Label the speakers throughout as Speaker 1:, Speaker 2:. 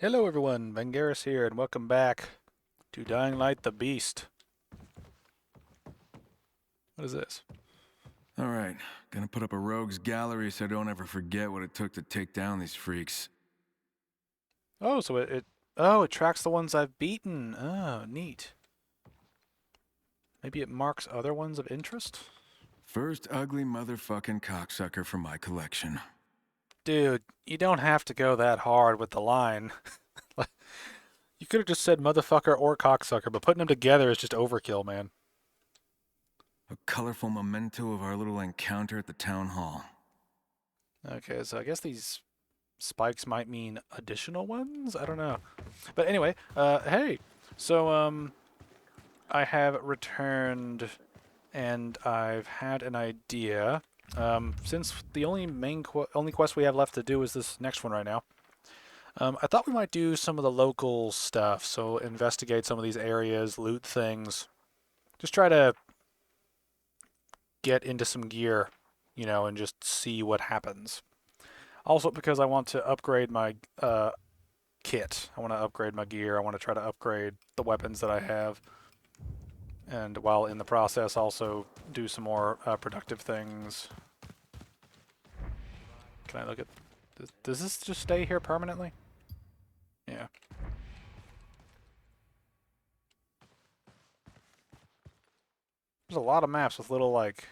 Speaker 1: Hello everyone, Vangeris here, and welcome back to Dying Light the Beast. What is this?
Speaker 2: All right, gonna put up a rogues gallery so I don't ever forget what it took to take down these freaks.
Speaker 1: Oh, so it tracks the ones I've beaten. Oh, neat. Maybe it marks other ones of interest?
Speaker 2: First ugly motherfucking cocksucker from my collection.
Speaker 1: Dude, you don't have to go that hard with the line. You could have just said motherfucker or cocksucker, but putting them together is just overkill, man.
Speaker 2: A colorful memento of our little encounter at the town hall.
Speaker 1: Okay, so I guess these spikes might mean additional ones? I don't know. But anyway, hey. So, I have returned and I've had an idea. Since the only quest we have left to do is this next one right now, I thought we might do some of the local stuff. So investigate some of these areas, loot things, just try to get into some gear, and just see what happens. Also, because I want to upgrade my kit, I want to upgrade my gear. I want to try to upgrade the weapons that I have, and while in the process, also do some more productive things. Can I look at... Does this just stay here permanently? Yeah. There's a lot of maps with little, like,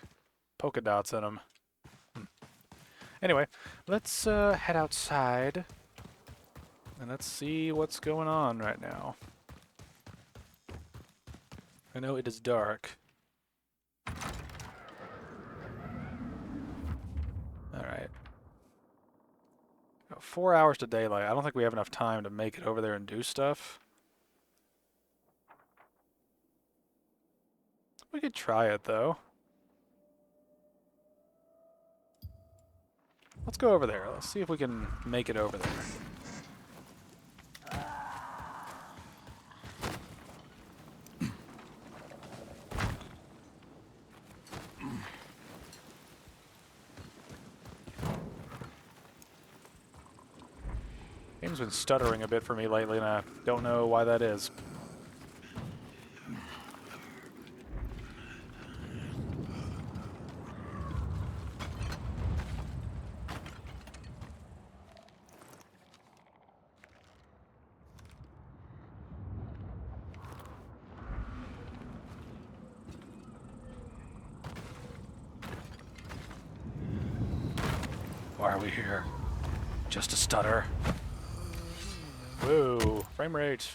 Speaker 1: polka dots in them. Anyway, let's head outside. And let's see what's going on right now. I know it is dark. Alright. 4 hours to daylight. I don't think we have enough time to make it over there and do stuff. We could try it, though. Let's go over there. Let's see if we can make it over there. Game's been stuttering a bit for me lately, and I don't know why that is. Why are we here? Just to stutter. Whoa, frame rate.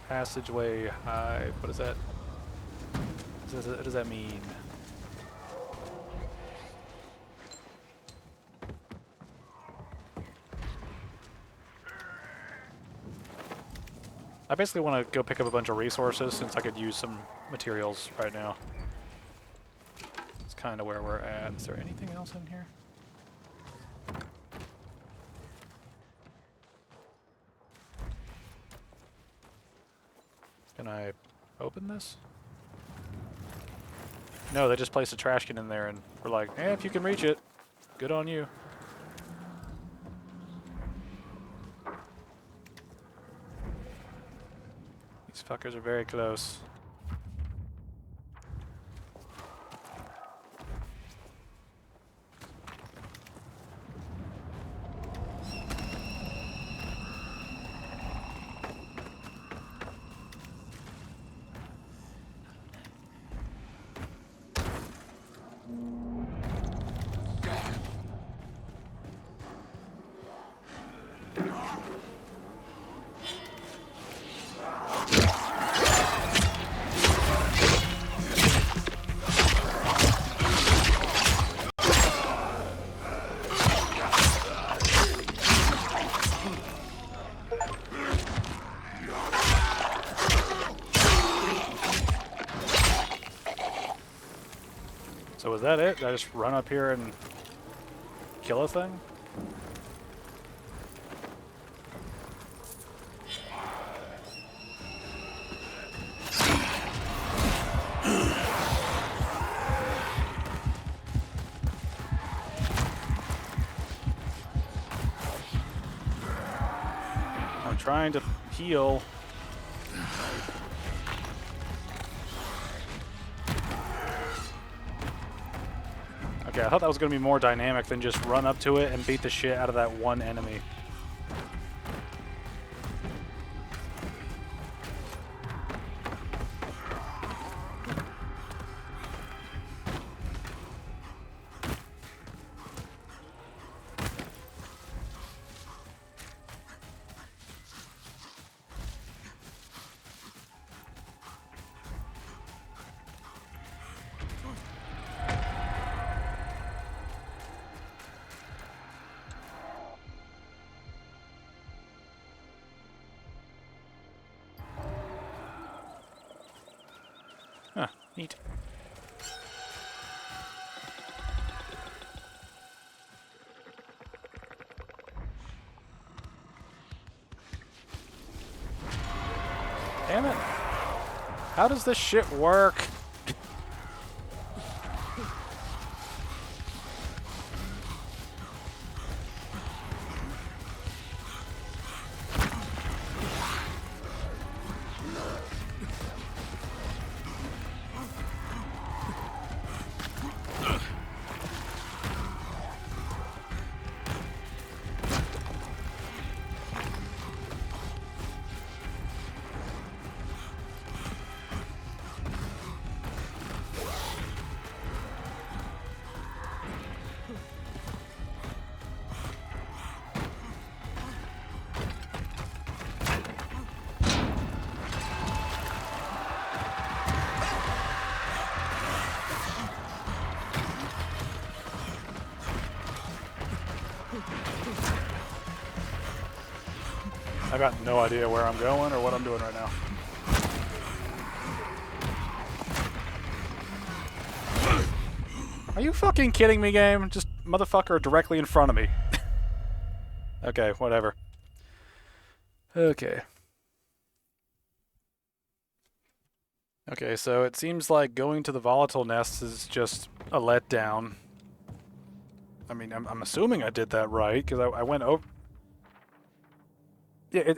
Speaker 1: Passageway high. What is that? What does that mean? I basically want to go pick up a bunch of resources since I could use some materials right now. It's kind of where we're at. Is there anything else in here? Can I open this? No, they just placed a trash can in there and we're like, eh, if you can reach it, good on you. These fuckers are very close. So was that it? Did I just run up here and kill a thing? I'm trying to heal. Okay, I thought that was going to be more dynamic than just run up to it and beat the shit out of that one enemy. Huh, neat. Damn it. How does this shit work? I got no idea where I'm going or what I'm doing right now. Are you fucking kidding me, game? Just motherfucker directly in front of me. Okay, whatever. Okay. Okay, so it seems like going to the volatile nests is just a letdown. I mean, I'm assuming I did that right, because I went over... Yeah,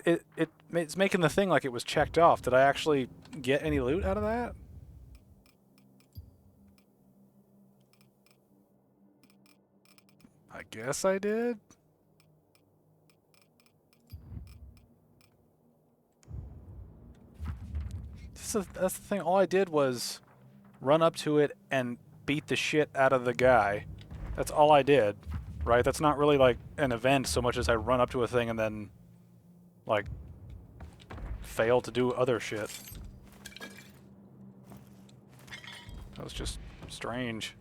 Speaker 1: it's making the thing like it was checked off. Did I actually get any loot out of that? I guess I did. That's the thing. All I did was run up to it and beat the shit out of the guy. That's all I did, right? That's not really like an event so much as I run up to a thing and then, like, fail to do other shit. That was just strange.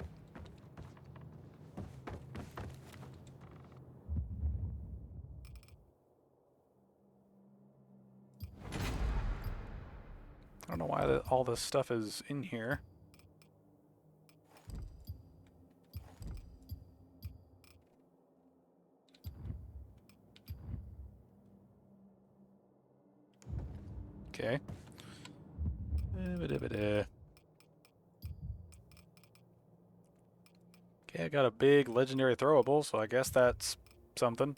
Speaker 1: I don't know why all this stuff is in here. Okay. Okay, I got a big legendary throwable, so I guess that's something.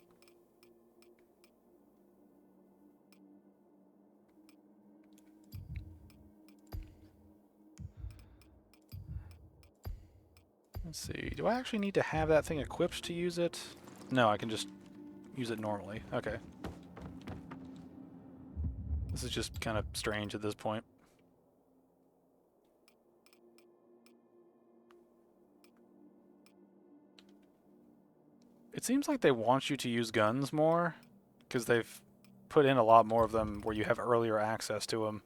Speaker 1: Let's see. Do I actually need to have that thing equipped to use it? No, I can just use it normally. Okay. This is just kind of strange at this point. It seems like they want you to use guns more, because they've put in a lot more of them where you have earlier access to them.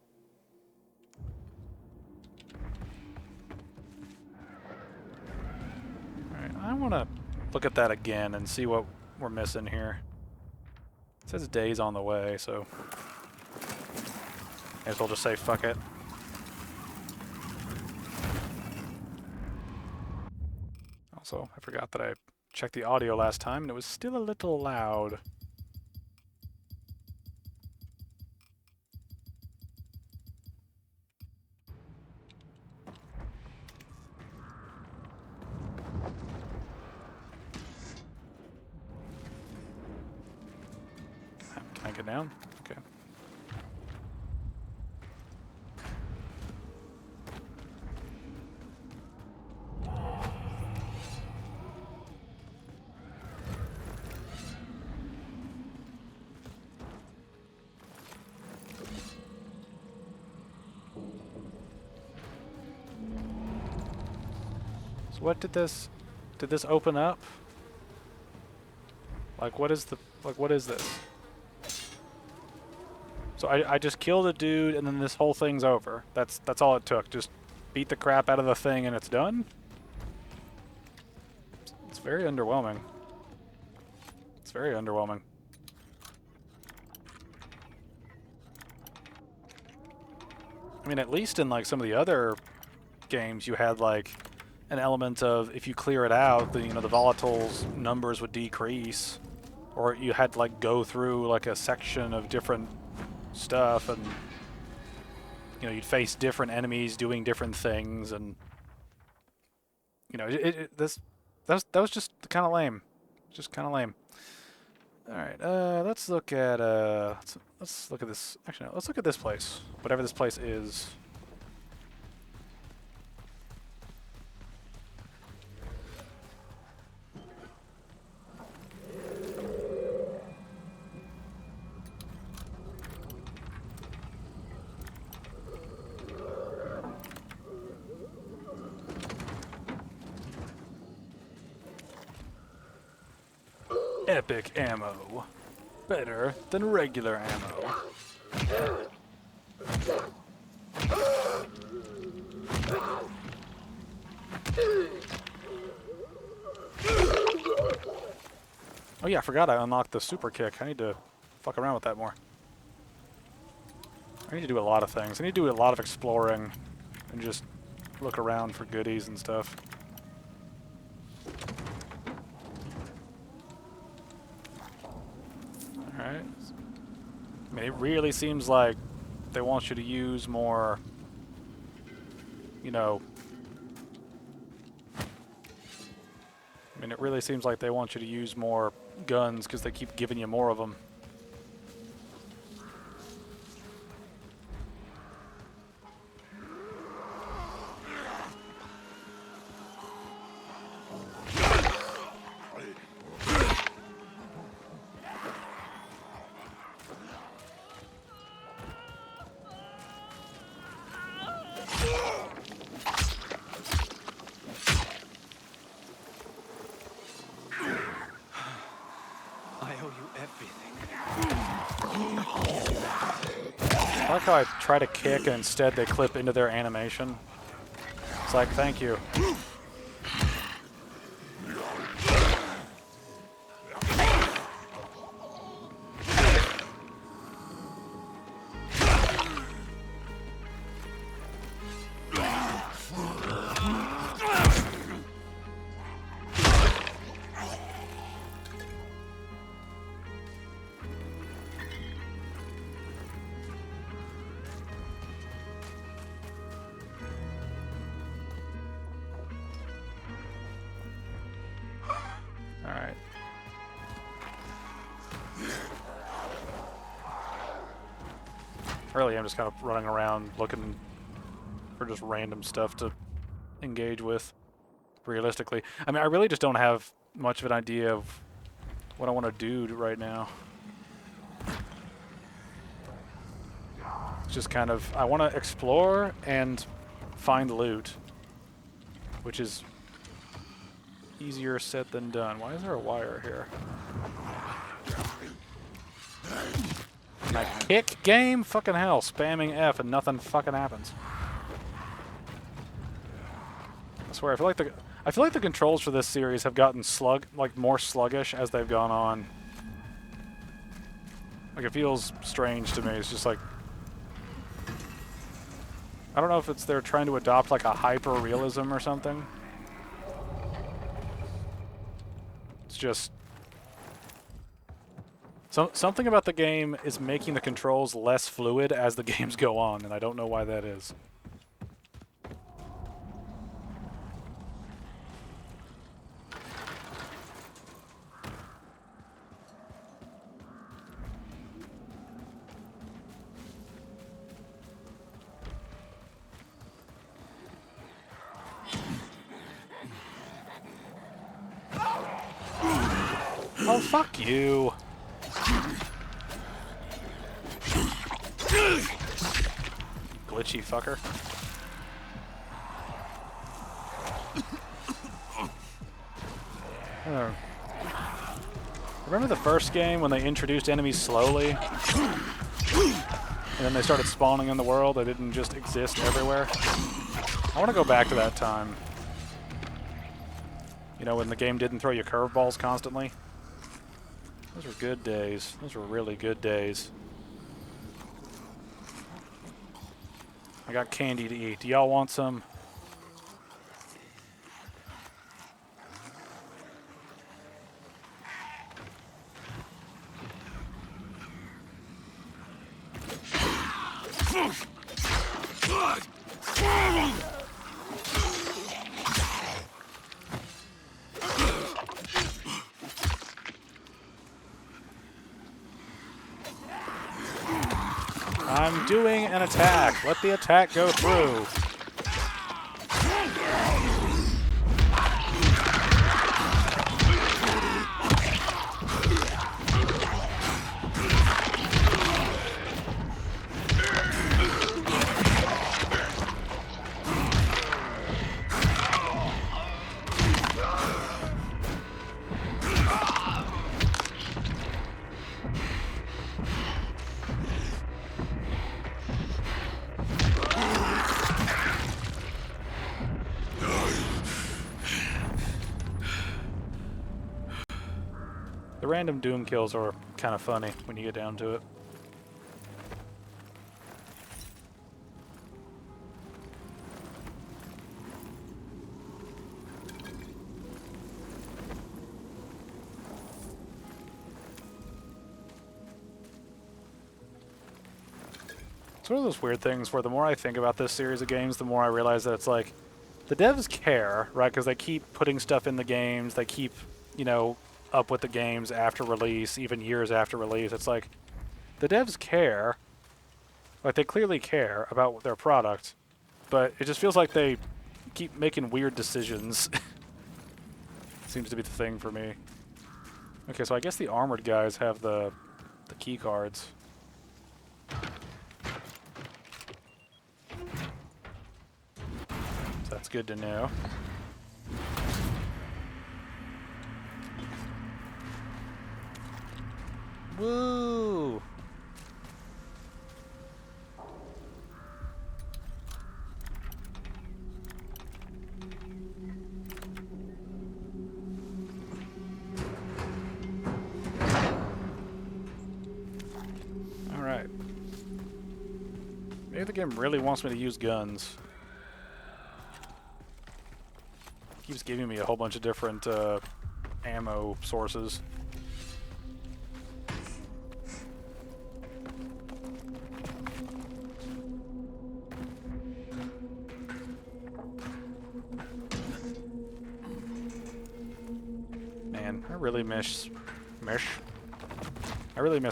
Speaker 1: Alright, I want to look at that again and see what we're missing here. It says days on the way, so I guess we'll just say fuck it. Also, I forgot that I checked the audio last time and it was still a little loud. Can I get down? Okay. So what did this open up? Like what is this? So I just killed a dude and then this whole thing's over. That's all it took. Just beat the crap out of the thing and it's done? It's very underwhelming. It's very underwhelming. I mean, at least in like some of the other games you had like an element of if you clear it out, the the volatiles numbers would decrease, or you had to like go through like a section of different stuff, and you'd face different enemies doing different things, and that was just kind of lame, just kind of lame. All right, let's look at let's look at this. Actually, no, let's look at this place, whatever this place is. Epic ammo. Better than regular ammo. Oh yeah, I forgot I unlocked the super kick. I need to fuck around with that more. I need to do a lot of things. I need to do a lot of exploring and just look around for goodies and stuff. Alright. I mean, it really seems like they want you to use more, I mean, it really seems like they want you to use more guns because they keep giving you more of them. I like how I try to kick and instead they clip into their animation. It's like, thank you. Alright. Really, I'm just kind of running around looking for just random stuff to engage with, realistically. I mean, I really just don't have much of an idea of what I want to do right now. It's just kind of, I want to explore and find loot, which is easier said than done. Why is there a wire here? My kick game? Fucking hell, spamming F and nothing fucking happens. I swear, I feel like the controls for this series have gotten more sluggish as they've gone on. Like, it feels strange to me. It's just like, I don't know if they're trying to adopt like a hyper realism or something. It's just something about the game is making the controls less fluid as the games go on, and I don't know why that is. Oh, fuck you. Glitchy fucker. Remember the first game when they introduced enemies slowly? And then they started spawning in the world? They didn't just exist everywhere? I want to go back to that time. You know, when the game didn't throw you curveballs constantly? Those were good days. Those were really good days. I got candy to eat. Do y'all want some? I'm doing an attack. Let the attack go through. The random Doom kills are kind of funny when you get down to it. It's one of those weird things where the more I think about this series of games, the more I realize that it's like, the devs care, right? Because they keep putting stuff in the games, they keep, you know, up with the games after release, even years after release. It's like, the devs care, like they clearly care about their product, but it just feels like they keep making weird decisions. Seems to be the thing for me. Okay, so I guess the armored guys have the key cards. So that's good to know. Woo! Alright. Maybe the game really wants me to use guns. Keeps giving me a whole bunch of different ammo sources. Man, I really miss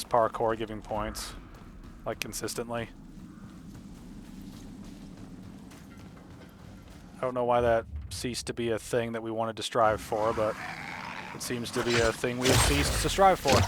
Speaker 1: parkour giving points, like, consistently. I don't know why that ceased to be a thing that we wanted to strive for, but it seems to be a thing we have ceased to strive for.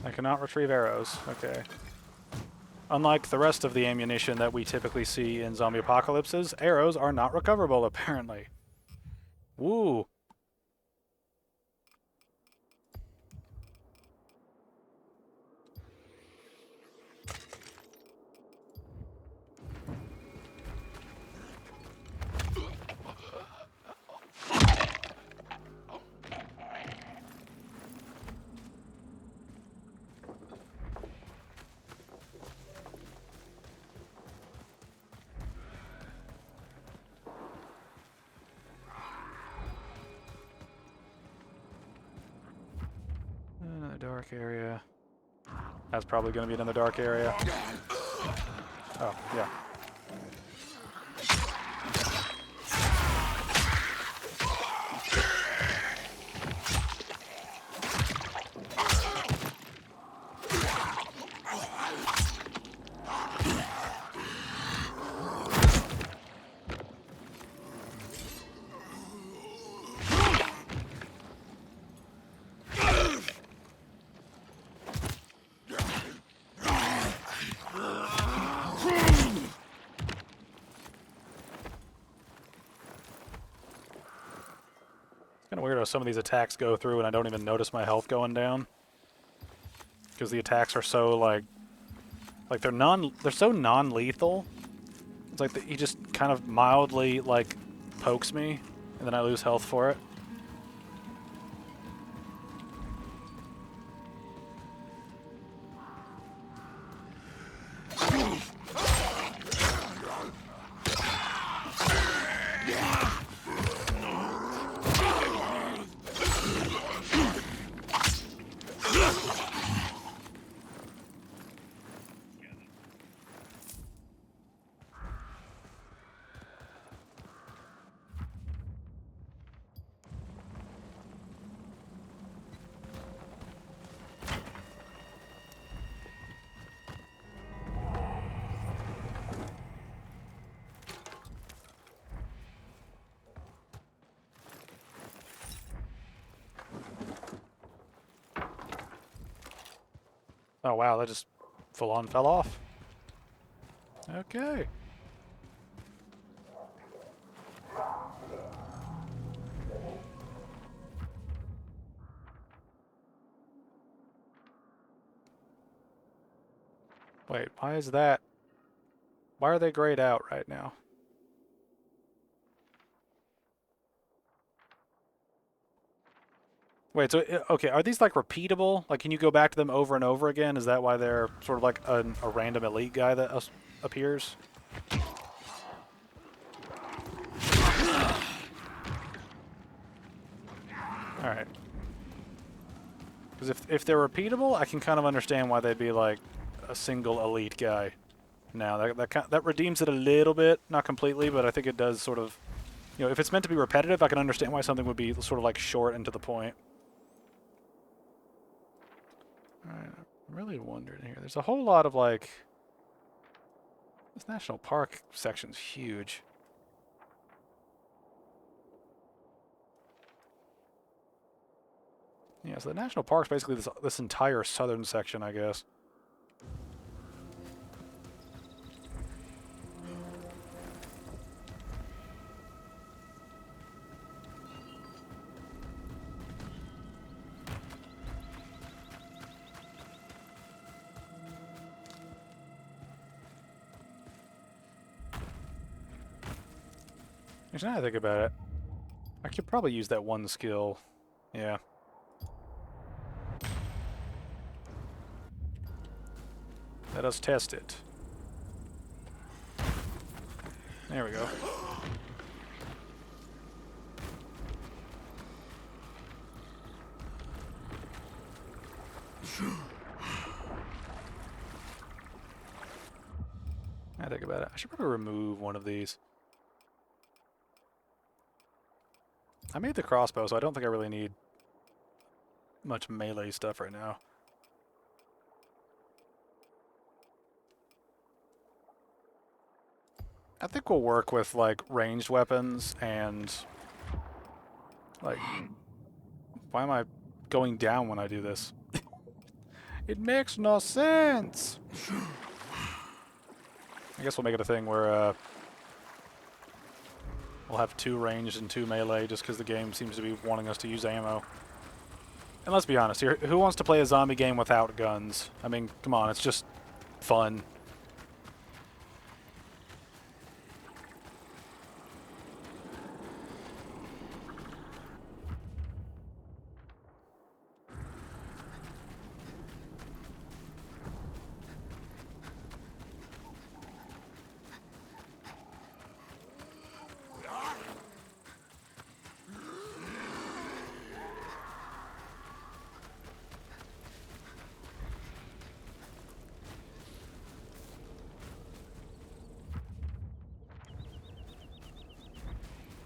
Speaker 1: I cannot retrieve arrows. Okay. Unlike the rest of the ammunition that we typically see in zombie apocalypses, arrows are not recoverable, apparently. Woo. A dark area. That's probably going to be another dark area. Oh, yeah. Kind of weird how some of these attacks go through and I don't even notice my health going down. Because the attacks are so like they're so non-lethal. It's like he just kind of mildly like pokes me and then I lose health for it. Oh wow, that just full on fell off. Okay. Wait, why is that? Why are they grayed out right now? Wait, so, okay, are these like repeatable? Like, can you go back to them over and over again? Is that why they're sort of like a random elite guy that appears? Alright. Because if they're repeatable, I can kind of understand why they'd be like a single elite guy. Now, that redeems it a little bit, not completely, but I think it does sort of... You know, if it's meant to be repetitive, I can understand why something would be sort of like short and to the point. Alright, I'm really wondering here. There's a whole lot of like... This national park section's huge. Yeah, so the national park's basically this entire southern section, I guess. Actually, now I think about it, I could probably use that one skill. Yeah. Let us test it. There we go. I think about it. I should probably remove one of these. I made the crossbow, so I don't think I really need much melee stuff right now. I think we'll work with, like, ranged weapons and... Like... Why am I going down when I do this? It makes no sense! I guess we'll make it a thing where, we'll have 2 ranged and 2 melee just because the game seems to be wanting us to use ammo. And let's be honest here, who wants to play a zombie game without guns? I mean, come on, it's just fun.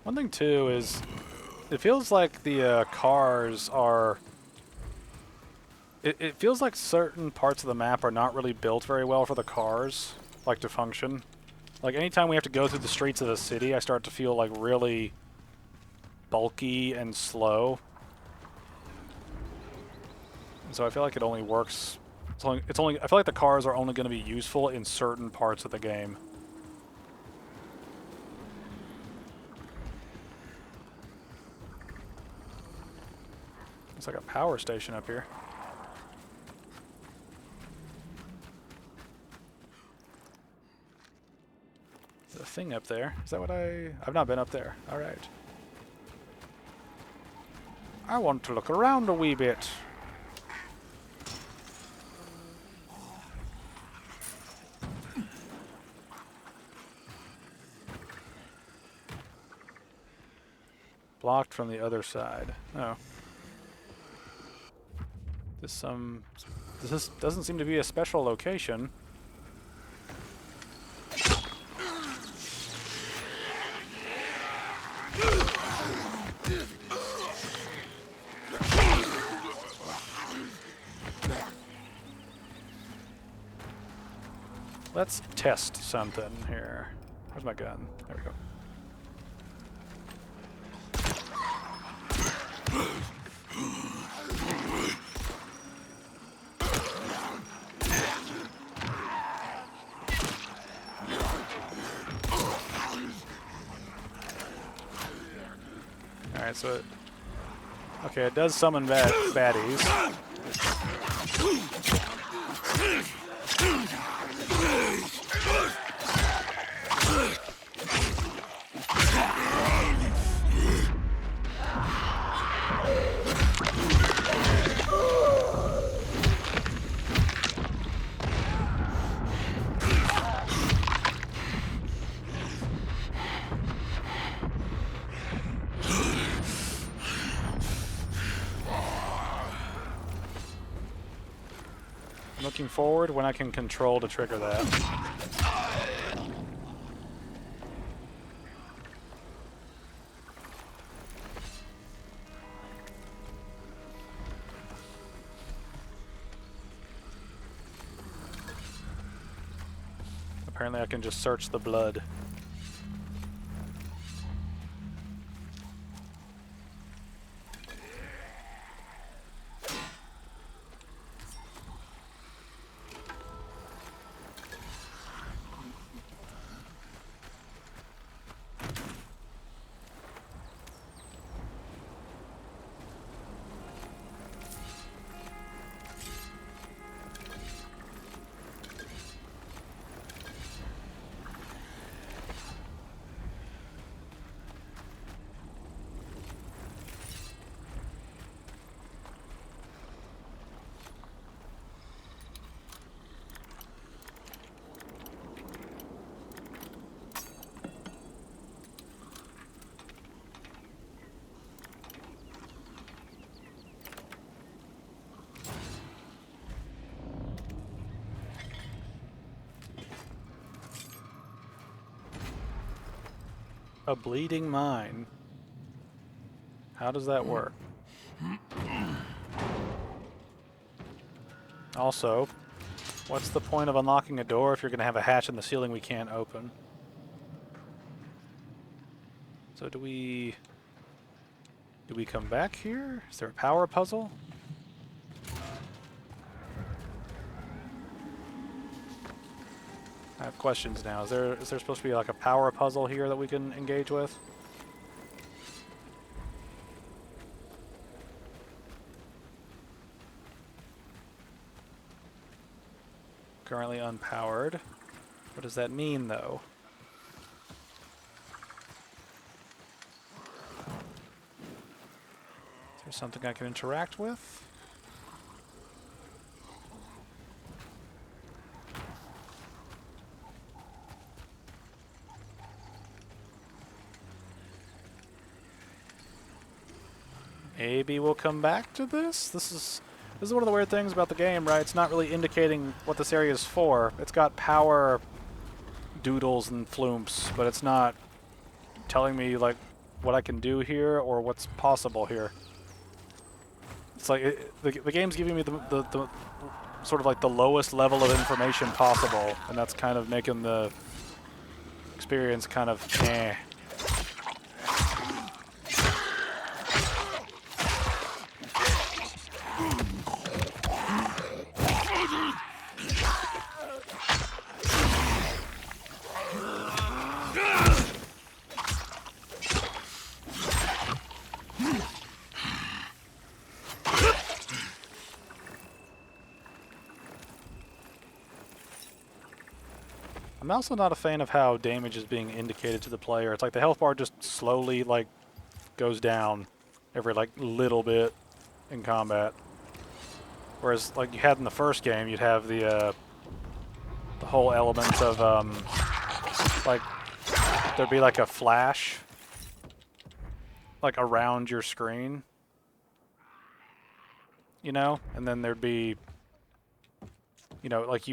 Speaker 1: One thing too is, it feels like the cars are. It feels like certain parts of the map are not really built very well for the cars, like to function. Like anytime we have to go through the streets of the city, I start to feel like really bulky and slow. And so I feel like it only works. It's only. I feel like the cars are only going to be useful in certain parts of the game. It's like a power station up here. The thing up there. Is that what I've not been up there. Alright. I want to look around a wee bit. Blocked from the other side. Oh. This doesn't seem to be a special location. Let's test something here. Where's my gun? There we go. Alright, so it... Okay, it does summon baddies. I'm looking forward when I can control to trigger that. Apparently I can just search the blood. A bleeding mine. How does that work? Also, what's the point of unlocking a door if you're going to have a hatch in the ceiling we can't open? So do we come back here? Is there a power puzzle? I have questions now. Is there supposed to be like a power puzzle here that we can engage with? Currently unpowered. What does that mean, though? Is there something I can interact with? Maybe we'll come back to this? This is one of the weird things about the game, right? It's not really indicating what this area is for. It's got power doodles and flumps, but it's not telling me, like, what I can do here or what's possible here. It's like the game's giving me the sort of like the lowest level of information possible, and that's kind of making the experience kind of eh. I'm also not a fan of how damage is being indicated to the player. It's like the health bar just slowly like goes down every like little bit in combat. Whereas like you had in the first game, you'd have the whole element of like there'd be like a flash like around your screen, you know, and then there'd be, you know, like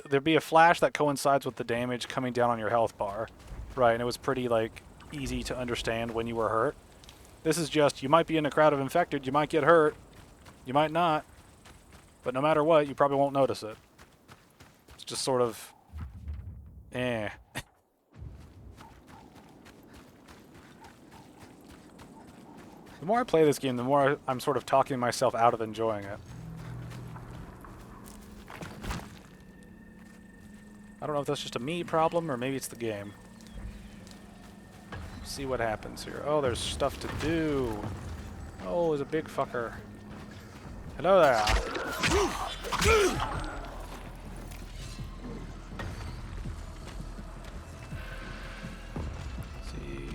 Speaker 1: there'd be a flash that coincides with the damage coming down on your health bar, right? And it was pretty like easy to understand when you were hurt. This is just, you might be in a crowd of infected, you might get hurt, you might not, but no matter what, you probably won't notice it. It's just sort of, eh. The more I play this game, the more I'm sort of talking myself out of enjoying it. I don't know if that's just a me problem or maybe it's the game. See what happens here. Oh, there's stuff to do. Oh, there's a big fucker. Hello there. See.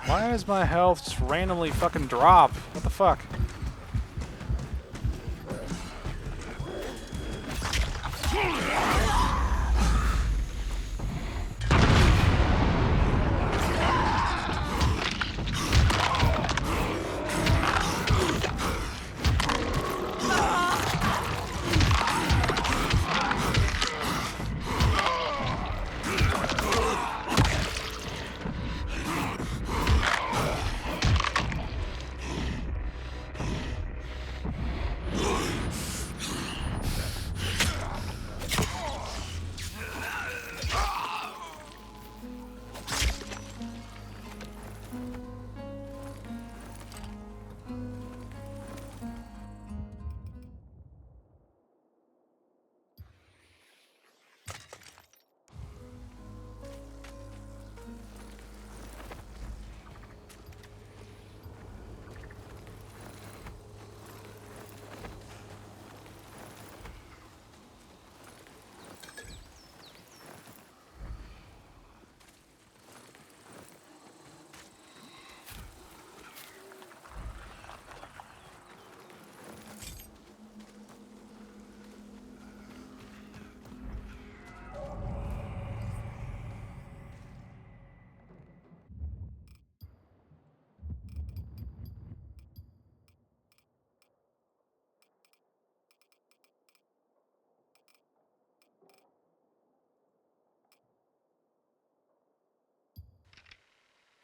Speaker 1: Why does my health just randomly fucking drop? What the fuck?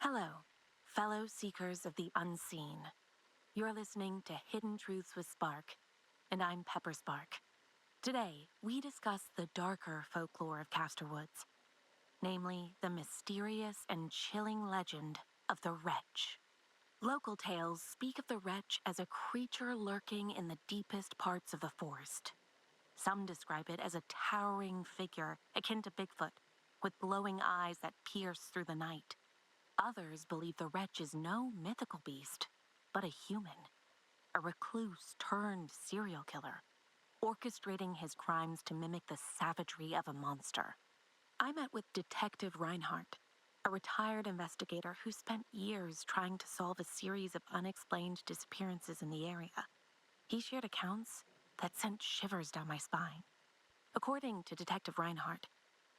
Speaker 3: Hello, fellow seekers of the unseen. You're listening to Hidden Truths with Spark, and I'm Pepper Spark. Today, we discuss the darker folklore of Castor Woods, namely the mysterious and chilling legend of the Wretch. Local tales speak of the Wretch as a creature lurking in the deepest parts of the forest. Some describe it as a towering figure akin to Bigfoot, with glowing eyes that pierce through the night. Others believe the Wretch is no mythical beast, but a human, a recluse turned serial killer, orchestrating his crimes to mimic the savagery of a monster. I met with Detective Reinhardt, a retired investigator who spent years trying to solve a series of unexplained disappearances in the area. He shared accounts that sent shivers down my spine. According to Detective Reinhardt,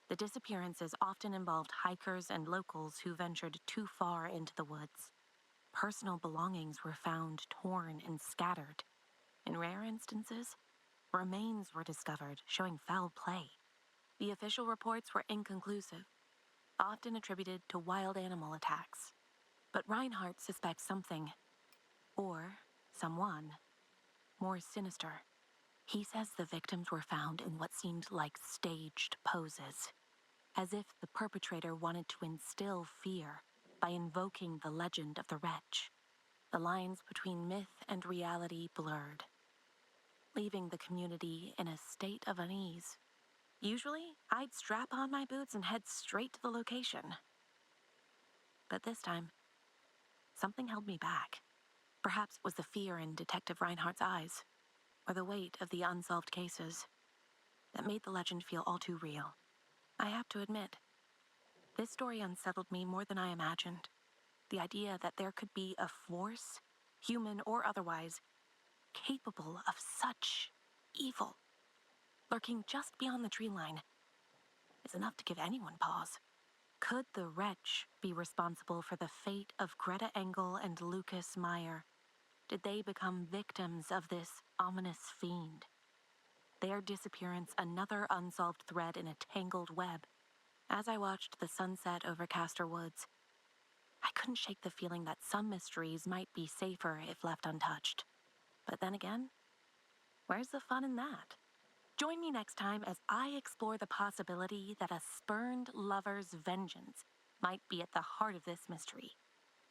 Speaker 3: the disappearances often involved hikers and locals who ventured too far into the woods. Personal belongings were found torn and scattered. In rare instances, remains were discovered showing foul play. The official reports were inconclusive, often attributed to wild animal attacks. But Reinhardt suspects something, or someone, more sinister. He says the victims were found in what seemed like staged poses, as if the perpetrator wanted to instill fear by invoking the legend of the wretch. The lines between myth and reality blurred, leaving the community in a state of unease. Usually, I'd strap on my boots and head straight to the location. But this time, something held me back. Perhaps it was the fear in Detective Reinhardt's eyes, or the weight of the unsolved cases, that made the legend feel all too real. I have to admit, this story unsettled me more than I imagined. The idea that there could be a force, human or otherwise, capable of such evil, lurking just beyond the tree line, is enough to give anyone pause. Could the wretch be responsible for the fate of Greta Engel and Lucas Meyer? Did they become victims of this ominous fiend? Their disappearance another unsolved thread in a tangled web. As I watched the sunset over Castor Woods, I couldn't shake the feeling that some mysteries might be safer if left untouched. But then again, where's the fun in that? Join me next time as I explore the possibility that a spurned lover's vengeance might be at the heart of this mystery.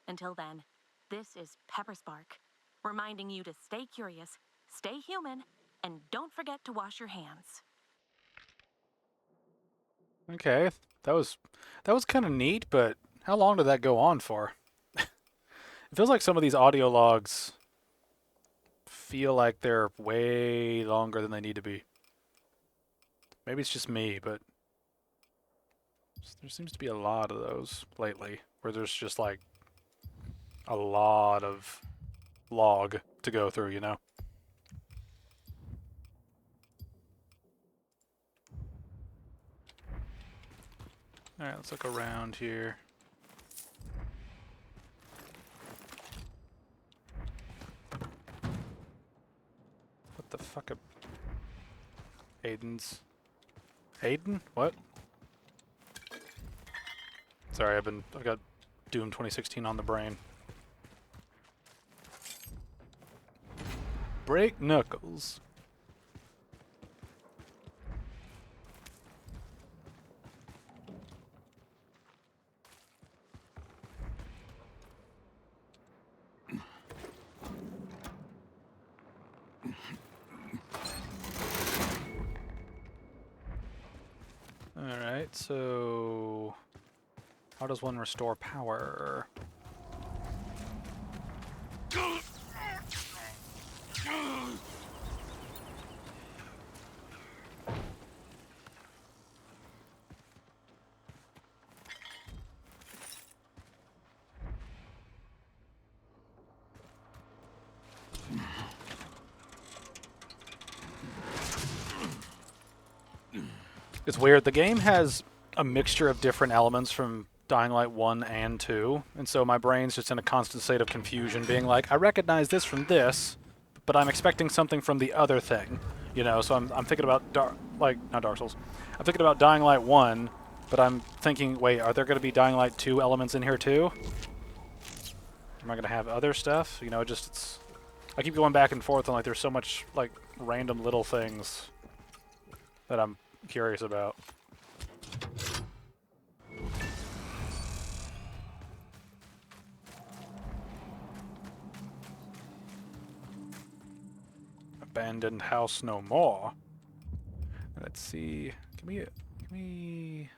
Speaker 3: Until then, this is Pepper Spark, reminding you to stay curious, stay human, and don't forget to wash your hands.
Speaker 1: Okay, that was kind of neat, but how long did that go on for? It feels like some of these audio logs feel like they're way longer than they need to be. Maybe it's just me, but there seems to be a lot of those lately, where there's just like a lot of log to go through, you know? Alright, let's look around here. What the fuck? Aiden's. Aiden? What? Sorry, I've got Doom 2016 on the brain. Break knuckles. Alright, so how does one restore power? It's weird. The game has a mixture of different elements from Dying Light 1 and 2, and so my brain's just in a constant state of confusion, being like, I recognize this from this, but I'm expecting something from the other thing, you know. So I'm thinking about not Dark Souls. I'm thinking about Dying Light 1, but I'm thinking, wait, are there going to be Dying Light 2 elements in here too? Am I going to have other stuff? You know, I keep going back and forth, and like there's so much like random little things that I'm curious about. Abandoned house no more. Let's see. Can we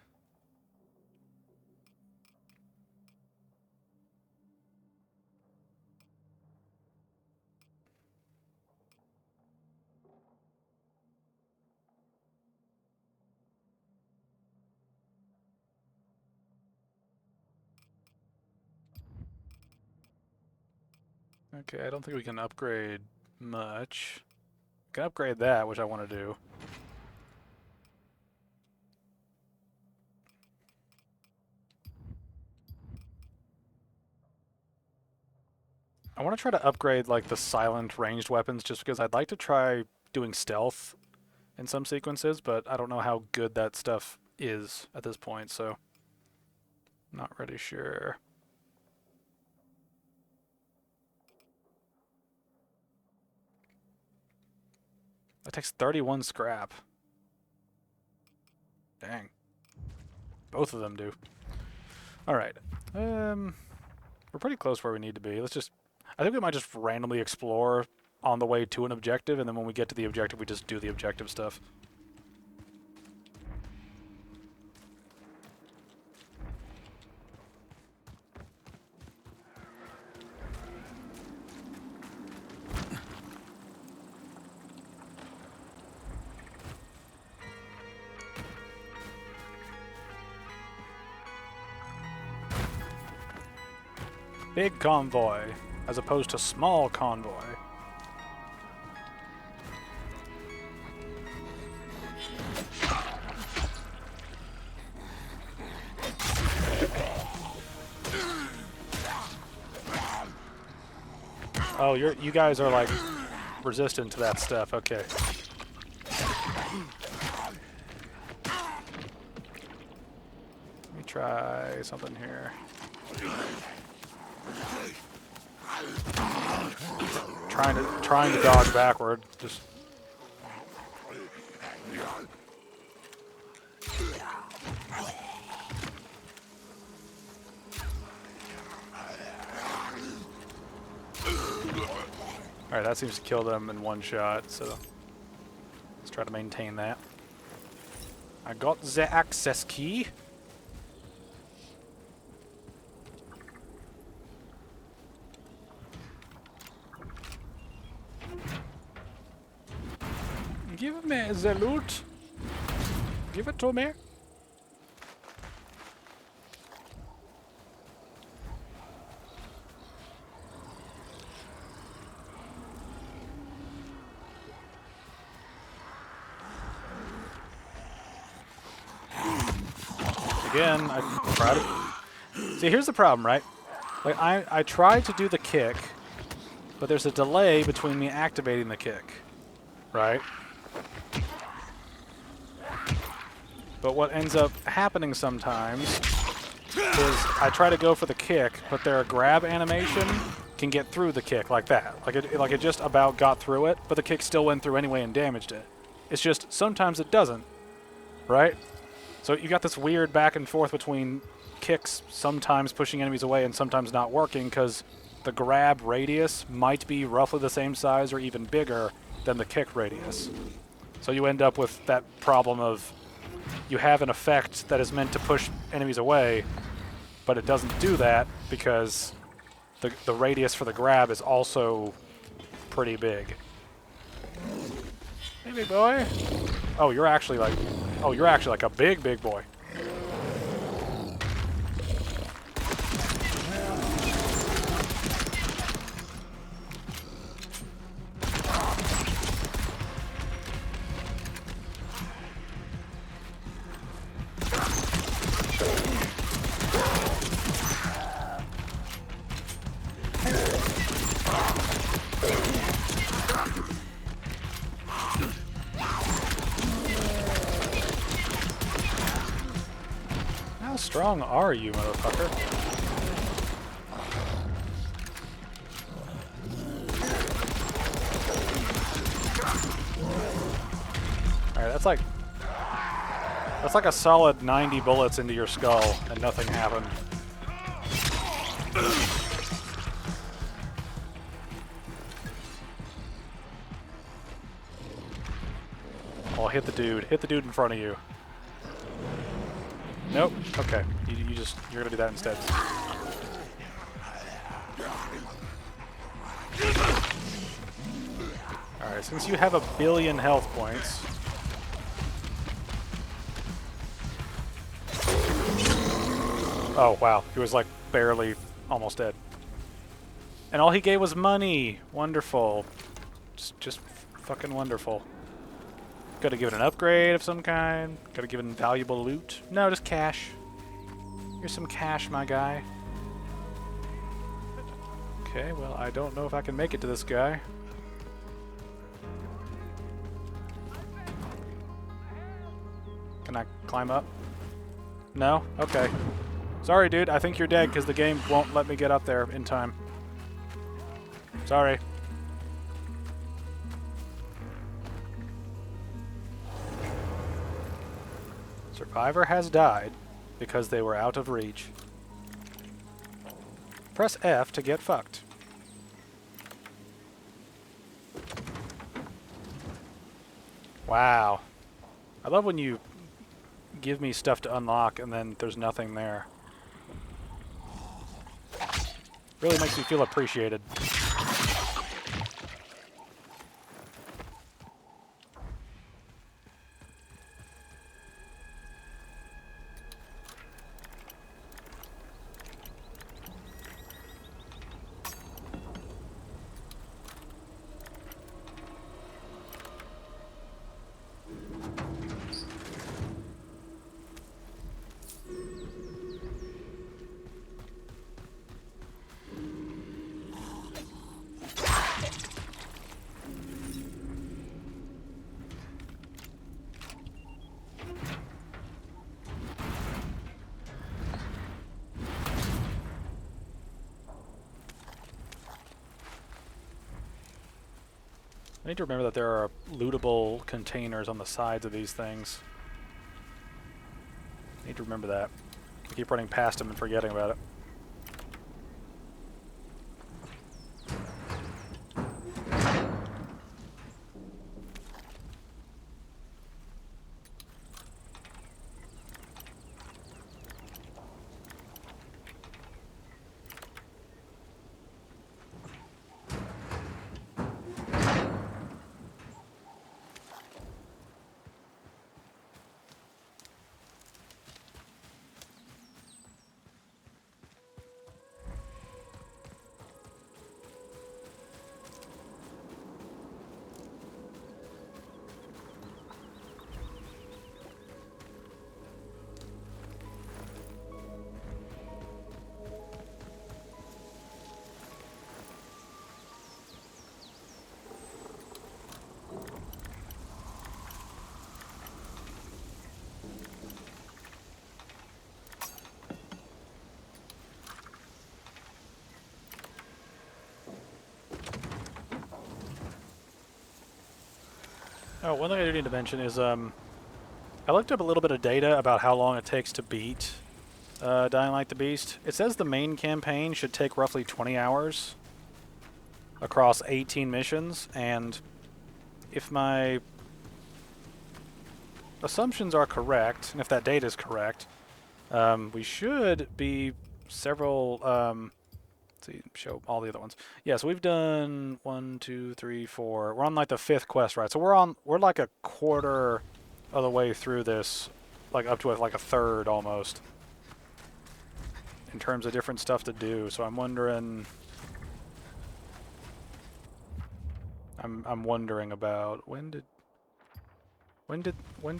Speaker 1: Okay, I don't think we can upgrade much. We can upgrade that, which I want to do. I want to try to upgrade like the silent ranged weapons just because I'd like to try doing stealth in some sequences, but I don't know how good that stuff is at this point, so not really sure. That takes 31 scrap. Dang. Both of them do. Alright. We're pretty close where we need to be. Let's just... I think we might just randomly explore on the way to an objective, and then when we get to the objective, we just do the objective stuff. Big convoy, as opposed to small convoy. Oh, you guys are like resistant to that stuff. Okay. Let me try something here. Trying to dodge backward. Just. Alright, that seems to kill them in one shot, so let's try to maintain that. I got the access key. Give me the loot. Give it to me. Again, I try to... See, here's the problem, right? Like, I tried to do the kick, but there's a delay between me activating the kick, right? But what ends up happening sometimes is I try to go for the kick, but their grab animation can get through the kick like that. Like it just about got through it, but the kick still went through anyway and damaged it. It's just sometimes it doesn't, right? So you got this weird back and forth between kicks sometimes pushing enemies away and sometimes not working because the grab radius might be roughly the same size or even bigger than the kick radius. So you end up with that problem of you have an effect that is meant to push enemies away, but it doesn't do that because the radius for the grab is also pretty big. Hey, big boy. Oh, you're actually like a big boy. How strong are you, motherfucker? Alright, that's like a solid 90 bullets into your skull and nothing happened. Oh, hit the dude. Hit the dude in front of you. Nope. Okay. You're gonna do that instead. Alright, since you have 1 billion health points. Oh, wow. He was like barely almost dead. And all he gave was money. Wonderful. Just fucking wonderful. Could have given an upgrade of some kind. Could have given valuable loot. No, just cash. Here's some cash, my guy. Okay, well, I don't know if I can make it to this guy. Can I climb up? No? Okay. Sorry, dude. I think you're dead because the game won't let me get up there in time. Sorry. Survivor has died because they were out of reach. Press F to get fucked. Wow. I love when you give me stuff to unlock and then there's nothing there. Really makes me feel appreciated. I need to remember that there are lootable containers on the sides of these things. I need to remember that. I keep running past them and forgetting about it. Oh, one thing I do need to mention is I looked up a little bit of data about how long it takes to beat Dying Light the Beast. It says the main campaign should take roughly 20 hours across 18 missions, and if my assumptions are correct, and if that data is correct, we should be several... let's see, show all the other ones. Yeah, so we've done 1, 2, 3, 4. We're on like the 5th quest, right? So we're like a quarter of the way through this, like up to like a third almost, in terms of different stuff to do. So I'm wondering, I'm wondering about did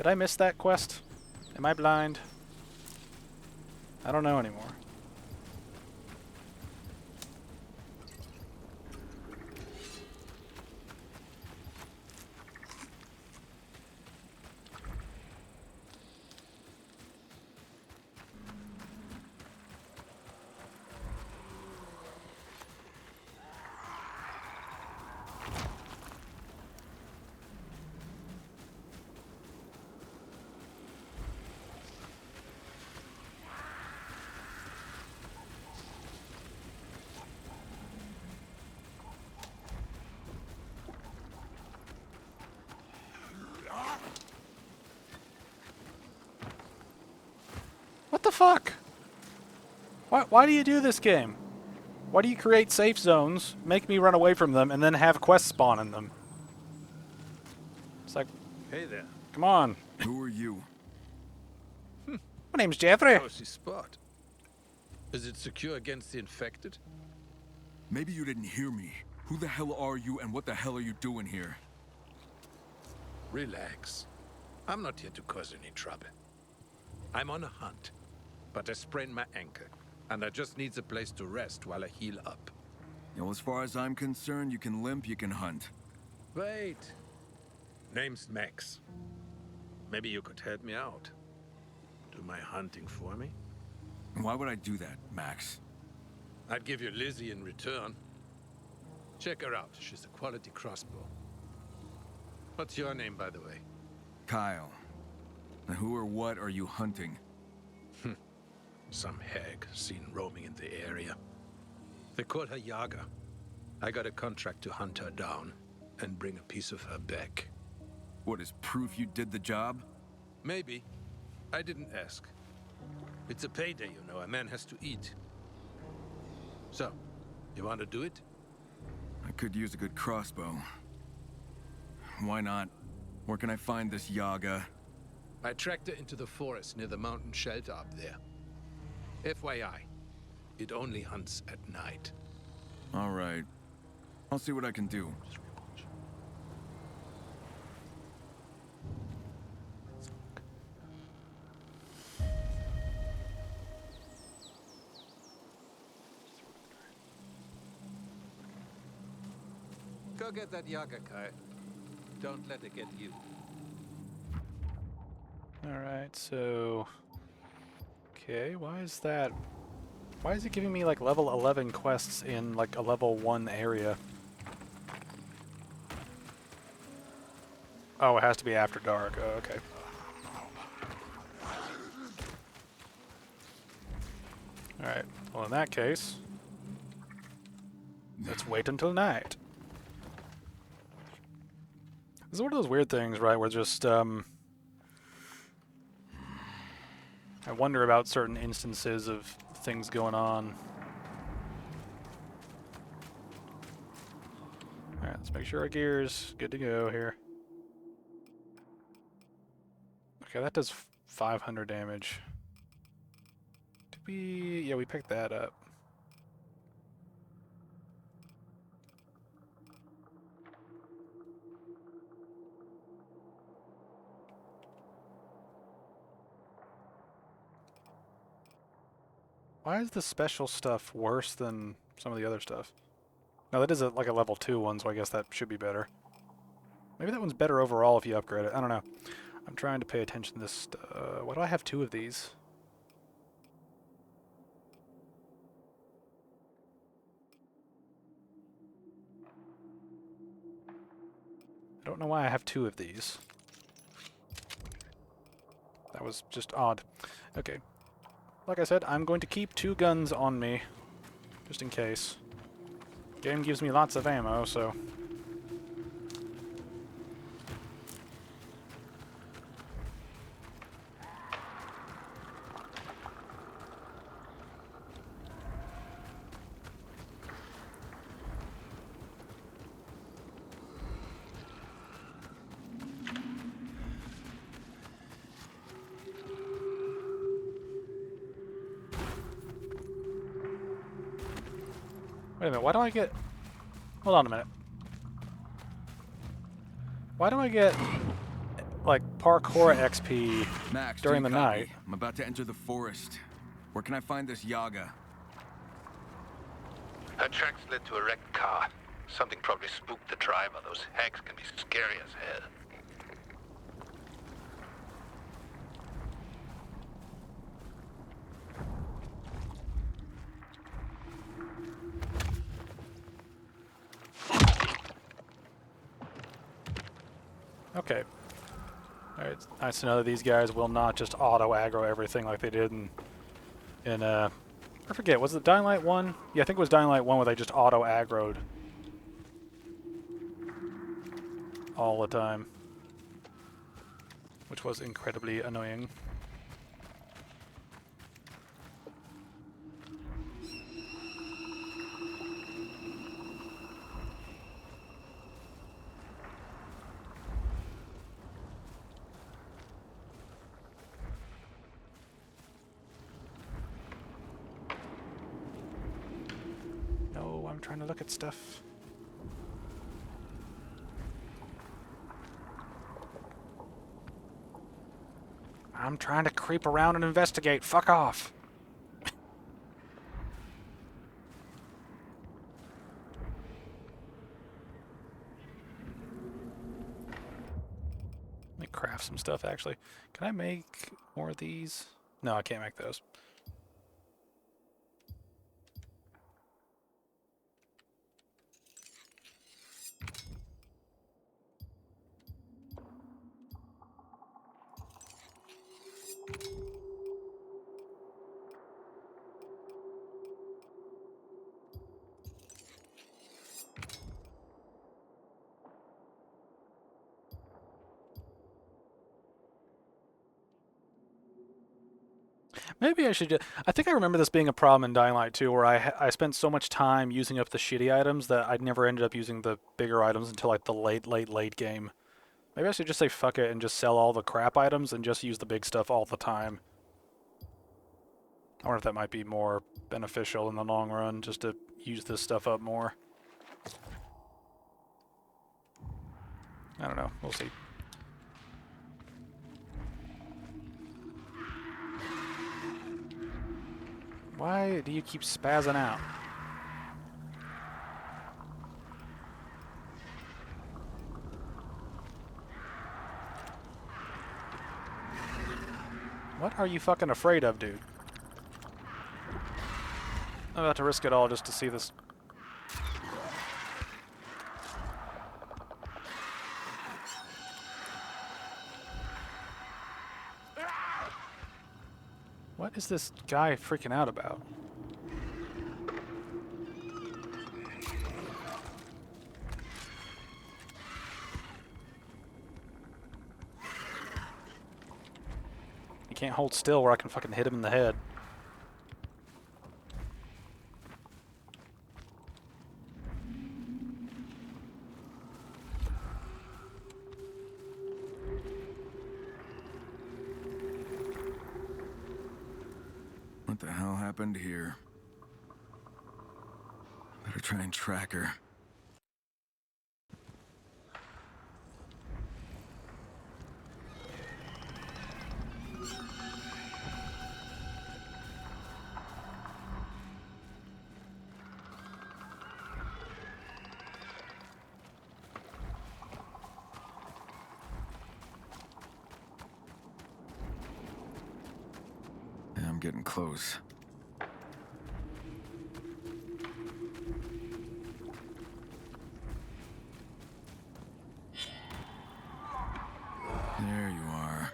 Speaker 1: I miss that quest? Am I blind? I don't know anymore. What the fuck? Why do you do this game? Why do you create safe zones, make me run away from them, and then have quests spawn in them? It's like,
Speaker 4: Hey there.
Speaker 1: come on.
Speaker 2: Who are you?
Speaker 1: My name's Jeffrey.
Speaker 4: How's your spot? Is it secure against the infected?
Speaker 2: Maybe you didn't hear me. Who the hell are you and what the hell are you doing here?
Speaker 4: Relax. I'm not here to cause any trouble. I'm on a hunt, but I sprained my ankle, and I just need a place to rest while I heal up.
Speaker 2: You know, as far as I'm concerned, you can limp, you can hunt.
Speaker 4: Wait. Name's Max. Maybe you could help me out. Do my hunting for me?
Speaker 2: Why would I do that, Max?
Speaker 4: I'd give you Lizzie in return. Check her out. She's a quality crossbow. What's your name, by the way?
Speaker 2: Kyle. And who or what are you hunting?
Speaker 4: Some hag seen roaming in the area. They call her Yaga. I got a contract to hunt her down and bring a piece of her back.
Speaker 2: What is proof you did the job?
Speaker 4: Maybe. I didn't ask. It's a payday, you know. A man has to eat. So, you want to do it?
Speaker 2: I could use a good crossbow. Why not? Where can I find this Yaga?
Speaker 4: I tracked her into the forest near the mountain shelter up there. FYI, it only hunts at night.
Speaker 2: All right. I'll see what I can do.
Speaker 4: Go get that Yaga, Kai. Don't let it get you.
Speaker 1: Alright, so... Okay, why is that? Why is it giving me like level 11 quests in like a level 1 area? Oh, it has to be after dark. Oh, okay. Alright, well in that case, let's wait until night. This is one of those weird things, right, where just, I wonder about certain instances of things going on. Alright, let's make sure our gear's good to go here. Okay, that does 500 damage. Did we... Yeah, we picked that up. Why is the special stuff worse than some of the other stuff? No, that is like a level 2 one, so I guess that should be better. Maybe that one's better overall if you upgrade it. I don't know. I'm trying to pay attention to this. Why do I have 2 of these? I don't know why I have 2 of these. That was just odd. Okay. Like I said, I'm going to keep 2 guns on me, just in case. Game gives me lots of ammo, so... Wait a minute, why do I get... Hold on a minute. Why do I get, like, parkour XP
Speaker 2: Max,
Speaker 1: during
Speaker 2: do
Speaker 1: the
Speaker 2: you copy?
Speaker 1: night?
Speaker 2: I'm about to enter the forest. Where can I find this Yaga?
Speaker 5: Her tracks led to a wrecked car. Something probably spooked the driver. Those hags can be scary as hell.
Speaker 1: Okay. Alright, it's nice to know that these guys will not just auto-aggro everything like they did in I forget, was it Dying Light 1? Yeah, I think it was Dying Light 1 where they just auto-aggroed all the time, which was incredibly annoying. I'm trying to look at stuff. I'm trying to creep around and investigate. Fuck off. Let me craft some stuff, actually. Can I make more of these? No, I can't make those. Maybe I should just... I think I remember this being a problem in Dying Light 2, where I spent so much time using up the shitty items that I never ended up using the bigger items until like the late game. Maybe I should just say fuck it and just sell all the crap items and just use the big stuff all the time. I wonder if that might be more beneficial in the long run, just to use this stuff up more. I don't know. We'll see. Why do you keep spazzing out? What are you fucking afraid of, dude? I'm about to risk it all just to see this. What is this guy freaking out about? He can't hold still where I can fucking hit him in the head.
Speaker 2: What the hell happened here? Better try and track her. I'm getting close. There you are.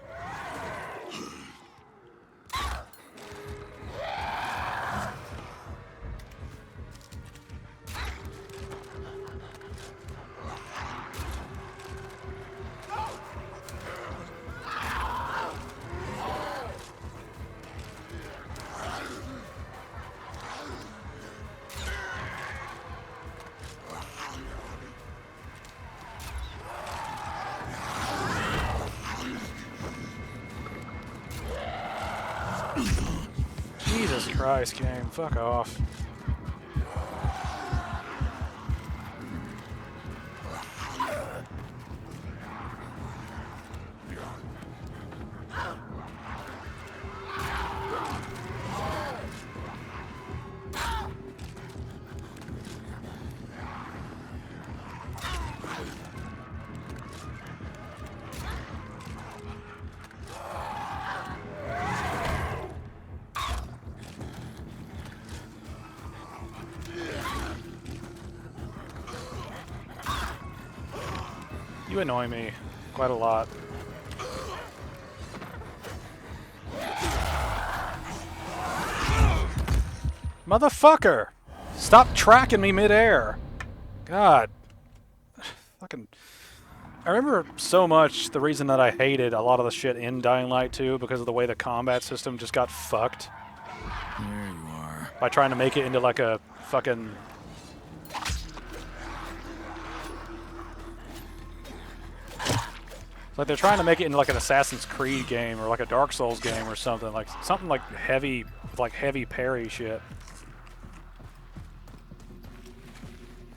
Speaker 1: Jesus Christ, game. Fuck off. You annoy me quite a lot. Motherfucker! Stop tracking me midair! God. Fucking... I remember so much the reason that I hated a lot of the shit in Dying Light 2 because of the way the combat system just got fucked.
Speaker 2: There you are.
Speaker 1: By trying to make it into like a fucking... Like they're trying to make it into like an Assassin's Creed game or like a Dark Souls game or something like heavy, like heavy parry shit.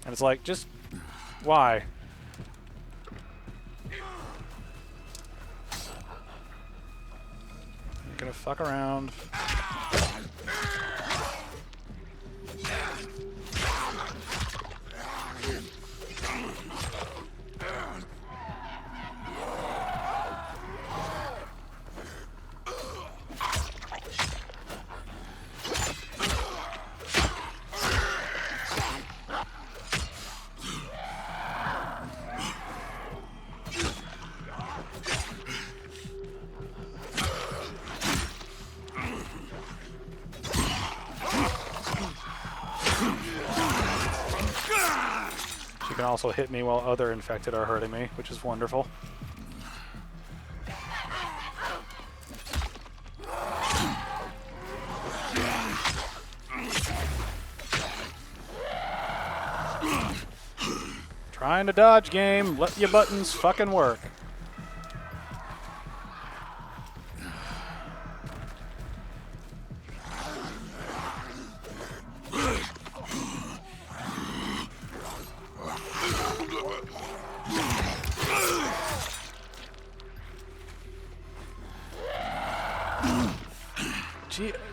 Speaker 1: And it's like, just why? You're gonna fuck around. She can also hit me while other infected are hurting me, which is wonderful. Trying to dodge game. Let your buttons fucking work.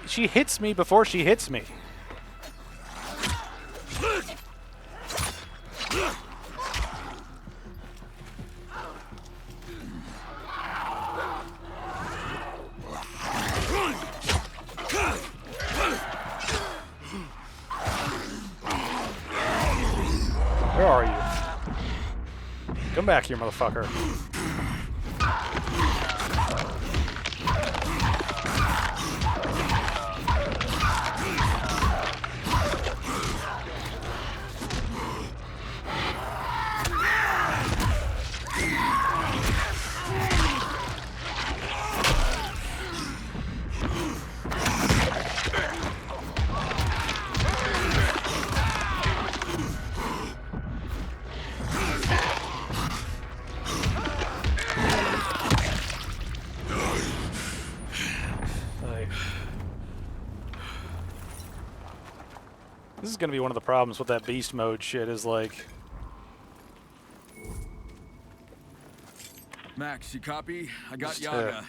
Speaker 1: She hits me before she hits me. Where are you? Come back here, motherfucker. This is going to be one of the problems with that beast mode shit is like...
Speaker 2: Max, you copy? I got
Speaker 1: Just,
Speaker 2: Yaga.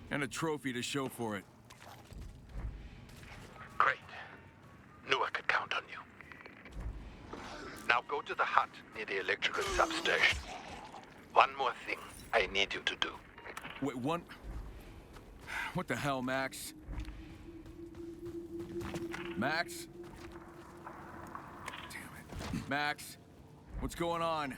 Speaker 2: And a trophy to show for it.
Speaker 5: Great. Knew I could count on you. Now go to the hut near the electrical substation. One more thing I need you to do.
Speaker 2: Wait, one... What the hell, Max? Max? Damn it. Max? What's going on?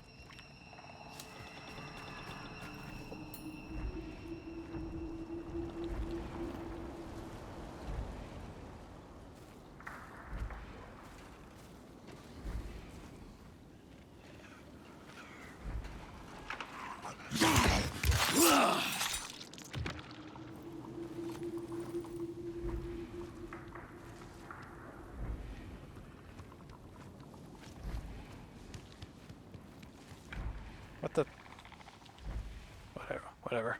Speaker 1: What the... Whatever.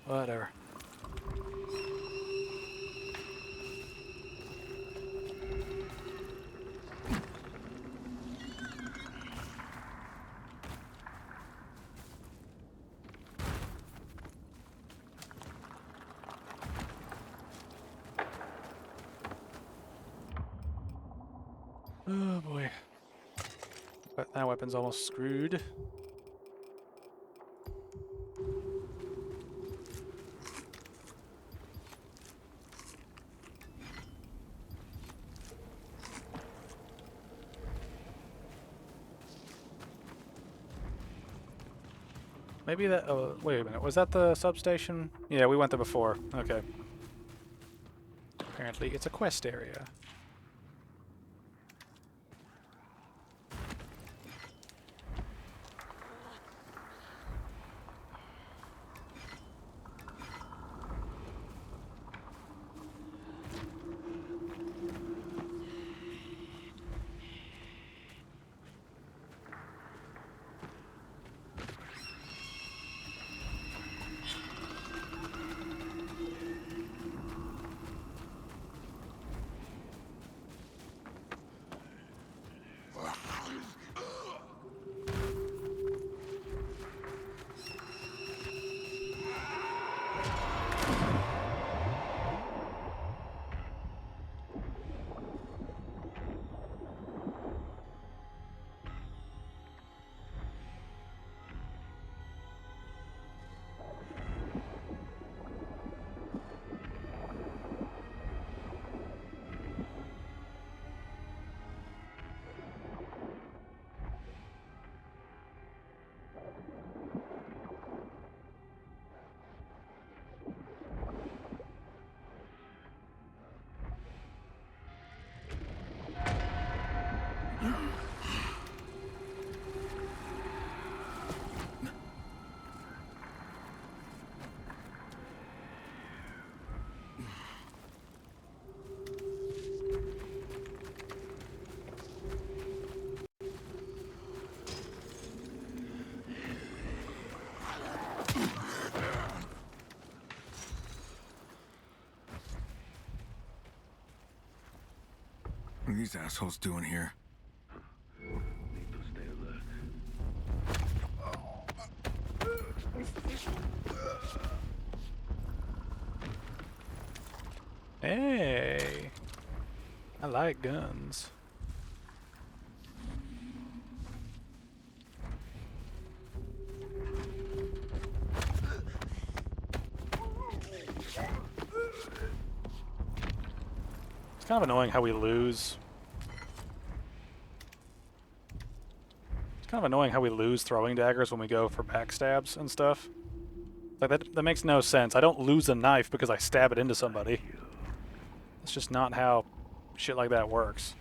Speaker 1: Whatever. Oh boy. But that weapon's almost screwed. Maybe that... Oh, wait a minute. Was that the substation? Yeah, we went there before. Okay. Apparently it's a quest area.
Speaker 2: these assholes doing here?
Speaker 5: Need to stay alert.
Speaker 1: Hey, I like guns. It's kind of annoying how we lose. It's kind of annoying how we lose throwing daggers when we go for backstabs and stuff. Like that makes no sense. I don't lose a knife because I stab it into somebody. It's just not how shit like that works.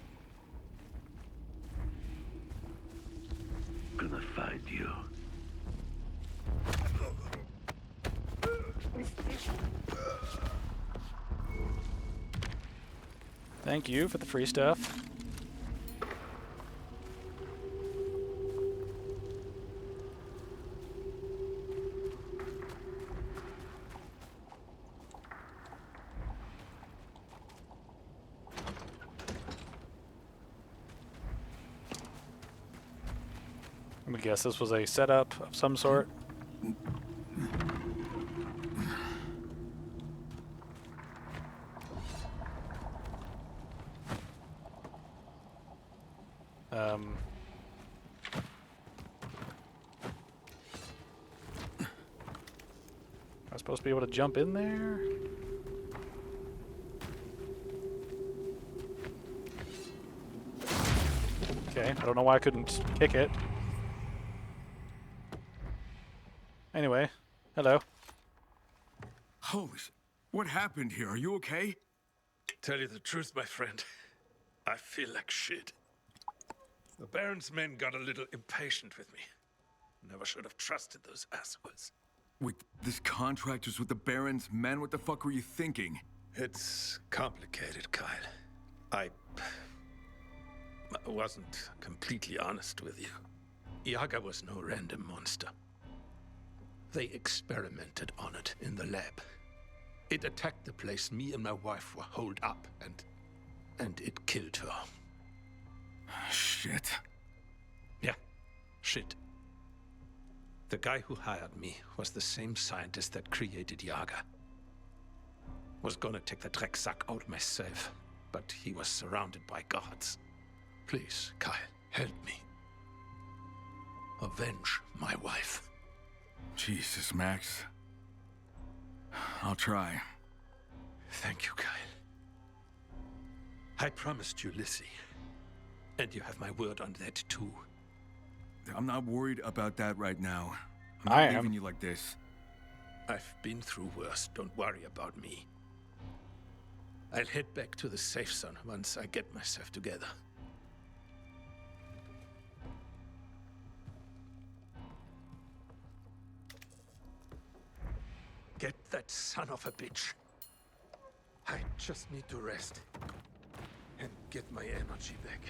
Speaker 5: Gonna find you.
Speaker 1: Thank you for the free stuff. I'm gonna guess this was a setup of some sort. I was supposed to be able to jump in there? Okay, I don't know why I couldn't kick it. Anyway, hello.
Speaker 2: Holy sh... What happened here? Are you okay?
Speaker 4: Tell you the truth, my friend, I feel like shit. The Baron's men got a little impatient with me. Never should have trusted those assholes.
Speaker 2: Wait, this contractor's with the Baron's men? What the fuck were you thinking?
Speaker 4: It's complicated, Kyle. I wasn't completely honest with you. Yaga was no random monster. They experimented on it in the lab. It attacked the place me and my wife were holed up, and it killed her.
Speaker 2: Shit.
Speaker 4: Yeah, shit. The guy who hired me was the same scientist that created Yaga. Was gonna take the Drecksack out myself, but he was surrounded by guards. Please, Kyle, help me. Avenge my wife.
Speaker 2: Jesus, Max. I'll try.
Speaker 4: Thank you, Kyle. I promised you Lissy. And you have my word on that, too.
Speaker 2: I'm not worried about that right now.
Speaker 1: I
Speaker 2: I'm
Speaker 1: am.
Speaker 2: not leaving you like this.
Speaker 4: I've been through worse. Don't worry about me. I'll head back to the safe zone once I get myself together. Get that son of a bitch. I just need to rest and get my energy back.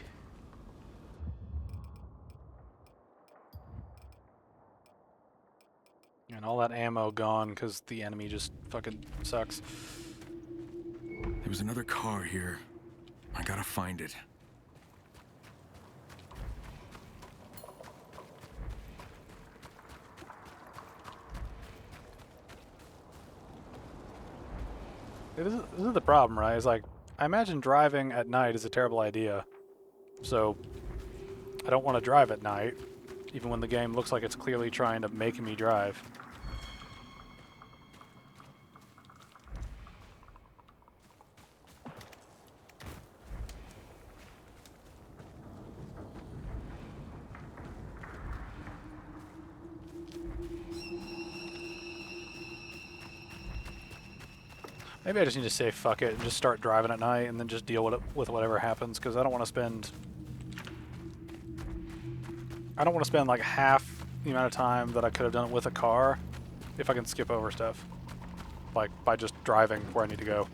Speaker 1: And all that ammo gone because the enemy just fucking sucks.
Speaker 2: There was another car here. I gotta find it.
Speaker 1: This is the problem, right? It's like, I imagine driving at night is a terrible idea. So, I don't want to drive at night, even when the game looks like it's clearly trying to make me drive. Maybe I just need to say fuck it and just start driving at night and then just deal with whatever happens, because I don't want to spend like half the amount of time that I could have done it with a car if I can skip over stuff, like by just driving where I need to go.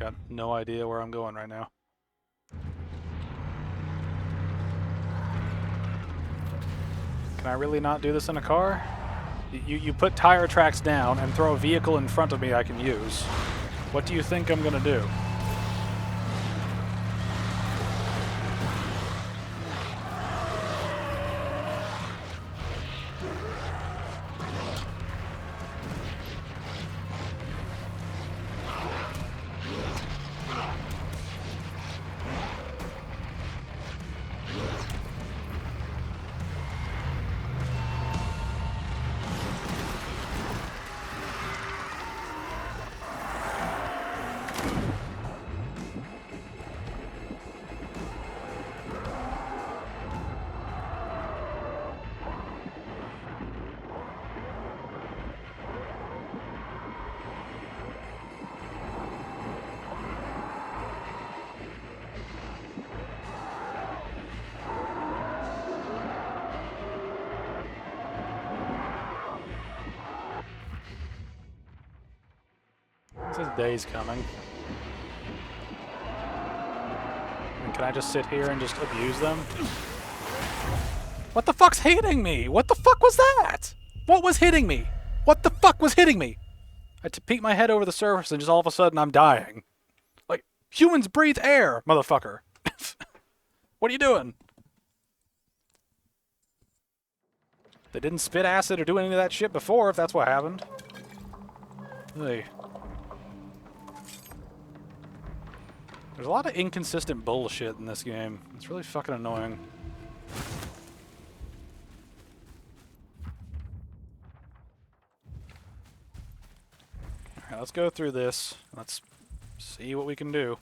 Speaker 1: Got no idea where I'm going right now. Can I really not do this in a car? You put tire tracks down and throw a vehicle in front of me I can use. What do you think I'm gonna do? This day's coming. And can I just sit here and just abuse them? What the fuck's hitting me? What the fuck was that? What was hitting me? What the fuck was hitting me? I had to peek my head over the surface and just all of a sudden I'm dying. Like, humans breathe air, motherfucker. What are you doing? They didn't spit acid or do any of that shit before, if that's what happened. Hey. There's a lot of inconsistent bullshit in this game. It's really fucking annoying. Alright, let's go through this. Let's see what we can do.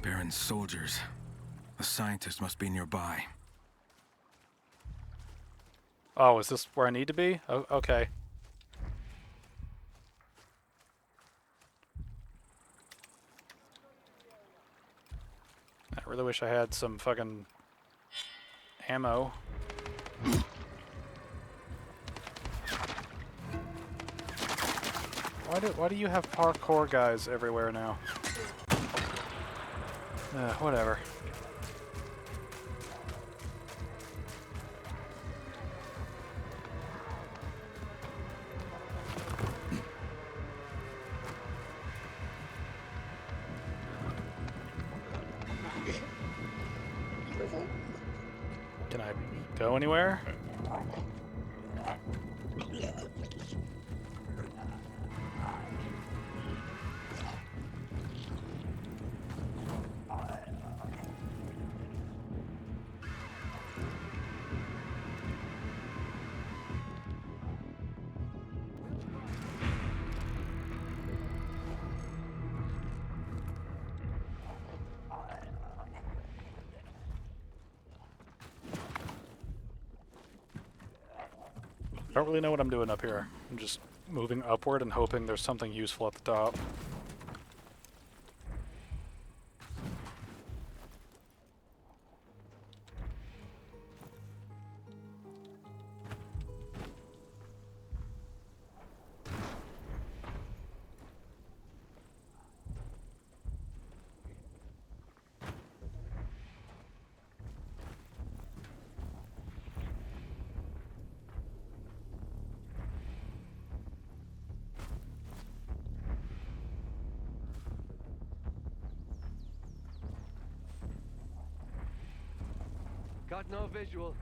Speaker 2: Baron's soldiers. The scientist must be nearby.
Speaker 1: Oh, is this where I need to be? Oh, okay. I really wish I had some fucking ammo. Why do you have parkour guys everywhere now? Whatever. Can I go anywhere? I don't really know what I'm doing up here. I'm just moving upward and hoping there's something useful at the top.
Speaker 6: Got no visual.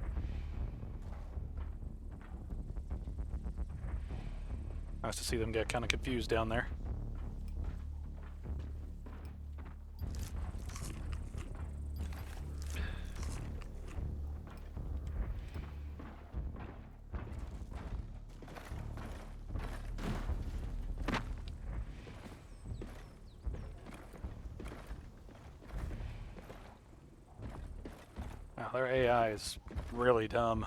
Speaker 1: Nice to see them get kind of confused down there. Wow, their AI is really dumb.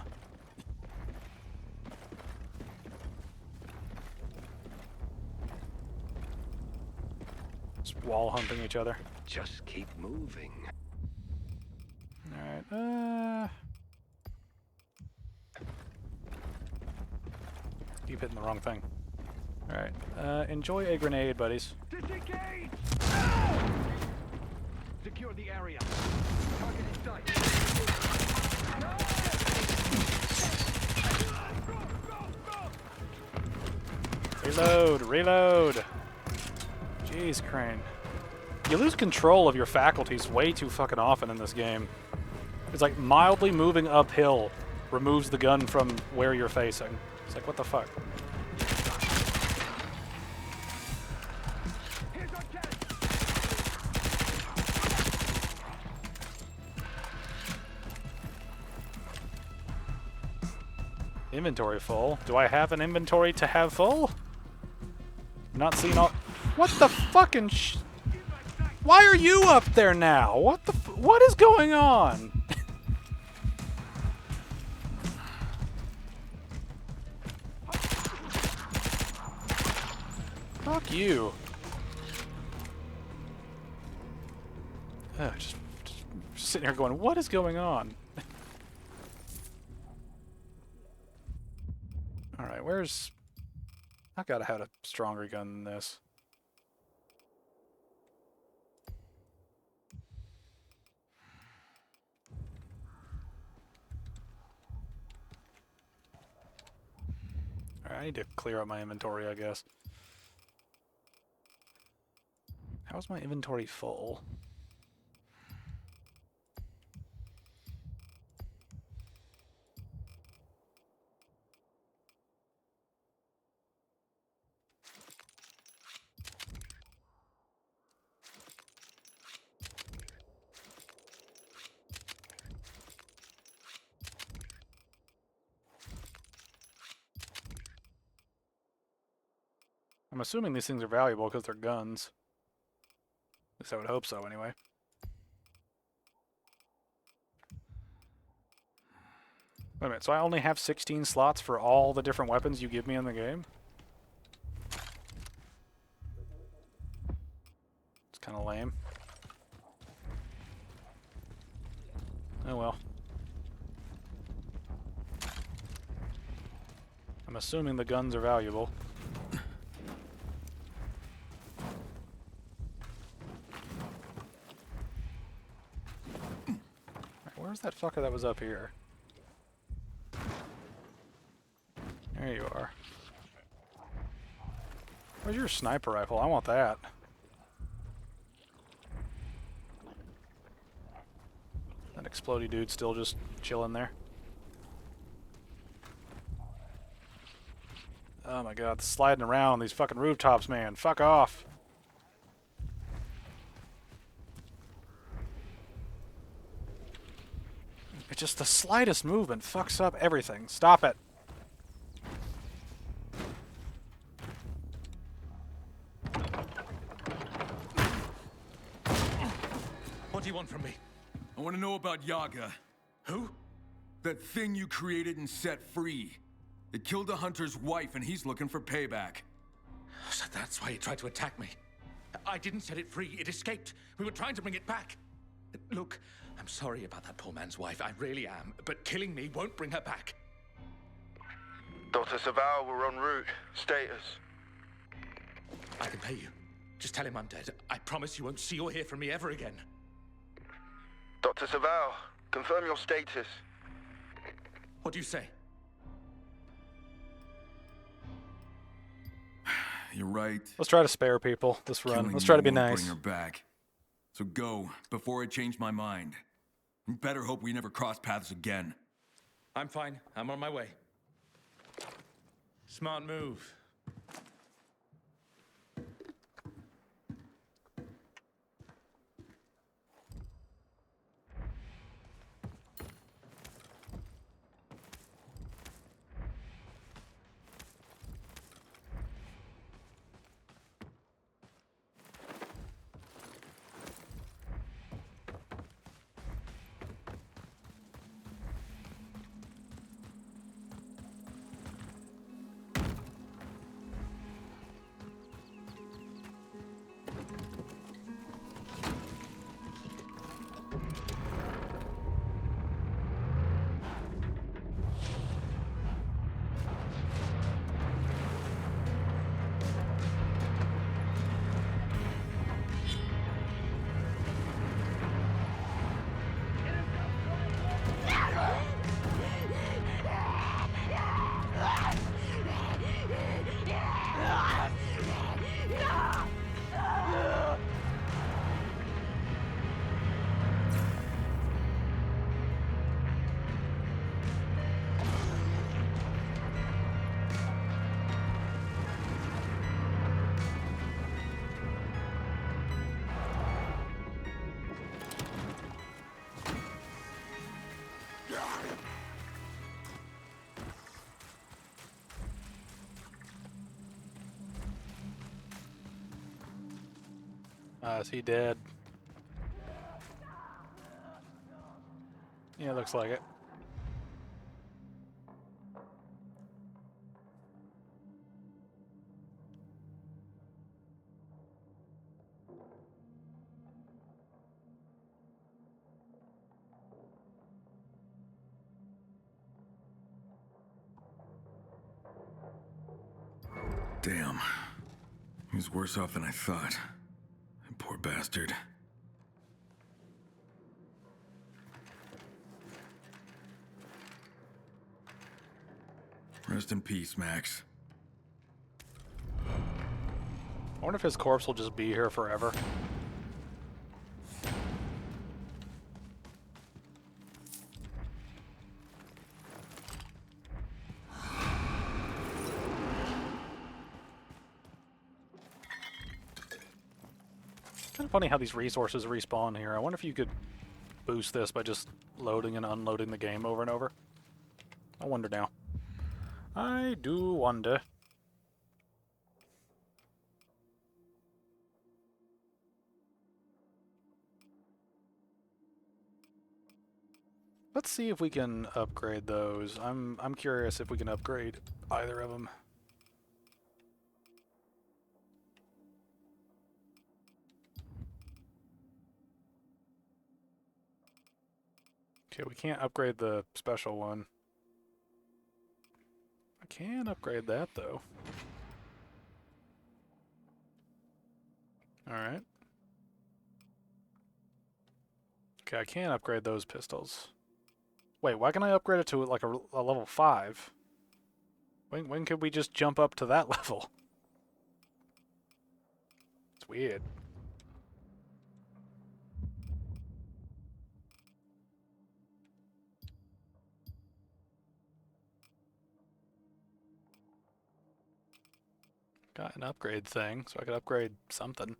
Speaker 1: Just wall humping each other.
Speaker 6: Just keep moving.
Speaker 1: Alright, Keep hitting the wrong thing. Alright. Enjoy a grenade, buddies.
Speaker 6: Disengage! Secure the area. Target in sight.
Speaker 1: Reload! Reload! Jeez, Crane. You lose control of your faculties way too fucking often in this game. It's like mildly moving uphill removes the gun from where you're facing. It's like, what the fuck?
Speaker 6: Here's our chance.
Speaker 1: Inventory full. Do I have an inventory to have full? Not seeing all. What the fucking Why are you up there now? What the what is going on? Fuck you. Just sitting here going, what is going on? Alright, where's... I gotta have a stronger gun than this. Alright, I need to clear out my inventory, I guess. How's my inventory full? I'm assuming these things are valuable because they're guns. At least I would hope so, anyway. Wait a minute, so I only have 16 slots for all the different weapons you give me in the game? It's kind of lame. Oh well. I'm assuming the guns are valuable. Where's that fucker that was up here? There you are. Where's your sniper rifle? I want that. That explodey dude still just chilling there. Oh my god, sliding around these fucking rooftops, man. Fuck off. It's just the slightest movement fucks up everything. Stop it.
Speaker 4: What do you want from me?
Speaker 2: I want to know about Yaga.
Speaker 4: Who?
Speaker 2: That thing you created and set free. It killed a hunter's wife and he's looking for payback.
Speaker 4: So that's why he tried to attack me. I didn't set it free. It escaped. We were trying to bring it back. Look, I'm sorry about that poor man's wife. I really am. But killing me won't bring her back.
Speaker 5: Dr. Savao, we're en route. Status.
Speaker 4: I can pay you. Just tell him I'm dead. I promise you won't see or hear from me ever again.
Speaker 5: Dr. Savao, confirm your status.
Speaker 4: What do you say?
Speaker 2: You're right.
Speaker 1: Let's try to spare people this run.
Speaker 2: Killing
Speaker 1: Let's try to
Speaker 2: you
Speaker 1: be
Speaker 2: won't
Speaker 1: nice.
Speaker 2: Bring her back. So go before I change my mind. You better hope we never cross paths again.
Speaker 4: I'm fine. I'm on my way. Smart move.
Speaker 1: Is he dead? Yeah, looks like it.
Speaker 2: Damn. He's worse off than I thought. Poor bastard. Rest in peace, Max.
Speaker 1: I wonder if his corpse will just be here forever. Kind of funny how these resources respawn here. I wonder if you could boost this by just loading and unloading the game over and over. I wonder now. I do wonder. Let's see if we can upgrade those. I'm curious if we can upgrade either of them. Okay, we can't upgrade the special one. I can upgrade that though. Alright. Okay, I can upgrade those pistols. Wait, why can I upgrade it to like a level 5? When could we just jump up to that level? It's weird. Got an upgrade thing, so I could upgrade something.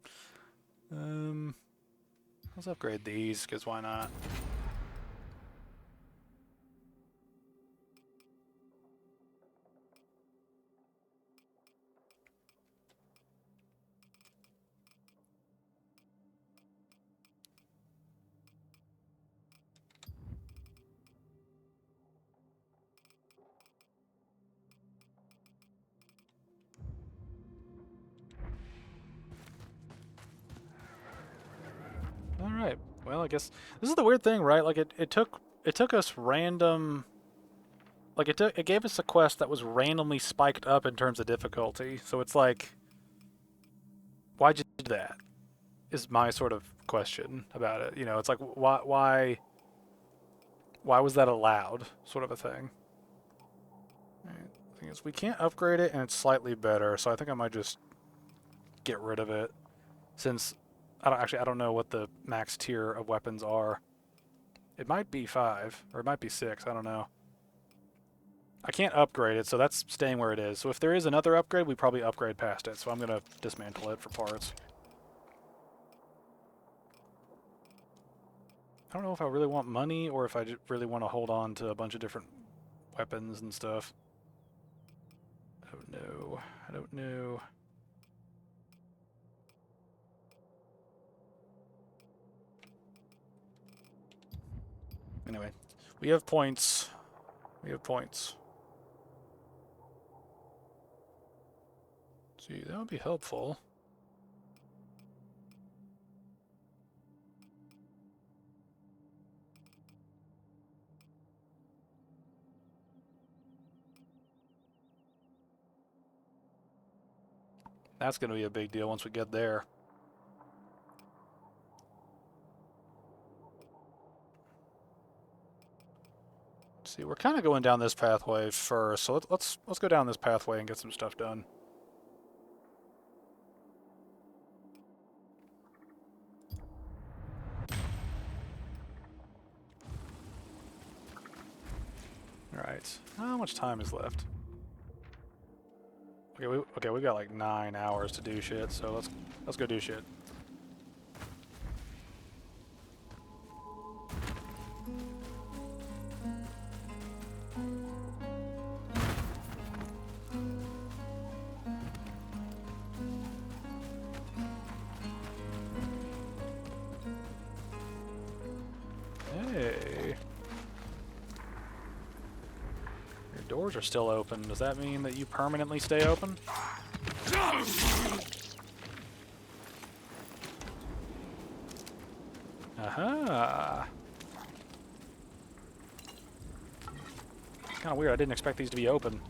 Speaker 1: Let's upgrade these, because why not? Alright, well, I guess this is the weird thing, right? Like it took us random, like it gave us a quest that was randomly spiked up in terms of difficulty. So it's like, why'd you do that? Is my sort of question about it. You know, it's like why was that allowed? Sort of a thing. Alright, the thing is, we can't upgrade it, and it's slightly better, so I think I might just get rid of it, since I don't know what the max tier of weapons are. It might be 5, or it might be 6, I don't know. I can't upgrade it, so that's staying where it is. So if there is another upgrade, we probably upgrade past it, so I'm going to dismantle it for parts. I don't know if I really want money, or if I really want to hold on to a bunch of different weapons and stuff. I don't know. I don't know. Anyway, we have points. We have points. See, that would be helpful. That's going to be a big deal once we get there. See, we're kind of going down this pathway first, so let's go down this pathway and get some stuff done. All right, how much time is left? Okay, we got like 9 hours to do shit, so let's go do shit. doors are still open. Does that mean that you permanently stay open? Aha! Kind of weird. I didn't expect these to be open.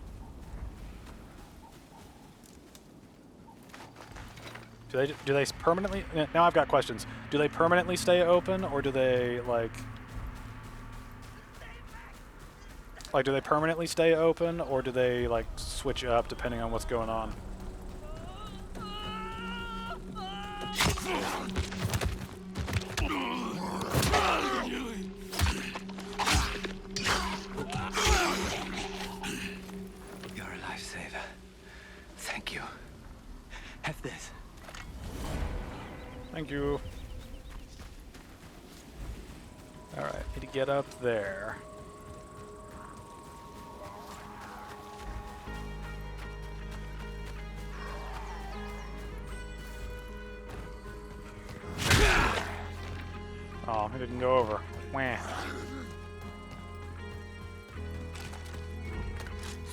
Speaker 1: Do they permanently? Now I've got questions. Do they permanently stay open, or do they like do they permanently stay open, or do they like switch up depending on what's going on?
Speaker 7: You're a lifesaver. Thank you. Have this.
Speaker 1: Thank you. Alright, need to get up there. Oh, it didn't go over. Wah.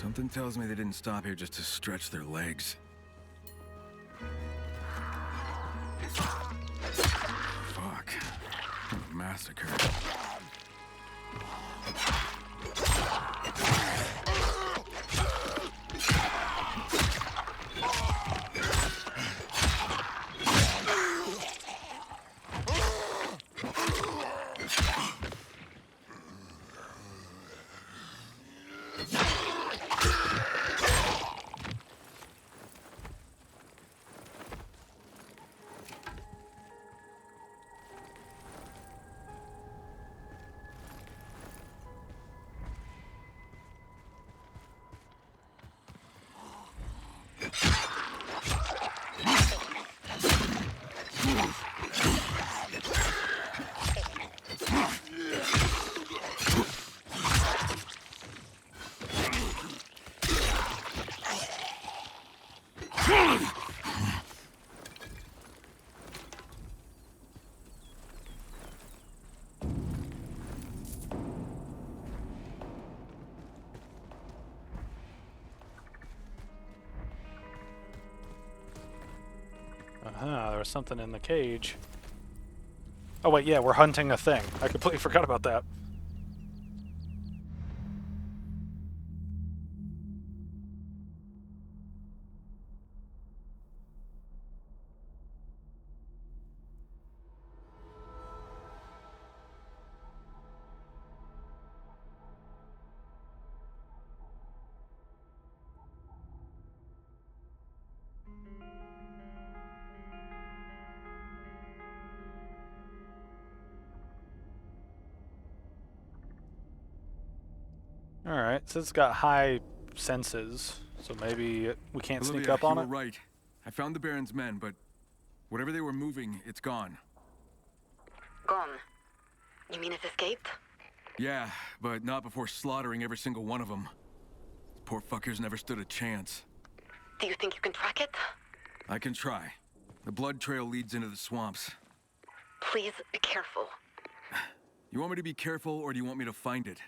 Speaker 2: Something tells me they didn't stop here just to stretch their legs. Fuck. What a massacre.
Speaker 1: There was something in the cage. Oh wait, yeah, we're hunting a thing. I completely forgot about that. Alright, so it's got high senses, so maybe we can't sneak
Speaker 2: Olivia,
Speaker 1: up on
Speaker 2: you
Speaker 1: it?
Speaker 2: were right. I found the Baron's men, but whatever they were moving, it's gone.
Speaker 8: Gone. You mean it's escaped?
Speaker 2: Yeah, but not before slaughtering every single one of them. Poor fuckers never stood a chance.
Speaker 8: Do you think you can track it?
Speaker 2: I can try. The blood trail leads into the swamps.
Speaker 8: Please be careful.
Speaker 2: You want me to be careful, or do you want me to find it?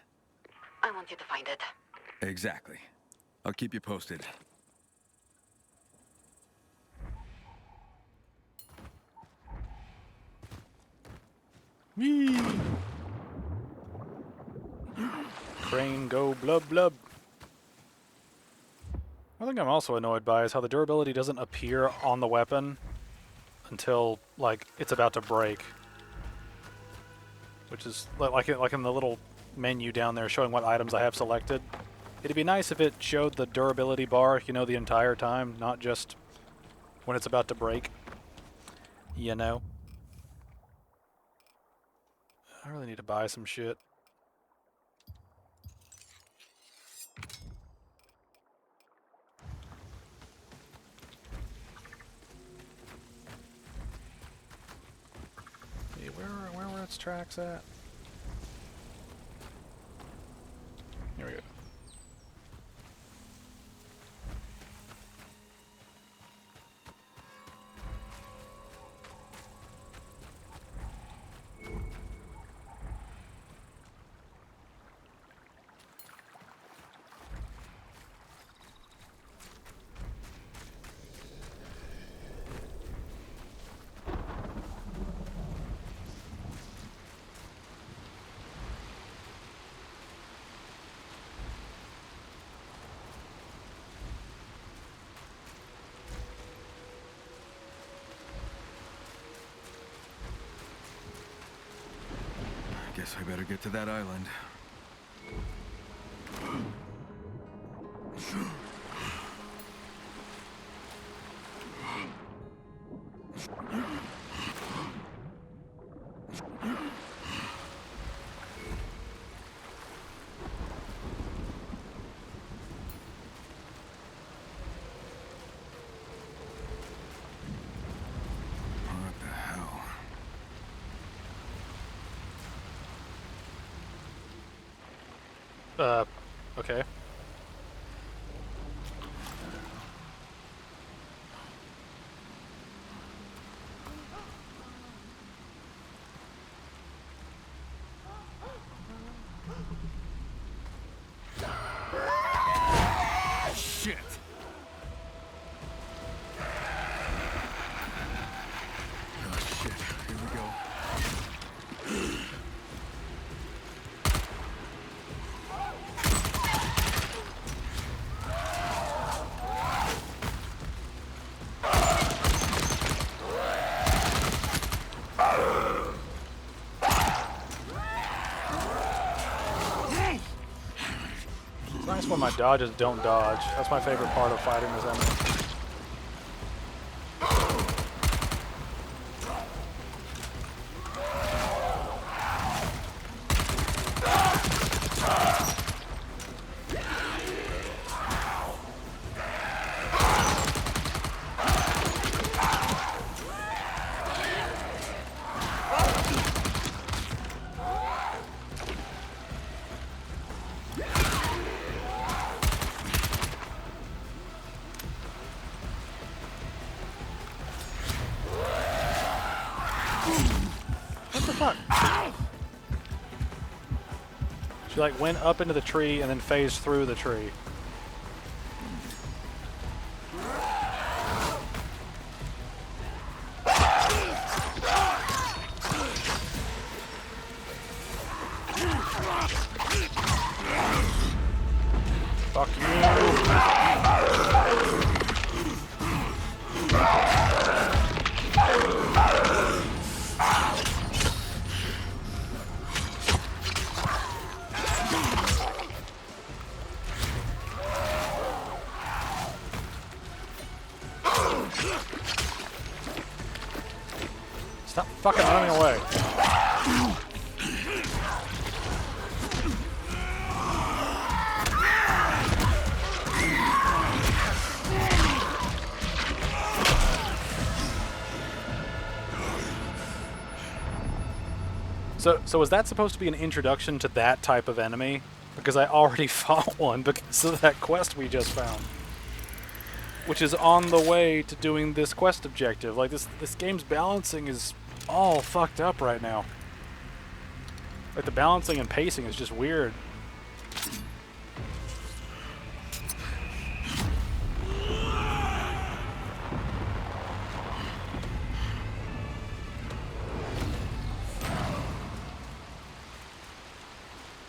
Speaker 8: I want you to find it.
Speaker 2: Exactly. I'll keep you posted.
Speaker 1: Whee! Crane go blub blub. One thing I'm also annoyed by is how the durability doesn't appear on the weapon until, like, it's about to break. Which is like in the little menu down there showing what items I have selected. It'd be nice if it showed the durability bar, you know, the entire time, not just when it's about to break. You know? I really need to buy some shit. Hey, where were its tracks at? Here we go.
Speaker 2: Guess I better get to that island. What the hell?
Speaker 1: Okay.
Speaker 2: Shit! Oh shit, here we go.
Speaker 1: It's nice when my dodges don't dodge. That's my favorite part of fighting this enemy. What the fuck? She like went up into the tree and then phased through the tree. Fuck you. Stop fucking running away. So was that supposed to be an introduction to that type of enemy? Because I already fought one because of that quest we just found. Which is on the way to doing this quest objective. Like, this game's balancing is all fucked up right now. Like, the balancing and pacing is just weird.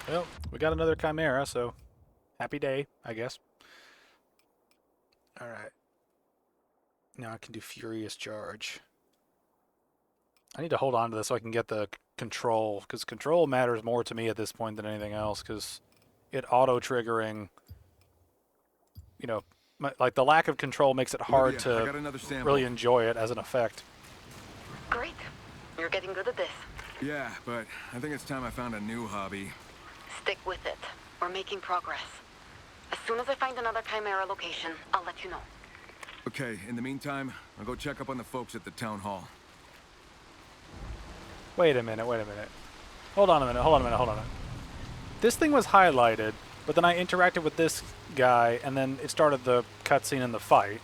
Speaker 1: Well, we got another Chimera, so happy day, I guess. Alright. Now I can do Furious Charge. I need to hold on to this so I can get the control, because control matters more to me at this point than anything else, because it auto-triggering, you know, like the lack of control makes it hard
Speaker 2: Olivia, I
Speaker 1: to
Speaker 2: got another sample.
Speaker 1: really enjoy it as an effect.
Speaker 8: Great. You're getting good at this.
Speaker 2: Yeah, but I think it's time I found a new hobby.
Speaker 8: Stick with it. We're making progress. As soon as I find another Chimera location, I'll let you know.
Speaker 2: Okay, in the meantime, I'll go check up on the folks at the town hall.
Speaker 1: Wait a minute, wait a minute. Hold on a minute, hold on a minute, hold on a minute. This thing was highlighted, but then I interacted with this guy, and then it started the cutscene in the fight.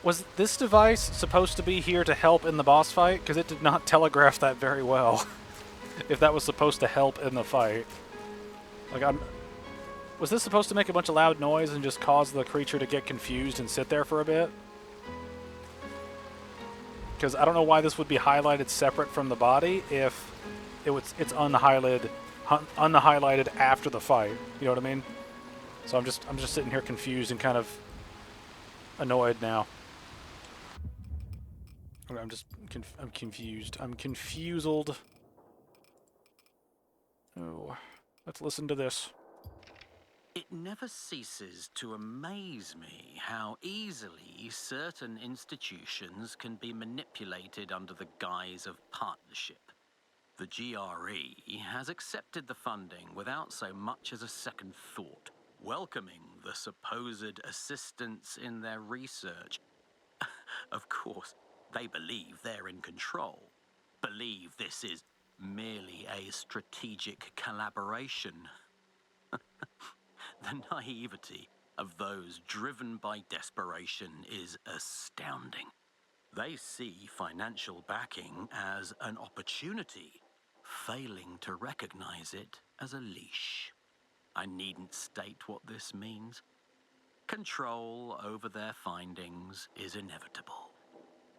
Speaker 1: Was this device supposed to be here to help in the boss fight? Because it did not telegraph that very well. If that was supposed to help in the fight. Like, was this supposed to make a bunch of loud noise and just cause the creature to get confused and sit there for a bit? Because I don't know why this would be highlighted separate from the body if it's unhighlighted after the fight. You know what I mean? So I'm just sitting here confused and kind of annoyed now. I'm confused. I'm confused. Oh, let's listen to this.
Speaker 9: It never ceases to amaze me how easily certain institutions can be manipulated under the guise of partnership. The GRE has accepted the funding without so much as a second thought, welcoming the supposed assistance in their research. Of course, they believe they're in control, believe this is merely a strategic collaboration. The naivety of those driven by desperation is astounding. They see financial backing as an opportunity, failing to recognize it as a leash. I needn't state what this means. Control over their findings is inevitable.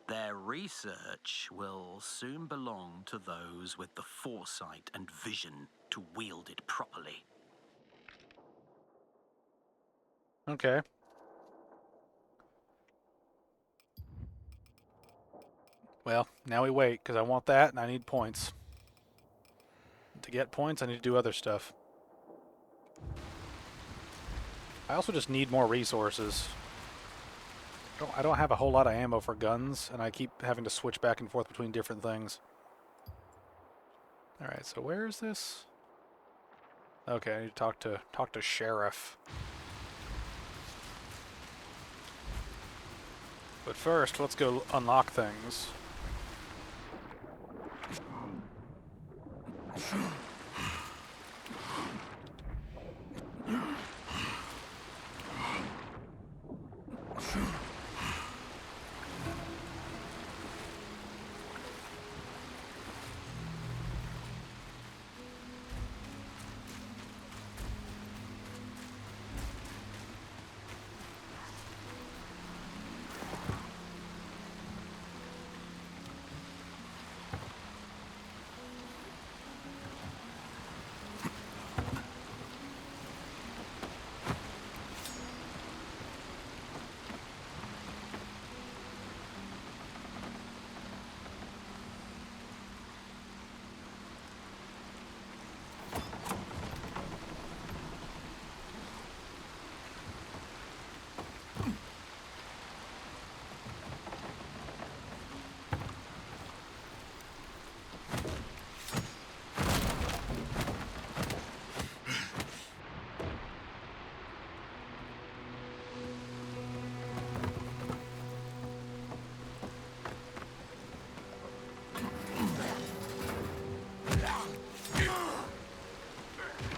Speaker 9: Their research will soon belong to those with the foresight and vision to wield it properly.
Speaker 1: Okay. Well, now we wait, because I want that, and I need points. To get points, I need to do other stuff. I also just need more resources. I don't have a whole lot of ammo for guns, and I keep having to switch back and forth between different things. Alright, so where is this? Okay, I need to talk to Sheriff. But first, let's go unlock things.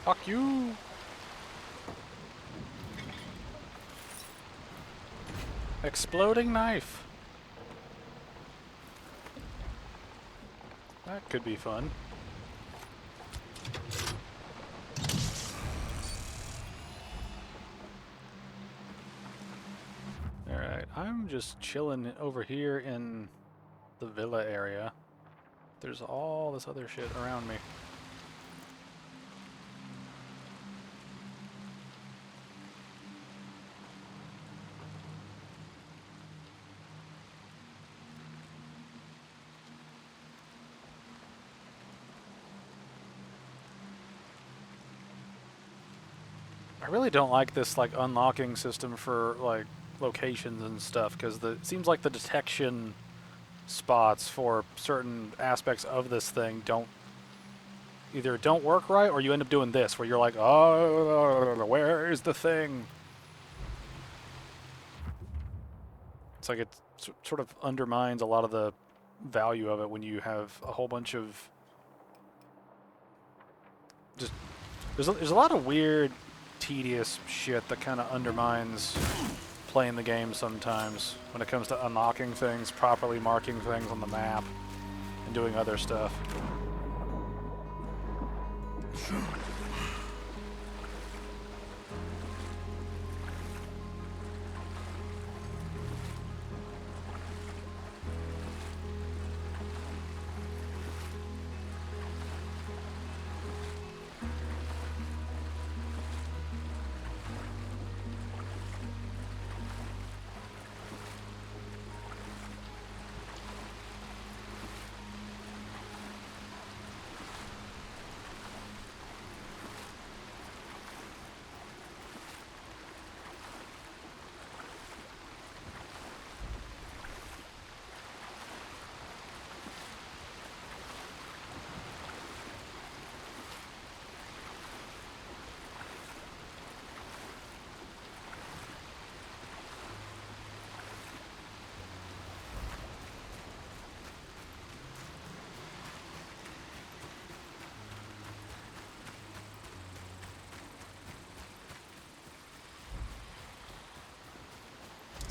Speaker 1: Fuck you! Exploding knife! That could be fun. Alright, I'm just chilling over here in the villa area. There's all this other shit around me. I really don't like this like unlocking system for like locations and stuff, because it seems like the detection spots for certain aspects of this thing either don't work right, or you end up doing this where you're like, oh, where is the thing? It's like it sort of undermines a lot of the value of it when you have a whole bunch of just there's a lot of weird, tedious shit that kind of undermines playing the game sometimes when it comes to unlocking things, properly marking things on the map, and doing other stuff.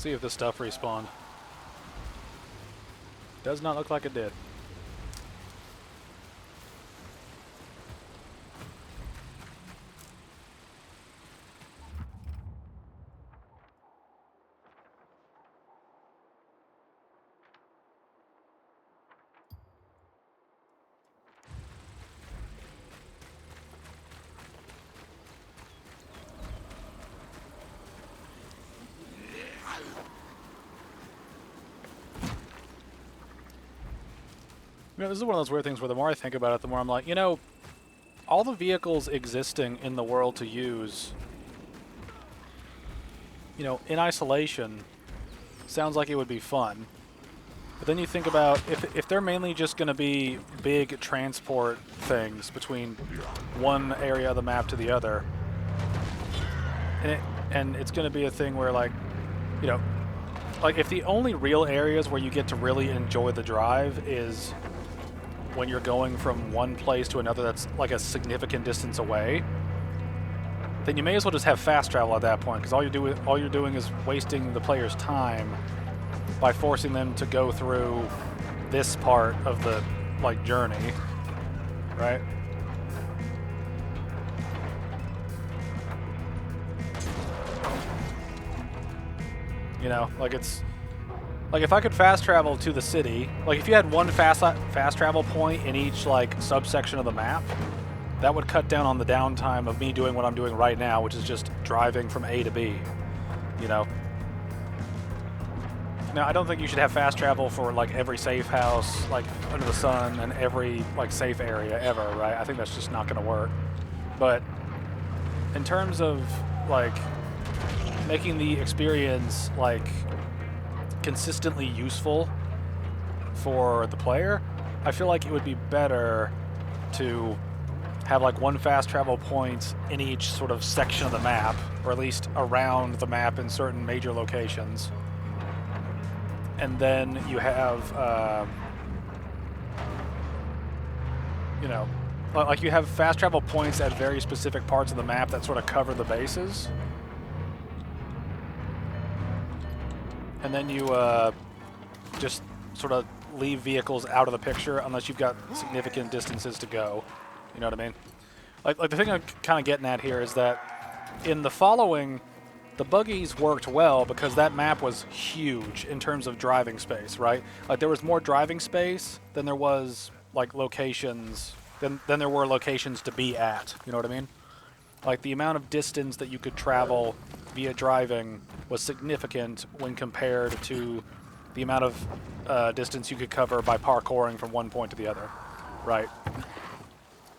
Speaker 1: Let's see if this stuff respawned. Does not look like it did. You know, this is one of those weird things where the more I think about it, the more I'm like, you know, all the vehicles existing in the world to use, you know, in isolation, sounds like it would be fun. But then you think about if they're mainly just going to be big transport things between one area of the map to the other, and it's going to be a thing where, like, you know, like if the only real areas where you get to really enjoy the drive is when you're going from one place to another that's like a significant distance away, then you may as well just have fast travel at that point, because all you're doing is wasting the player's time by forcing them to go through this part of the like journey, right? You know, like it's like if I could fast travel to the city, like if you had one fast travel point in each like subsection of the map, that would cut down on the downtime of me doing what I'm doing right now, which is just driving from A to B, you know? Now, I don't think you should have fast travel for like every safe house like under the sun and every like safe area ever, right? I think that's just not going to work. But in terms of like making the experience like consistently useful for the player, I feel like it would be better to have like one fast travel point in each sort of section of the map, or at least around the map in certain major locations. And then you have, you know, like you have fast travel points at very specific parts of the map that sort of cover the bases. And then you just sort of leave vehicles out of the picture unless you've got significant distances to go. You know what I mean? Like the thing I'm kind of getting at here is that in the following, the buggies worked well because that map was huge in terms of driving space, right? Like there was more driving space than there was like locations, than there were locations to be at. You know what I mean? Like the amount of distance that you could travel via driving was significant when compared to the amount of distance you could cover by parkouring from one point to the other, right?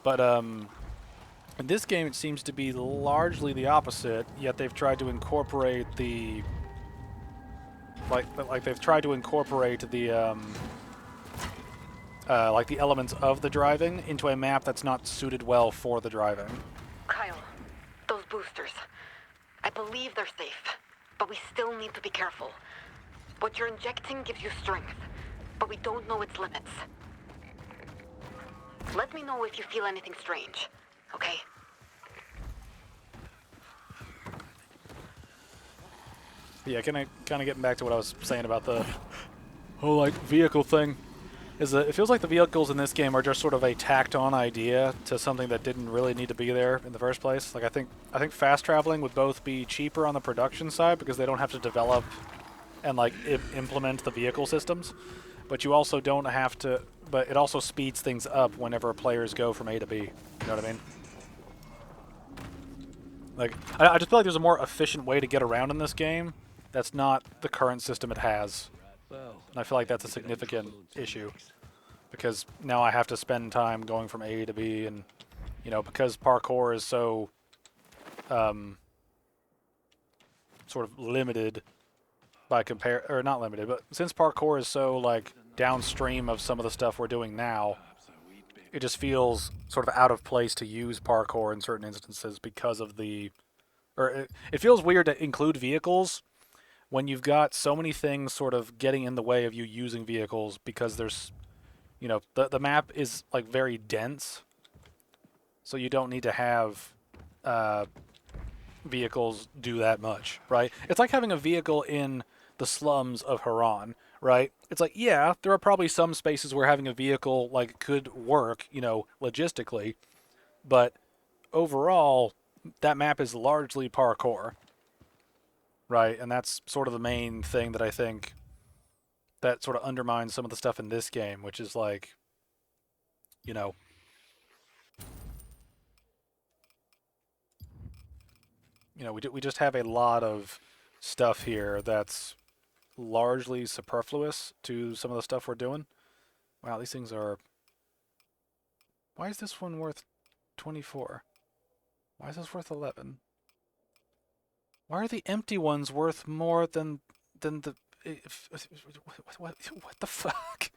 Speaker 1: But in this game, it seems to be largely the opposite. Yet they've tried to incorporate the like they've tried to incorporate the like the elements of the driving into a map that's not suited well for the driving.
Speaker 8: Kyle, those boosters. I believe they're safe, but we still need to be careful. What you're injecting gives you strength, but we don't know its limits. Let me know if you feel anything strange, okay?
Speaker 1: Yeah, kind of getting back to what I was saying about the whole like vehicle thing, is that it feels like the vehicles in this game are just sort of a tacked-on idea to something that didn't really need to be there in the first place. Like I think fast traveling would both be cheaper on the production side because they don't have to develop and like implement the vehicle systems, but you also don't have to. But it also speeds things up whenever players go from A to B. You know what I mean? Like I just feel like there's a more efficient way to get around in this game. That's not the current system it has. And I feel like that's a significant issue, because now I have to spend time going from A to B, and you know, because parkour is so sort of limited by or not limited, but since parkour is so like downstream of some of the stuff we're doing now, it just feels sort of out of place to use parkour in certain instances because of it feels weird to include vehicles when you've got so many things sort of getting in the way of you using vehicles, because there's, you know, the map is like very dense, so you don't need to have vehicles do that much, right? It's like having a vehicle in the slums of Haran, right? It's like, yeah, there are probably some spaces where having a vehicle like could work, you know, logistically, but overall, that map is largely parkour, right? And that's sort of the main thing that I think that sort of undermines some of the stuff in this game, which is like, you know, we just have a lot of stuff here that's largely superfluous to some of the stuff we're doing. Wow, these things are... Why is this one worth 24? Why is this worth 11? Why are the empty ones worth more than the... What the fuck?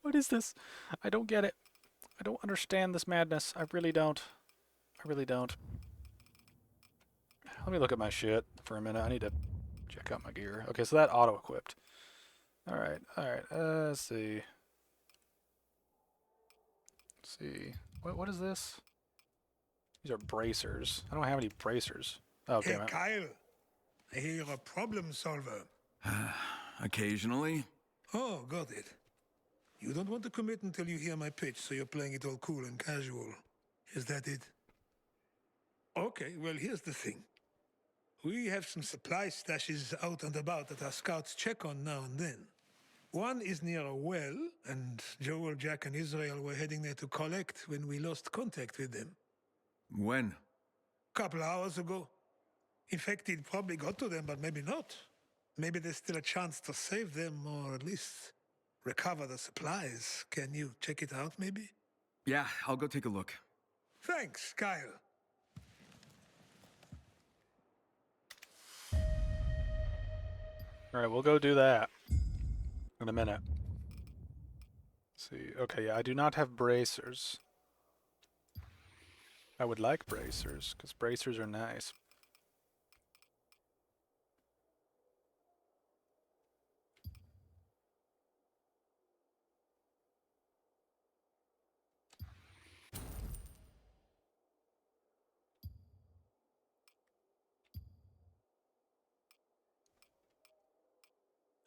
Speaker 1: What is this? I don't get it. I don't understand this madness. I really don't. I really don't. Let me look at my shit for a minute. I need to check out my gear. Okay, so that auto-equipped. Alright, alright. Let's see. Let's see. What is this? These are bracers. I don't have any bracers. Oh,
Speaker 10: Hey,
Speaker 1: damn it.
Speaker 10: Kyle. I hear you're a problem solver.
Speaker 2: Occasionally.
Speaker 10: Oh, got it. You don't want to commit until you hear my pitch, so you're playing it all cool and casual. Is that it? Okay, well, here's the thing. We have some supply stashes out and about that our scouts check on now and then. One is near a well, and Joel, Jack, and Israel were heading there to collect when we lost contact with them.
Speaker 2: When?
Speaker 10: Couple hours ago. Infected probably got to them, but maybe not. Maybe there's still a chance to save them, or at least recover the supplies. Can you check it out, maybe?
Speaker 2: Yeah, I'll go take a look.
Speaker 10: Thanks, Kyle.
Speaker 1: Alright, we'll go do that in a minute. Let's see. Okay, yeah, I do not have bracers. I would like bracers, because bracers are nice.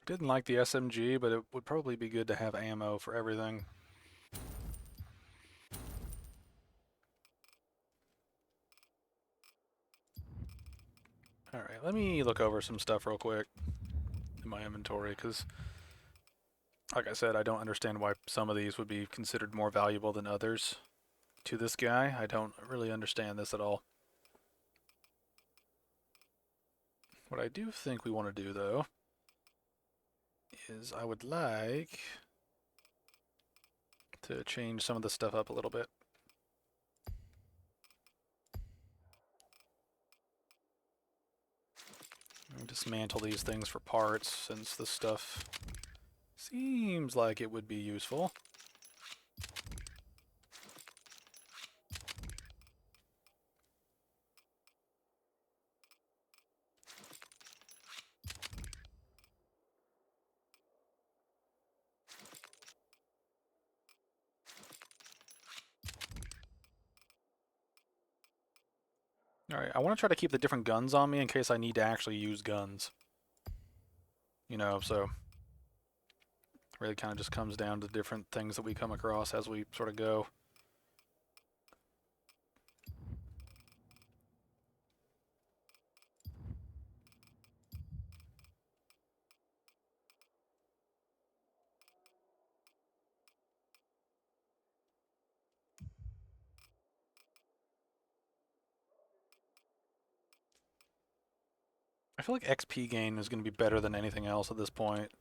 Speaker 1: Didn't like the SMG, but it would probably be good to have ammo for everything. Alright, let me look over some stuff real quick in my inventory, because, like I said, I don't understand why some of these would be considered more valuable than others to this guy. I don't really understand this at all. What I do think we want to do, though, is I would like to change some of the stuff up a little bit. Dismantle these things for parts, since this stuff seems like it would be useful. Alright, I want to try to keep the different guns on me in case I need to actually use guns. You know, so really kind of just comes down to different things that we come across as we sort of go. I feel like XP gain is going to be better than anything else at this point.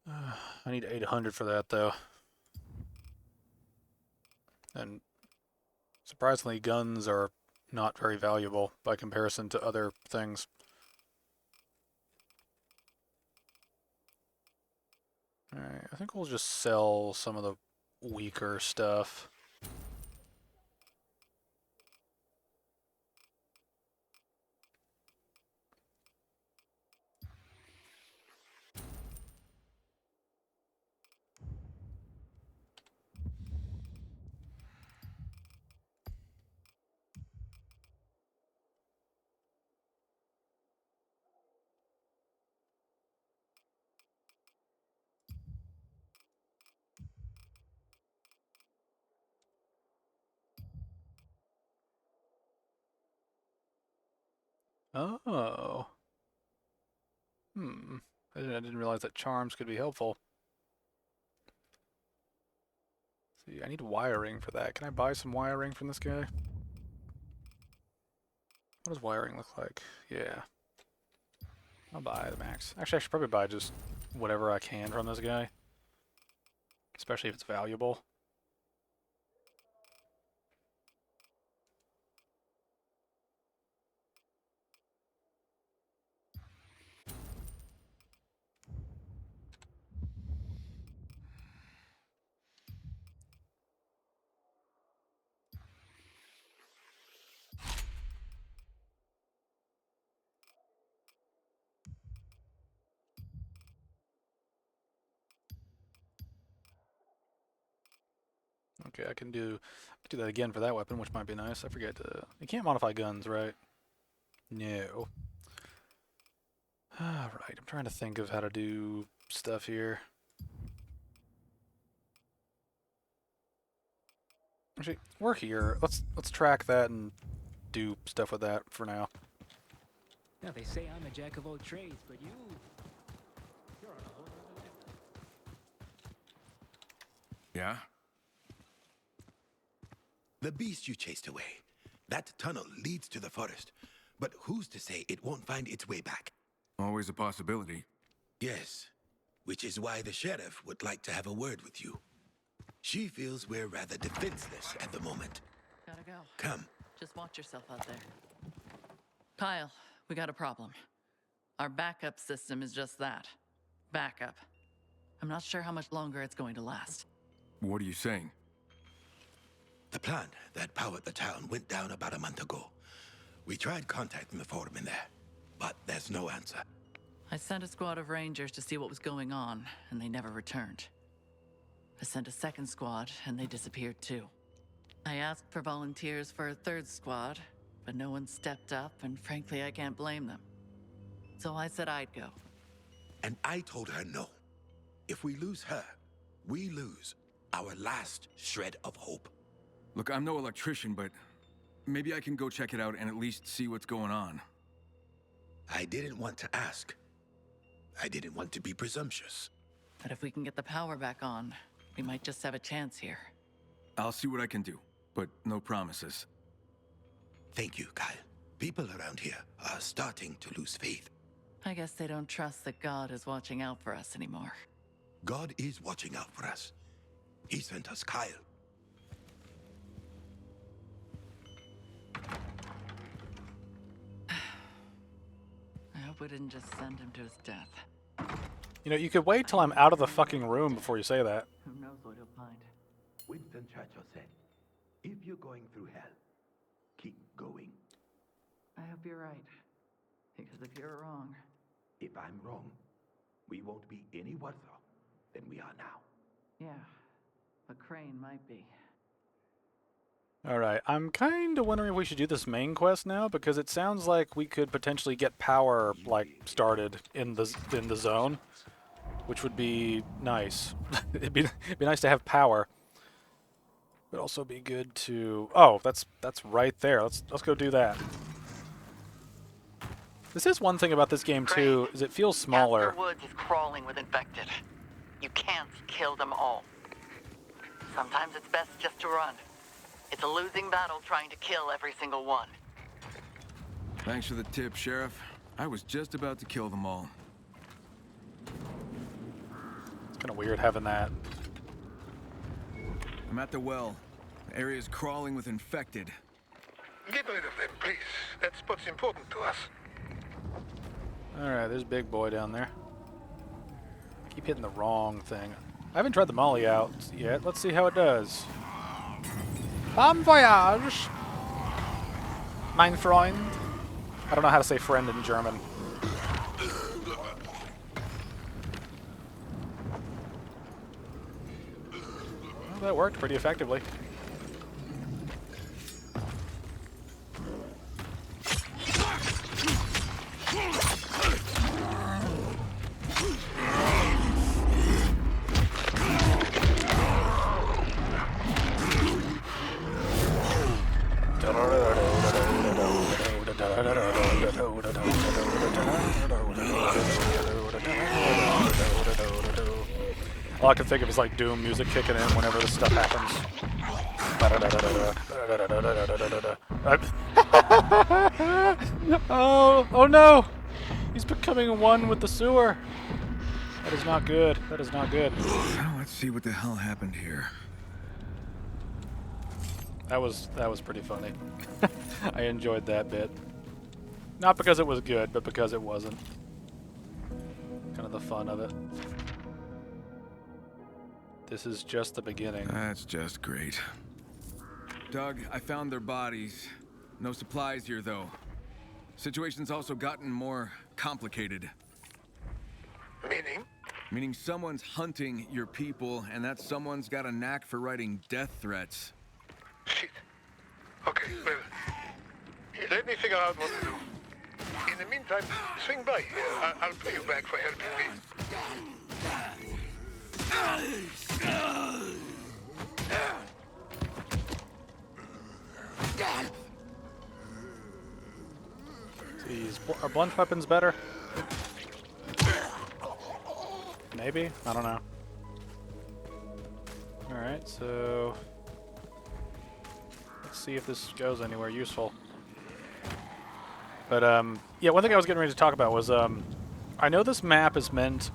Speaker 1: I need 800 for that, though. And surprisingly, guns are not very valuable by comparison to other things. Alright, I think we'll just sell some of the weaker stuff. Oh. I didn't realize that charms could be helpful. See, I need wiring for that. Can I buy some wiring from this guy? What does wiring look like? Yeah. I'll buy the max. Actually, I should probably buy just whatever I can from this guy. Especially if it's valuable. Okay, I can do that again for that weapon, which might be nice. I forget to... You can't modify guns, right? No. Alright, I'm trying to think of how to do stuff here. Actually, we're here. Let's track that and do stuff with that for now.
Speaker 11: Now they say I'm a jack of all trades, but you're on a whole other level.
Speaker 2: Yeah?
Speaker 12: The beast you chased away. That tunnel leads to the forest. But who's to say it won't find its way back?
Speaker 2: Always a possibility.
Speaker 12: Yes. Which is why the sheriff would like to have a word with you. She feels we're rather defenseless at the moment.
Speaker 13: Gotta go.
Speaker 12: Come.
Speaker 13: Just watch yourself out there. Kyle, we got a problem. Our backup system is just that. Backup. I'm not sure how much longer it's going to last.
Speaker 2: What are you saying?
Speaker 12: The plant that powered the town went down about a month ago. We tried contacting the foreman there, but there's no answer.
Speaker 13: I sent a squad of rangers to see what was going on, and they never returned. I sent a second squad, and they disappeared too. I asked for volunteers for a third squad, but no one stepped up, and frankly, I can't blame them. So I said I'd go.
Speaker 12: And I told her no. If we lose her, we lose our last shred of hope.
Speaker 2: Look, I'm no electrician, but maybe I can go check it out and at least see what's going on.
Speaker 12: I didn't want to ask. I didn't want to be presumptuous.
Speaker 13: But if we can get the power back on, we might just have a chance here.
Speaker 2: I'll see what I can do, but no promises.
Speaker 12: Thank you, Kyle. People around here are starting to lose faith.
Speaker 13: I guess they don't trust that God is watching out for us anymore.
Speaker 12: God is watching out for us. He sent us Kyle.
Speaker 13: I hope we didn't just send him to his death.
Speaker 1: You know, you could wait till I'm out of the fucking room before you say that.
Speaker 13: Who knows what he'll find?
Speaker 5: Winston Churchill said, if you're going through hell, keep going.
Speaker 13: I hope you're right. Because if you're wrong...
Speaker 5: If I'm wrong, we won't be any worse off than we are now.
Speaker 13: Yeah, but Crane might be.
Speaker 1: Alright, I'm kind of wondering if we should do this main quest now, because it sounds like we could potentially get power, like, started in the zone, which would be nice. it'd be nice to have power. It would also be good to... Oh, that's right there. Let's go do that. This is one thing about this game, too, is it feels smaller.
Speaker 13: Casper Woods is crawling with infected. You can't kill them all. Sometimes it's best just to run. It's a losing battle trying to kill every single one.
Speaker 2: Thanks for the tip, Sheriff. I was just about to kill them all.
Speaker 1: It's kind of weird having that.
Speaker 2: I'm at the well. The area's crawling with infected.
Speaker 10: Get rid of them, please. That's what's important to us.
Speaker 1: Alright, there's Big Boy down there. I keep hitting the wrong thing. I haven't tried the molly out yet. Let's see how it does. Bon voyage, mein Freund. I don't know how to say friend in German. Well, that worked pretty effectively. All I can think of is like Doom music kicking in whenever this stuff happens. Oh no! He's becoming one with the sewer. That is not good. That is not good.
Speaker 2: Well, let's see what the hell happened here.
Speaker 1: That was pretty funny. I enjoyed that bit. Not because it was good, but because it wasn't. Kind of the fun of it. This is just the beginning.
Speaker 2: That's just great. Doug, I found their bodies. No supplies here, though. Situation's also gotten more complicated.
Speaker 10: Meaning?
Speaker 2: Meaning someone's hunting your people, and that someone's got a knack for writing death threats.
Speaker 10: Shit. Okay, well, let me figure out what to do. In the meantime, swing by. I'll pay you back for helping
Speaker 1: Jeez, are blunt weapons better? Maybe? I don't know. Alright, so... let's see if this goes anywhere useful. But, yeah, one thing I was getting ready to talk about was, I know this map is meant...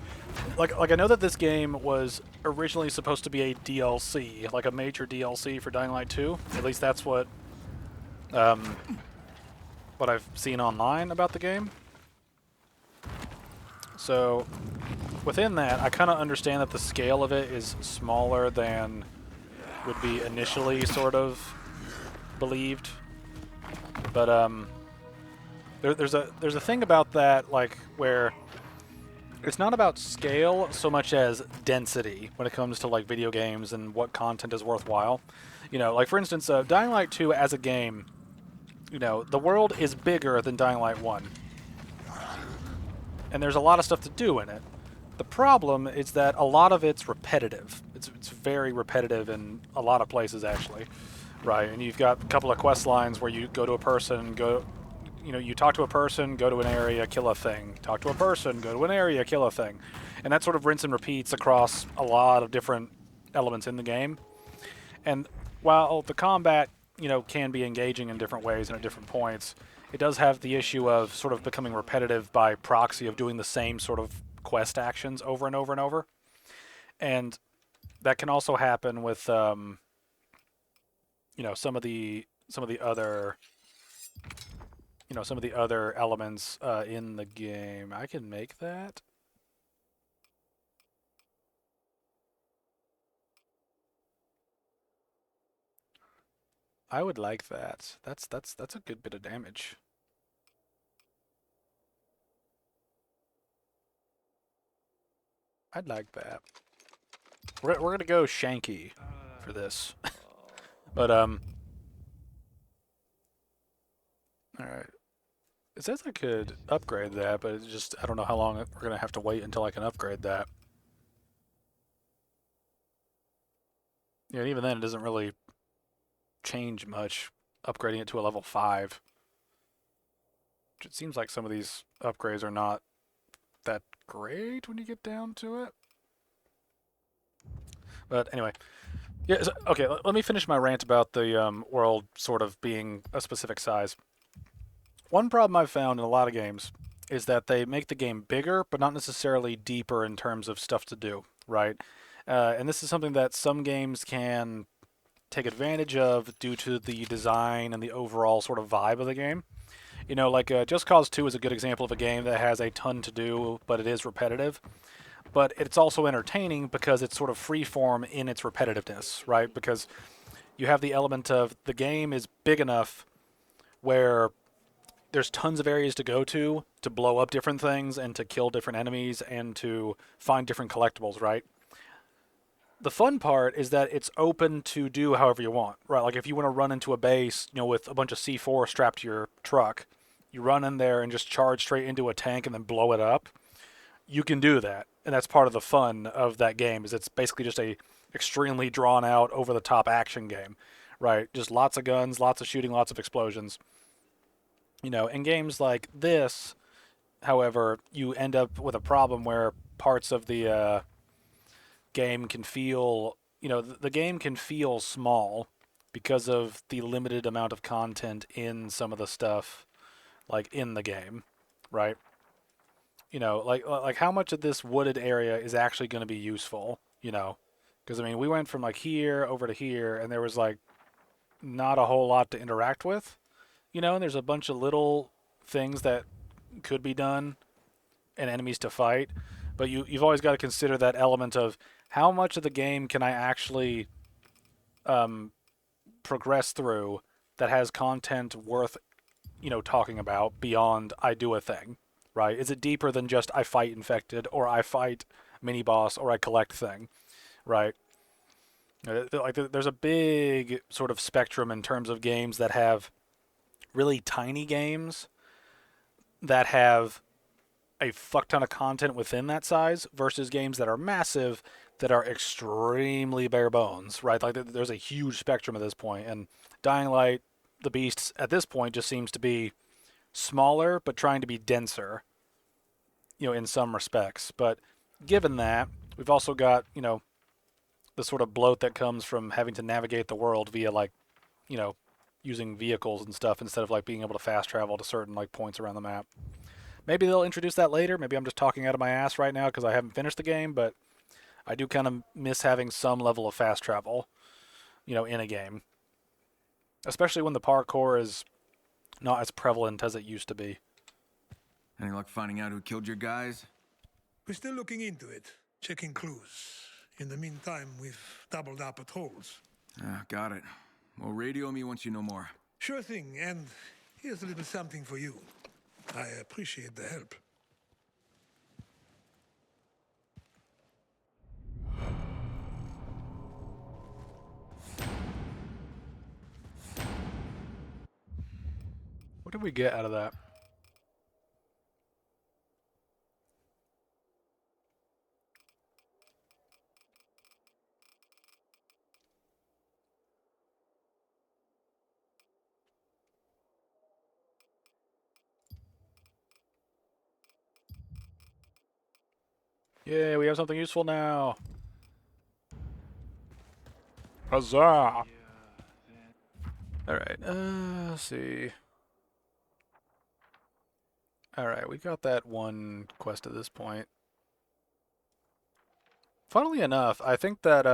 Speaker 1: Like I know that this game was originally supposed to be a DLC, like a major DLC for Dying Light 2. At least that's what I've seen online about the game. So, within that, I kind of understand that the scale of it is smaller than would be initially sort of believed. But there's a thing about that, like, where it's not about scale so much as density when it comes to like video games and what content is worthwhile. You know, like for instance, Dying Light 2 as a game, you know, the world is bigger than Dying Light 1. And there's a lot of stuff to do in it. The problem is that a lot of it's repetitive. It's very repetitive in a lot of places actually, right? And you've got a couple of quest lines where you go to a person, you talk to a person, go to an area, kill a thing. Talk to a person, go to an area, kill a thing. And that sort of rinse and repeats across a lot of different elements in the game. And while the combat, you know, can be engaging in different ways and at different points, it does have the issue of sort of becoming repetitive by proxy of doing the same sort of quest actions over and over and over. And that can also happen with, you know, some of the other... You know, some of the other elements in the game. I can make that. I would like that. That's a good bit of damage. I'd like that. We're gonna go Shanky for this, but all right. It says I could upgrade that, but it's just, I don't know how long we're going to have to wait until I can upgrade that. Yeah, and even then it doesn't really change much, upgrading it to a level 5. It seems like some of these upgrades are not that great when you get down to it. But anyway, yeah, so, okay, let me finish my rant about the world sort of being a specific size. One problem I've found in a lot of games is that they make the game bigger, but not necessarily deeper in terms of stuff to do, right? And this is something that some games can take advantage of due to the design and the overall sort of vibe of the game. You know, like Just Cause 2 is a good example of a game that has a ton to do, but it is repetitive. But it's also entertaining because it's sort of freeform in its repetitiveness, right? Because you have the element of the game is big enough where there's tons of areas to go to blow up different things and to kill different enemies and to find different collectibles, right? The fun part is that it's open to do however you want, right? Like if you want to run into a base, you know, with a bunch of C4 strapped to your truck, you run in there and just charge straight into a tank and then blow it up. You can do that, and that's part of the fun of that game. Is it's basically just a extremely drawn out, over the top action game, right? Just lots of guns, lots of shooting, lots of explosions. You know, in games like this, however, you end up with a problem where parts of the game can feel, the game can feel small because of the limited amount of content in some of the stuff, like in the game, right? Like how much of this wooded area is actually going to be useful, Because, I mean, we went from, like, here over to here, and there was, like, not a whole lot to interact with, and there's a bunch of little things that could be done and enemies to fight, but you've always got to consider that element of how much of the game can I actually progress through that has content worth, talking about beyond I do a thing, right? Is it deeper than just I fight infected, or I fight mini-boss, or I collect thing, right? Like, there's a big sort of spectrum in terms of games that have really tiny games that have a fuck ton of content within that size versus games that are massive that are extremely bare bones, right? Like, there's a huge spectrum at this point, and Dying Light, the Beasts, at this point just seems to be smaller but trying to be denser, in some respects. But given that, we've also got, the sort of bloat that comes from having to navigate the world via, like, using vehicles and stuff instead of, like, being able to fast travel to certain, like, points around the map. Maybe they'll introduce that later. Maybe I'm just talking out of my ass right now because I haven't finished the game, but I do kind of miss having some level of fast travel, in a game. Especially when the parkour is not as prevalent as it used to be.
Speaker 2: Any luck finding out who killed your guys?
Speaker 10: We're still looking into it, checking clues. In the meantime, we've doubled up at holes.
Speaker 2: Got it. Well, radio me once you know more.
Speaker 10: Sure thing, and here's a little something for you. I appreciate the help.
Speaker 1: What did we get out of that? Yeah, we have something useful now. Huzzah! Alright, let's see. Alright, we got that one quest at this point. Funnily enough, I think that,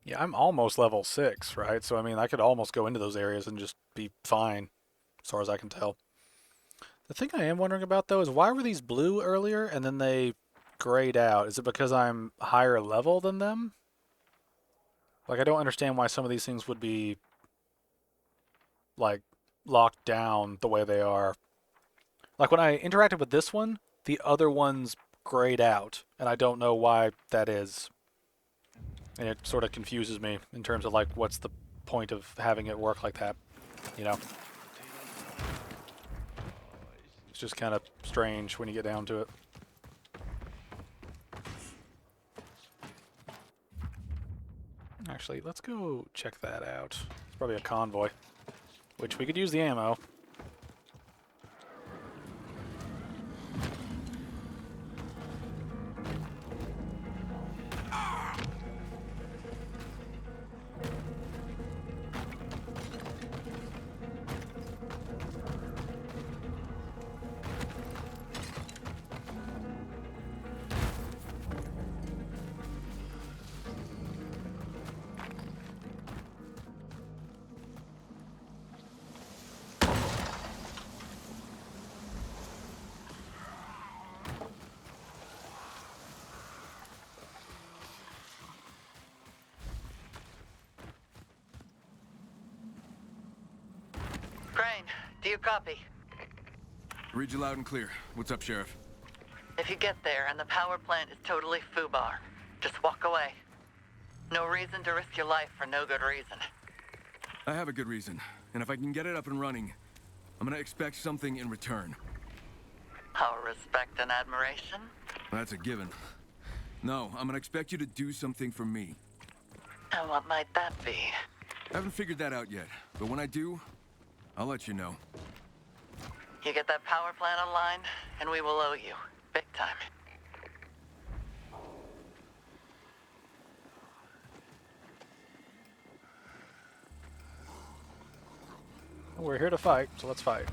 Speaker 1: yeah, I'm almost level 6, right? So, I mean, I could almost go into those areas and just be fine, as far as I can tell. The thing I am wondering about, though, is why were these blue earlier and then they grayed out? Is it because I'm higher level than them? Like, I don't understand why some of these things would be, like, locked down the way they are. Like, when I interacted with this one, the other ones grayed out, and I don't know why that is. And it sort of confuses me in terms of, like, what's the point of having it work like that, It's just kind of strange when you get down to it. Actually, let's go check that out. It's probably a convoy, which we could use the ammo.
Speaker 14: Crane, do you copy?
Speaker 2: Read you loud and clear. What's up, Sheriff?
Speaker 14: If you get there and the power plant is totally foobar, just walk away. No reason to risk your life for no good reason.
Speaker 2: I have a good reason, and if I can get it up and running, I'm gonna expect something in return.
Speaker 14: Our respect and admiration?
Speaker 2: That's a given. No, I'm gonna expect you to do something for me.
Speaker 14: And what might that be?
Speaker 2: I haven't figured that out yet, but when I do, I'll let you know.
Speaker 14: You get that power plant online, and we will owe you. Big time.
Speaker 1: We're here to fight, so let's fight.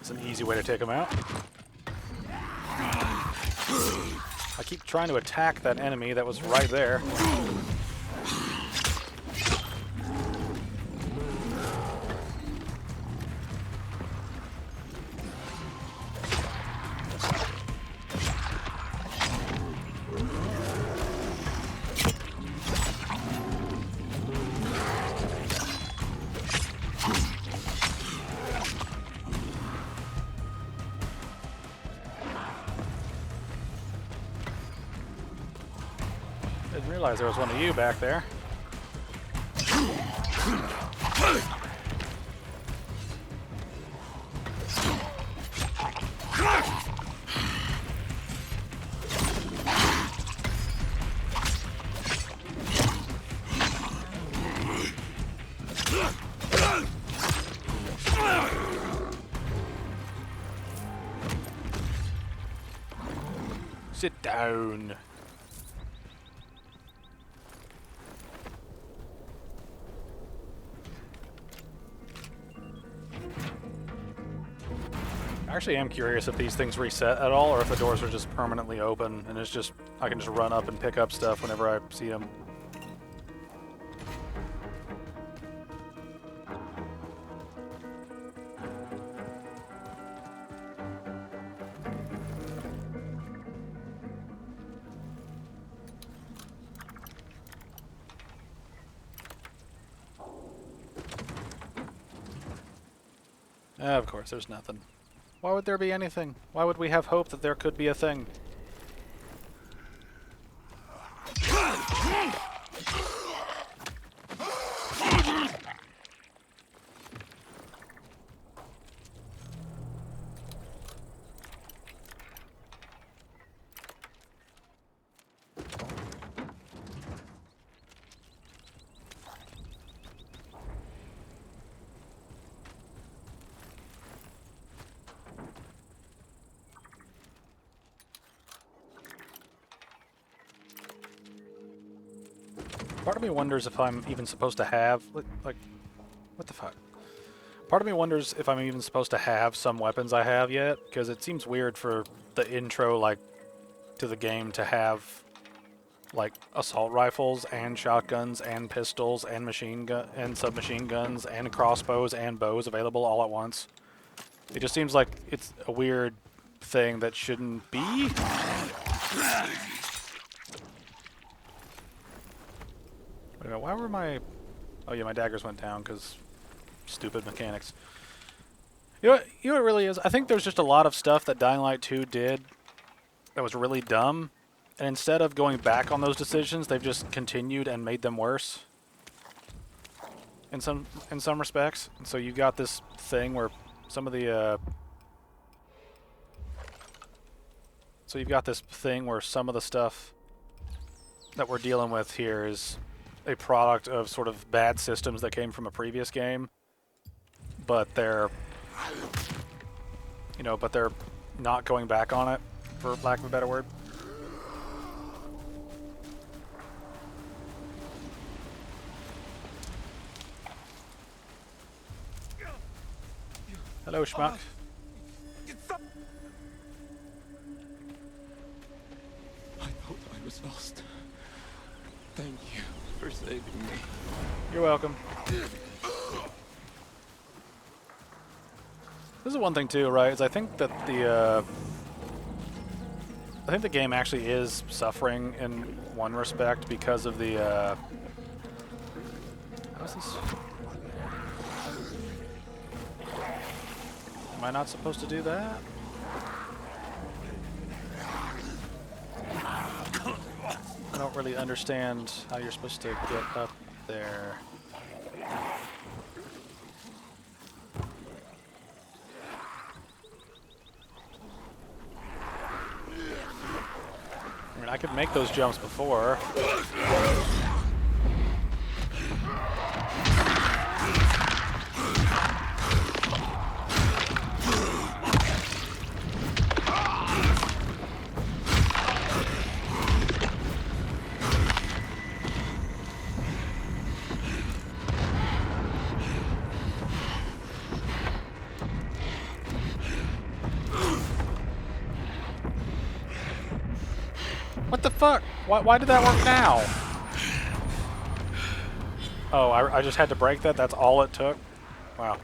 Speaker 1: It's an easy way to take him out. I keep trying to attack that enemy that was right there. Didn't realize there was one of you back there. Sit down. I actually am curious if these things reset at all, or if the doors are just permanently open and it's just I can just run up and pick up stuff whenever I see them. Of course, there's nothing. Why would there be anything? Why would we have hope that there could be a thing? Part of me wonders if I'm even supposed to have, like, what the fuck? Part of me wonders if I'm even supposed to have some weapons I have yet, because it seems weird for the intro, like, to the game to have, like, assault rifles and shotguns and pistols and machine gun and submachine guns and crossbows and bows available all at once. It just seems like it's a weird thing that shouldn't be. Wait a minute, why were my... Oh yeah, my daggers went down because stupid mechanics. You know what it really is? I think there's just a lot of stuff that Dying Light 2 did that was really dumb, and instead of going back on those decisions, they've just continued and made them worse. In some respects. And so you got this thing where some of the so you've got this thing where some of the stuff that we're dealing with here is a product of sort of bad systems that came from a previous game, but they're, you know, but they're not going back on it, for lack of a better word. Hello, schmuck.
Speaker 7: I thought I was lost. Thank you for saving me.
Speaker 1: You're welcome. This is one thing too, right? Is I think that the game actually is suffering in one respect because of the how is this? Am I not supposed to do that? I don't really understand how you're supposed to get up there. I mean, I could make those jumps before. What the fuck? Why did that work now? Oh, I just had to break that? That's all it took? Wow.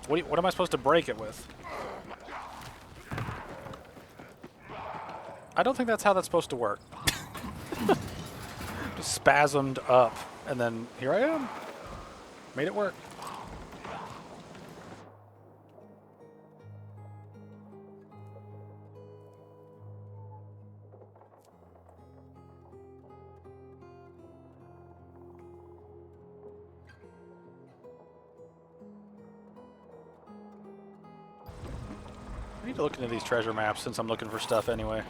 Speaker 1: What am I supposed to break it with? I don't think that's how that's supposed to work. Just spasmed up, and then here I am. Made it work. I need to look into these treasure maps since I'm looking for stuff anyway.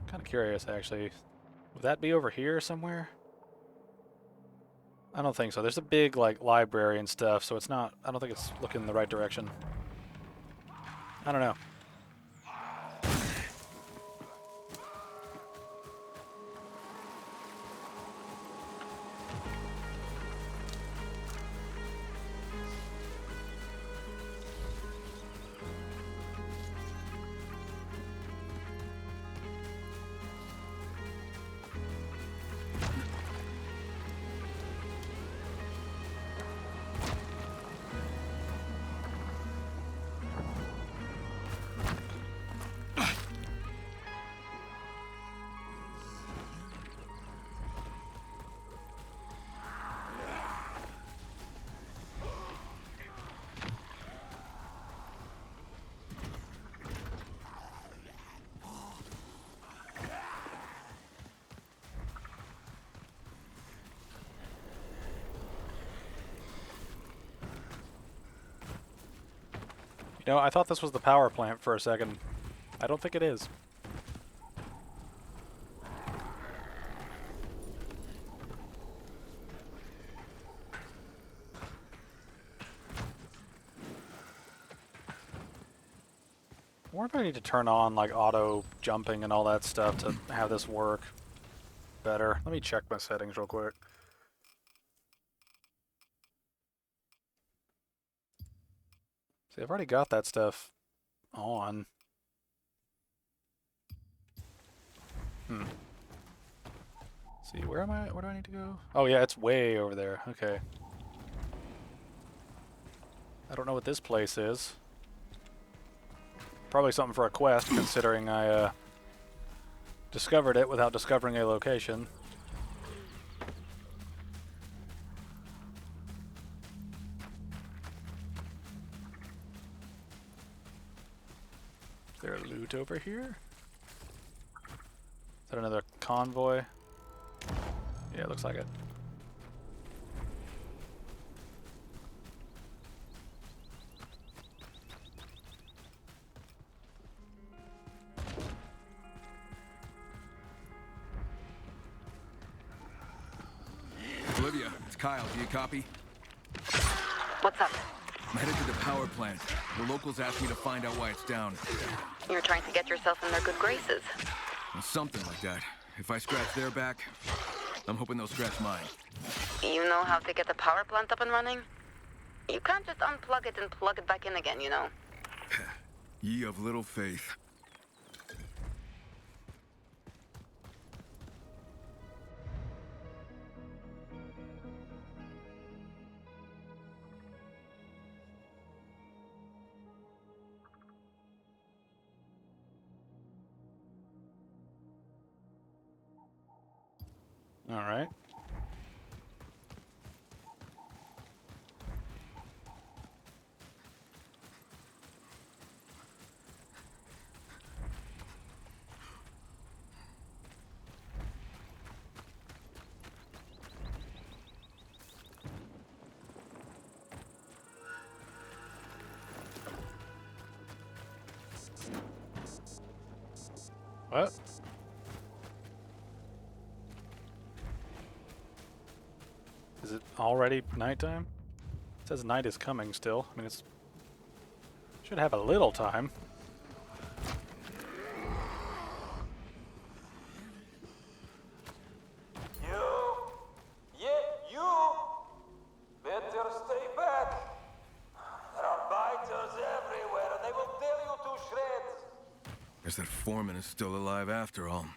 Speaker 1: Kind of curious, actually. Would that be over here somewhere? I don't think so. There's a big, like, library and stuff, so it's not... I don't think it's looking in the right direction. I don't know. You know, I thought this was the power plant for a second. I don't think it is. I wonder if I need to turn on like auto jumping and all that stuff to have this work better. Let me check my settings real quick. See, I've already got that stuff on. See, where am I? Where do I need to go? Oh yeah, it's way over there. Okay. I don't know what this place is. Probably something for a quest, considering I discovered it without discovering a location. Is there loot over here? Is that another convoy? Yeah, it looks like it.
Speaker 2: Olivia, it's Kyle. Do you copy?
Speaker 8: What's up?
Speaker 2: I'm headed to the power plant. The locals asked me to find out why it's down.
Speaker 8: You're trying to get yourself in their good graces.
Speaker 2: Well, something like that. If I scratch their back, I'm hoping they'll scratch mine.
Speaker 8: You know how to get the power plant up and running? You can't just unplug it and plug it back in again, you know?
Speaker 2: Ye of little faith.
Speaker 1: All right. What? Is it already nighttime? It says night is coming still. I mean, it's should have a little time.
Speaker 2: Guess that foreman is still alive after all.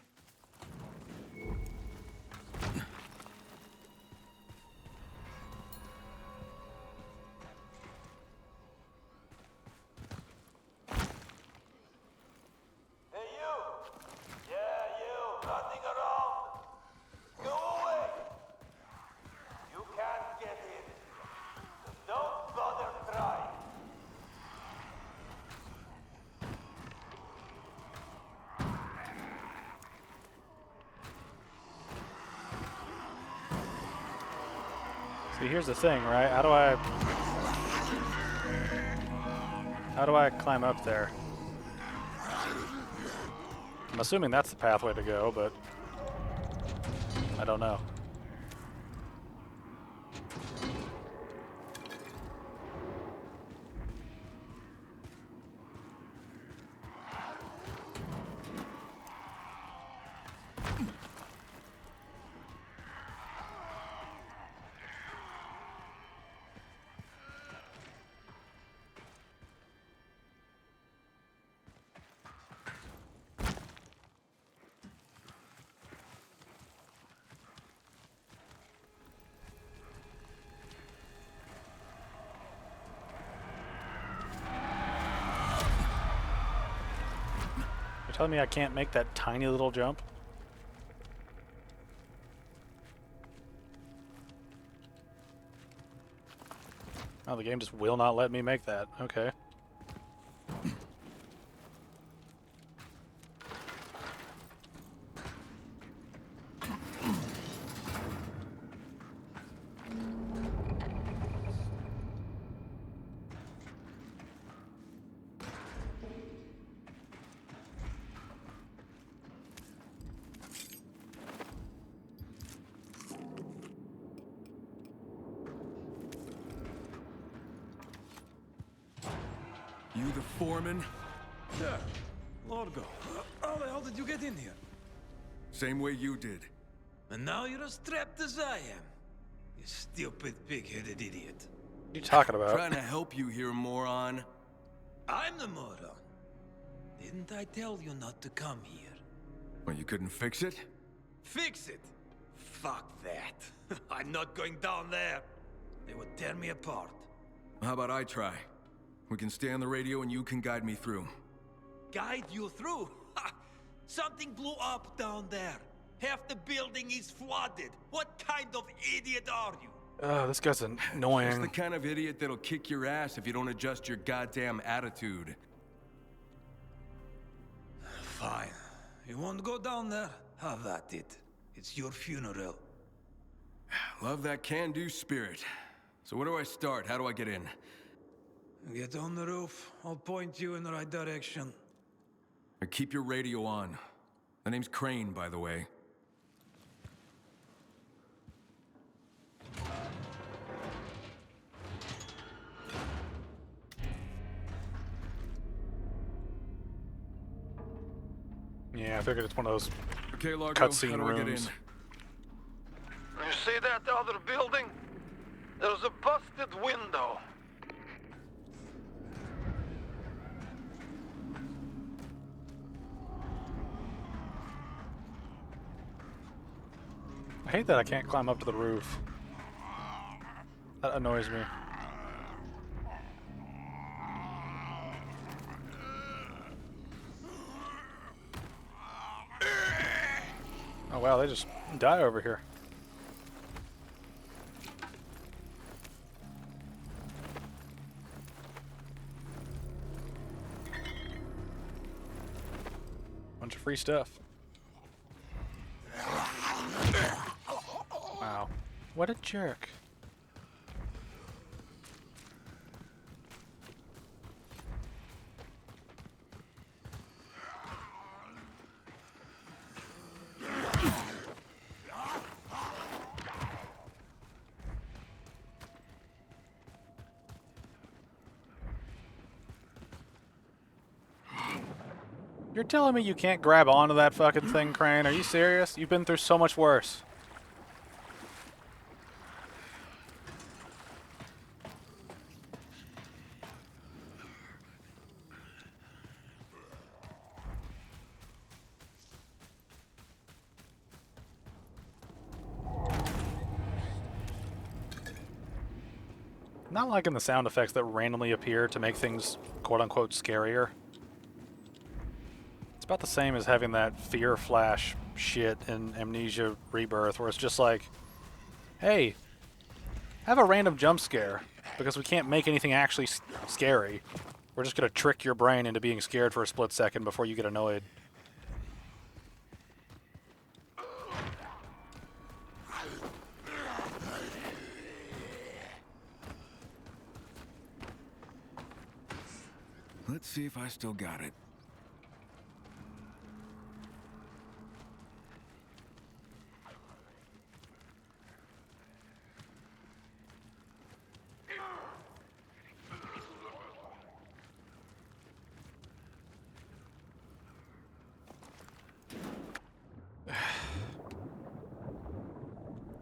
Speaker 1: See, here's the thing, right? How do I climb up there? I'm assuming that's the pathway to go, but I don't know. You're telling me I can't make that tiny little jump? Oh, the game just will not let me make that. Okay.
Speaker 2: You the foreman?
Speaker 7: Yeah, Largo. How the hell did you get in here?
Speaker 2: Same way you did.
Speaker 7: And now you're as trapped as I am. You stupid, pig-headed idiot.
Speaker 1: What are you talking about?
Speaker 2: Trying to help you here, moron.
Speaker 7: I'm the moron. Didn't I tell you not to come here?
Speaker 2: Well, you couldn't fix it?
Speaker 7: Fix it? Fuck that. I'm not going down there. They would tear me apart.
Speaker 2: How about I try? We can stay on the radio and you can guide me through.
Speaker 7: Guide you through? Ha! Something blew up down there. Half the building is flooded. What kind of idiot are you?
Speaker 1: Oh, this guy's
Speaker 2: Just
Speaker 1: annoying.
Speaker 2: the kind of idiot that'll kick your ass if you don't adjust your goddamn attitude.
Speaker 7: Fine. You want to go down there? Have at it. It's your funeral.
Speaker 2: Love that can-do spirit. So where do I start? How do I get in?
Speaker 7: Get on the roof. I'll point you in the right direction.
Speaker 2: Keep your radio on. The name's Crane, by the way.
Speaker 1: Yeah, I figured it's one of those
Speaker 2: Okay, Largo, how
Speaker 1: cutscene
Speaker 2: do I get in?
Speaker 1: rooms.
Speaker 5: You see that other building? There's a busted window.
Speaker 1: I hate that I can't climb up to the roof. That annoys me. Oh wow, they just die over here. Bunch of free stuff. Wow. What a jerk. You're telling me you can't grab onto that fucking thing, Crane? Are you serious? You've been through so much worse. Not liking the sound effects that randomly appear to make things quote-unquote scarier. It's about the same as having that fear flash shit in Amnesia Rebirth, where it's just like, hey, have a random jump scare, because we can't make anything actually scary. We're just going to trick your brain into being scared for a split second before you get annoyed.
Speaker 2: Let's see if I still got it.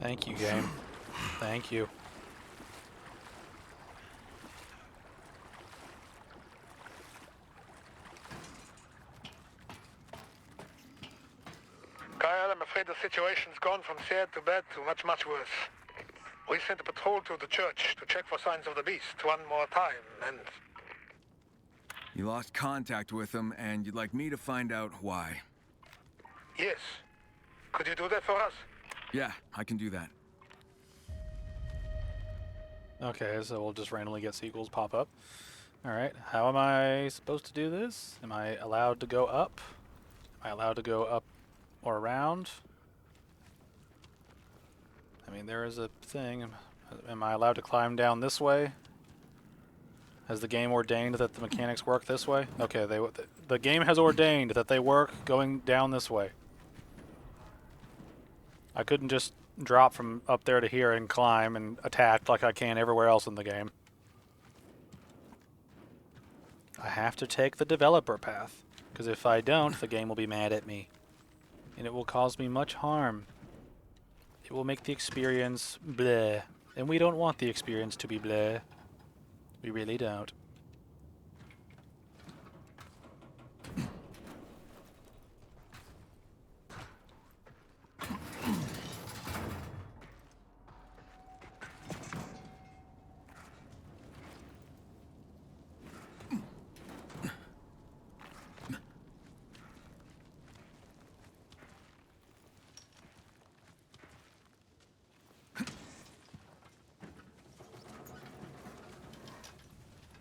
Speaker 1: Thank you, game. Thank you.
Speaker 10: Kyle, I'm afraid the situation's gone from sad to bad to much, much worse. We sent a patrol to the church to check for signs of the beast one more time, and...
Speaker 2: You lost contact with them, and you'd like me to find out why.
Speaker 10: Yes. Could you do that for us?
Speaker 2: Yeah, I can do that.
Speaker 1: Okay, so we'll just randomly get sequels pop up. Alright, how am I supposed to do this? Am I allowed to go up? Am I allowed to go up or around? I mean, there is a thing. Am I allowed to climb down this way? Has the game ordained that the mechanics work this way? Okay, the game has ordained that they work going down this way. I couldn't just drop from up there to here and climb and attack like I can everywhere else in the game. I have to take the developer path, because if I don't, the game will be mad at me. And it will cause me much harm. It will make the experience bleh. And we don't want the experience to be bleh. We really don't.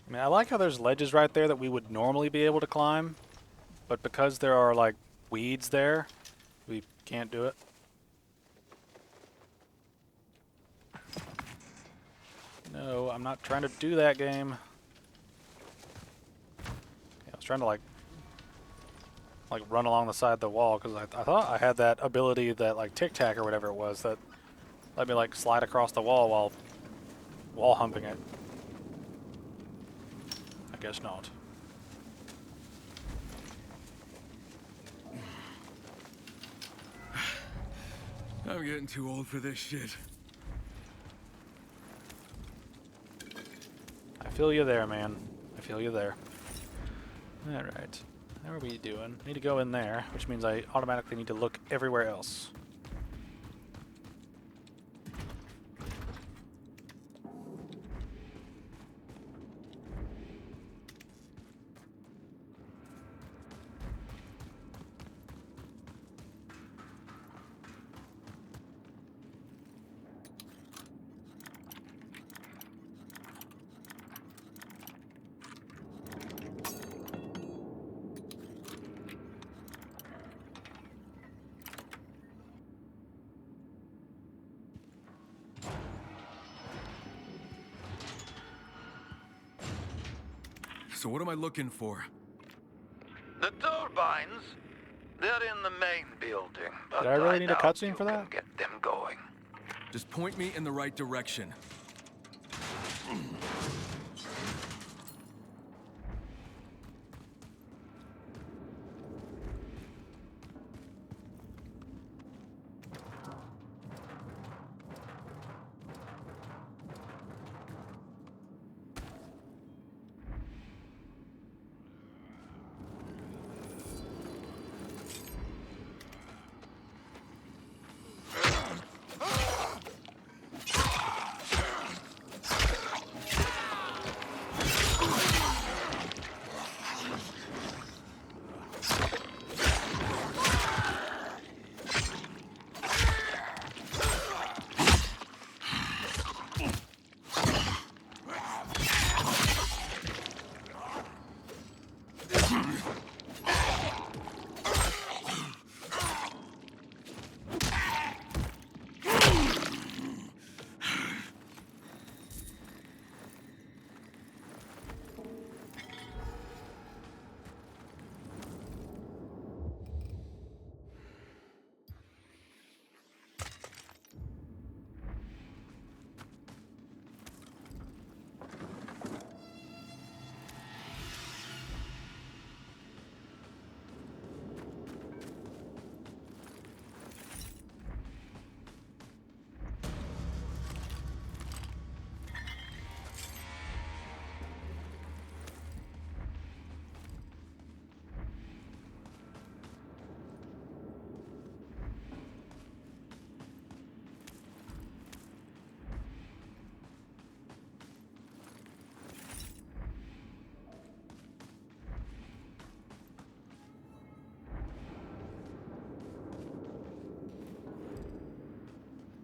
Speaker 1: I mean, I like how there's ledges right there that we would normally be able to climb, but because there are, like, weeds there, we can't do it. No, I'm not trying to do that, game. I was trying to, like run along the side of the wall, because I thought I had that ability that, like, Tic Tac or whatever it was, that let me, like, slide across the wall while wall humping it. I guess not.
Speaker 2: I'm getting too old for this shit.
Speaker 1: I feel you there, man. I feel you there. Alright. How are we doing? I need to go in there, which means I automatically need to look everywhere else.
Speaker 2: So what am I looking for?
Speaker 5: The turbines, they're in the main building.
Speaker 1: Did I really need a
Speaker 5: doubt
Speaker 1: cutscene
Speaker 5: you
Speaker 1: for that?
Speaker 5: can get them going.
Speaker 2: Just point me in the right direction.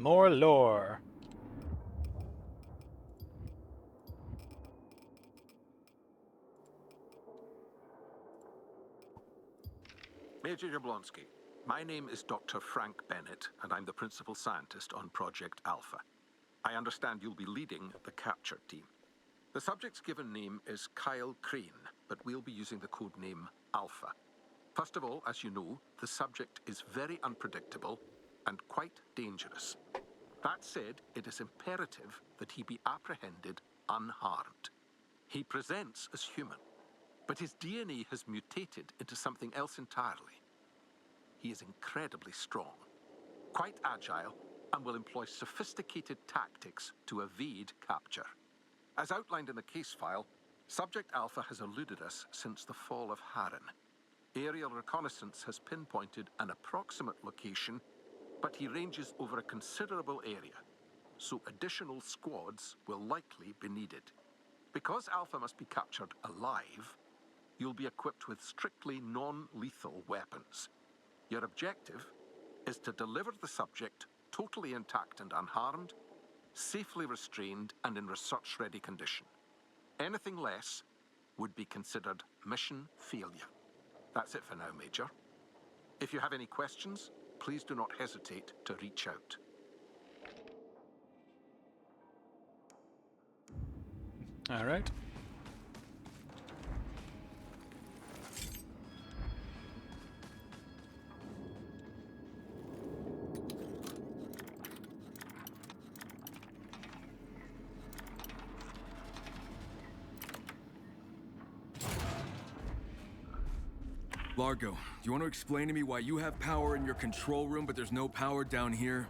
Speaker 1: More lore.
Speaker 4: Major Jablonski, my name is Dr. Frank Bennett, and I'm the principal scientist on Project Alpha. I understand you'll be leading the capture team. The subject's given name is Kyle Crane, but we'll be using the code name Alpha. First of all, as you know, the subject is very unpredictable and quite dangerous. That said, it is imperative that he be apprehended unharmed. He presents as human, but his DNA has mutated into something else entirely. He is incredibly strong, quite agile, and will employ sophisticated tactics to evade capture. As outlined in the case file, Subject Alpha has eluded us since the fall of Harran. Aerial reconnaissance has pinpointed an approximate location, but he ranges over a considerable area, so additional squads will likely be needed. Because Alpha must be captured alive, you'll be equipped with strictly non-lethal weapons. Your objective is to deliver the subject totally intact and unharmed, safely restrained and in research-ready condition. Anything less would be considered mission failure. That's it for now, Major. If you have any questions, please do not hesitate to reach out.
Speaker 1: All right.
Speaker 2: Largo, do you want to explain to me why you have power in your control room, but there's no power down here?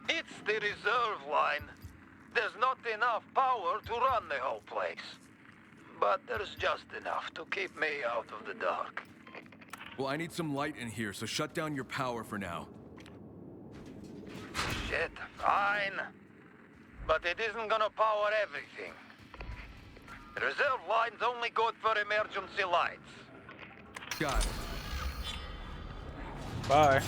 Speaker 5: It's the reserve line. There's not enough power to run the whole place. But there's just enough to keep me out of the dark.
Speaker 2: Well, I need some light in here, so shut down your power for now.
Speaker 5: Shit, fine. But it isn't gonna power everything. The reserve line's only good for emergency lights.
Speaker 2: Got it.
Speaker 1: Bye.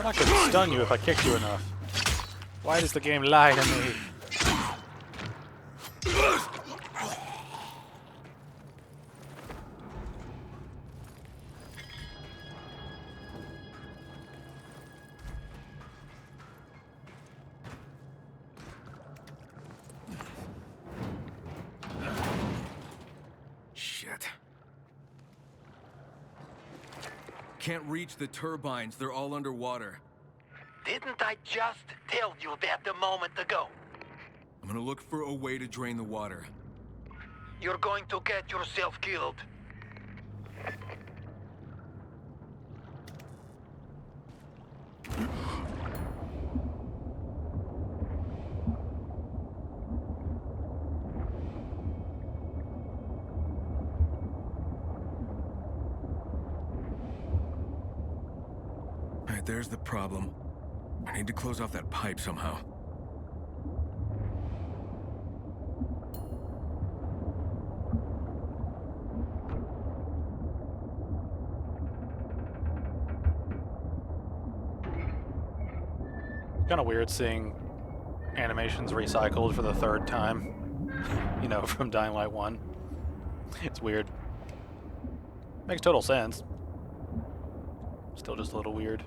Speaker 1: I could stun you if I kicked you enough. Why does the game lie to me?
Speaker 2: Shit. Can't reach the turbines, they're all underwater.
Speaker 5: Didn't I just tell you that a moment ago?
Speaker 2: I'm gonna look for a way to drain the water.
Speaker 5: You're going to get yourself killed.
Speaker 2: Alright, there's the problem. I need to close off that pipe somehow.
Speaker 1: Kind of weird seeing animations recycled for the third time. You know, from Dying Light 1. It's weird. Makes total sense. Still just a little weird.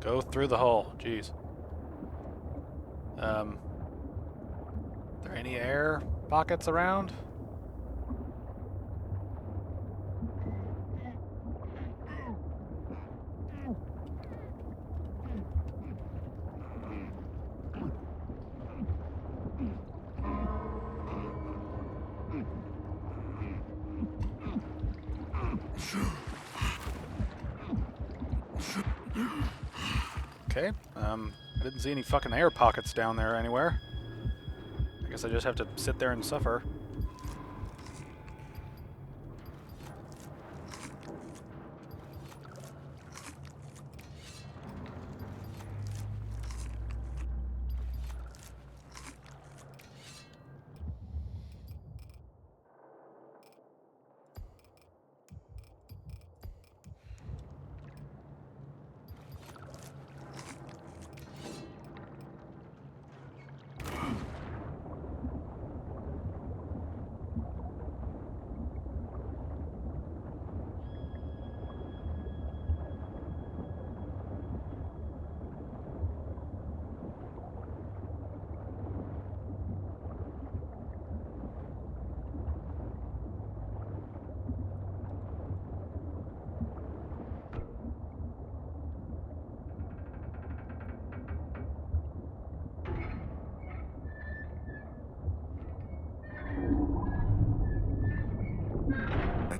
Speaker 1: Go through the hole. Jeez. Are there any air pockets around? Okay, I didn't see any fucking air pockets down there anywhere. I guess I just have to sit there and suffer.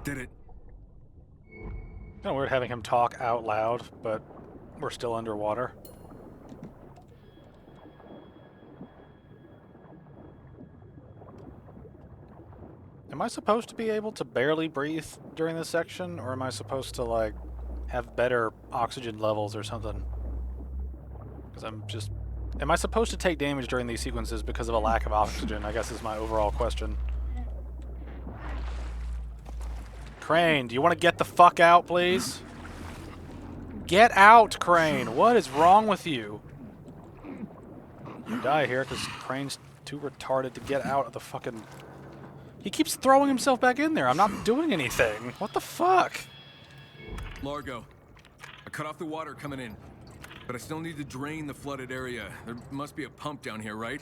Speaker 2: Did it.
Speaker 1: Kind of weird having him talk out loud, but we're still underwater. Am I supposed to be able to barely breathe during this section, or am I supposed to, like, have better oxygen levels or something? Because I'm just... Am I supposed to take damage during these sequences because of a lack of oxygen, I guess is my overall question. Crane, do you want to get the fuck out, please? Get out, Crane! What is wrong with you? You die here because Crane's too retarded to get out of the fucking... He keeps throwing himself back in there. I'm not doing anything. What the fuck?
Speaker 2: Largo, I cut off the water coming in, but I still need to drain the flooded area. There must be a pump down here, right?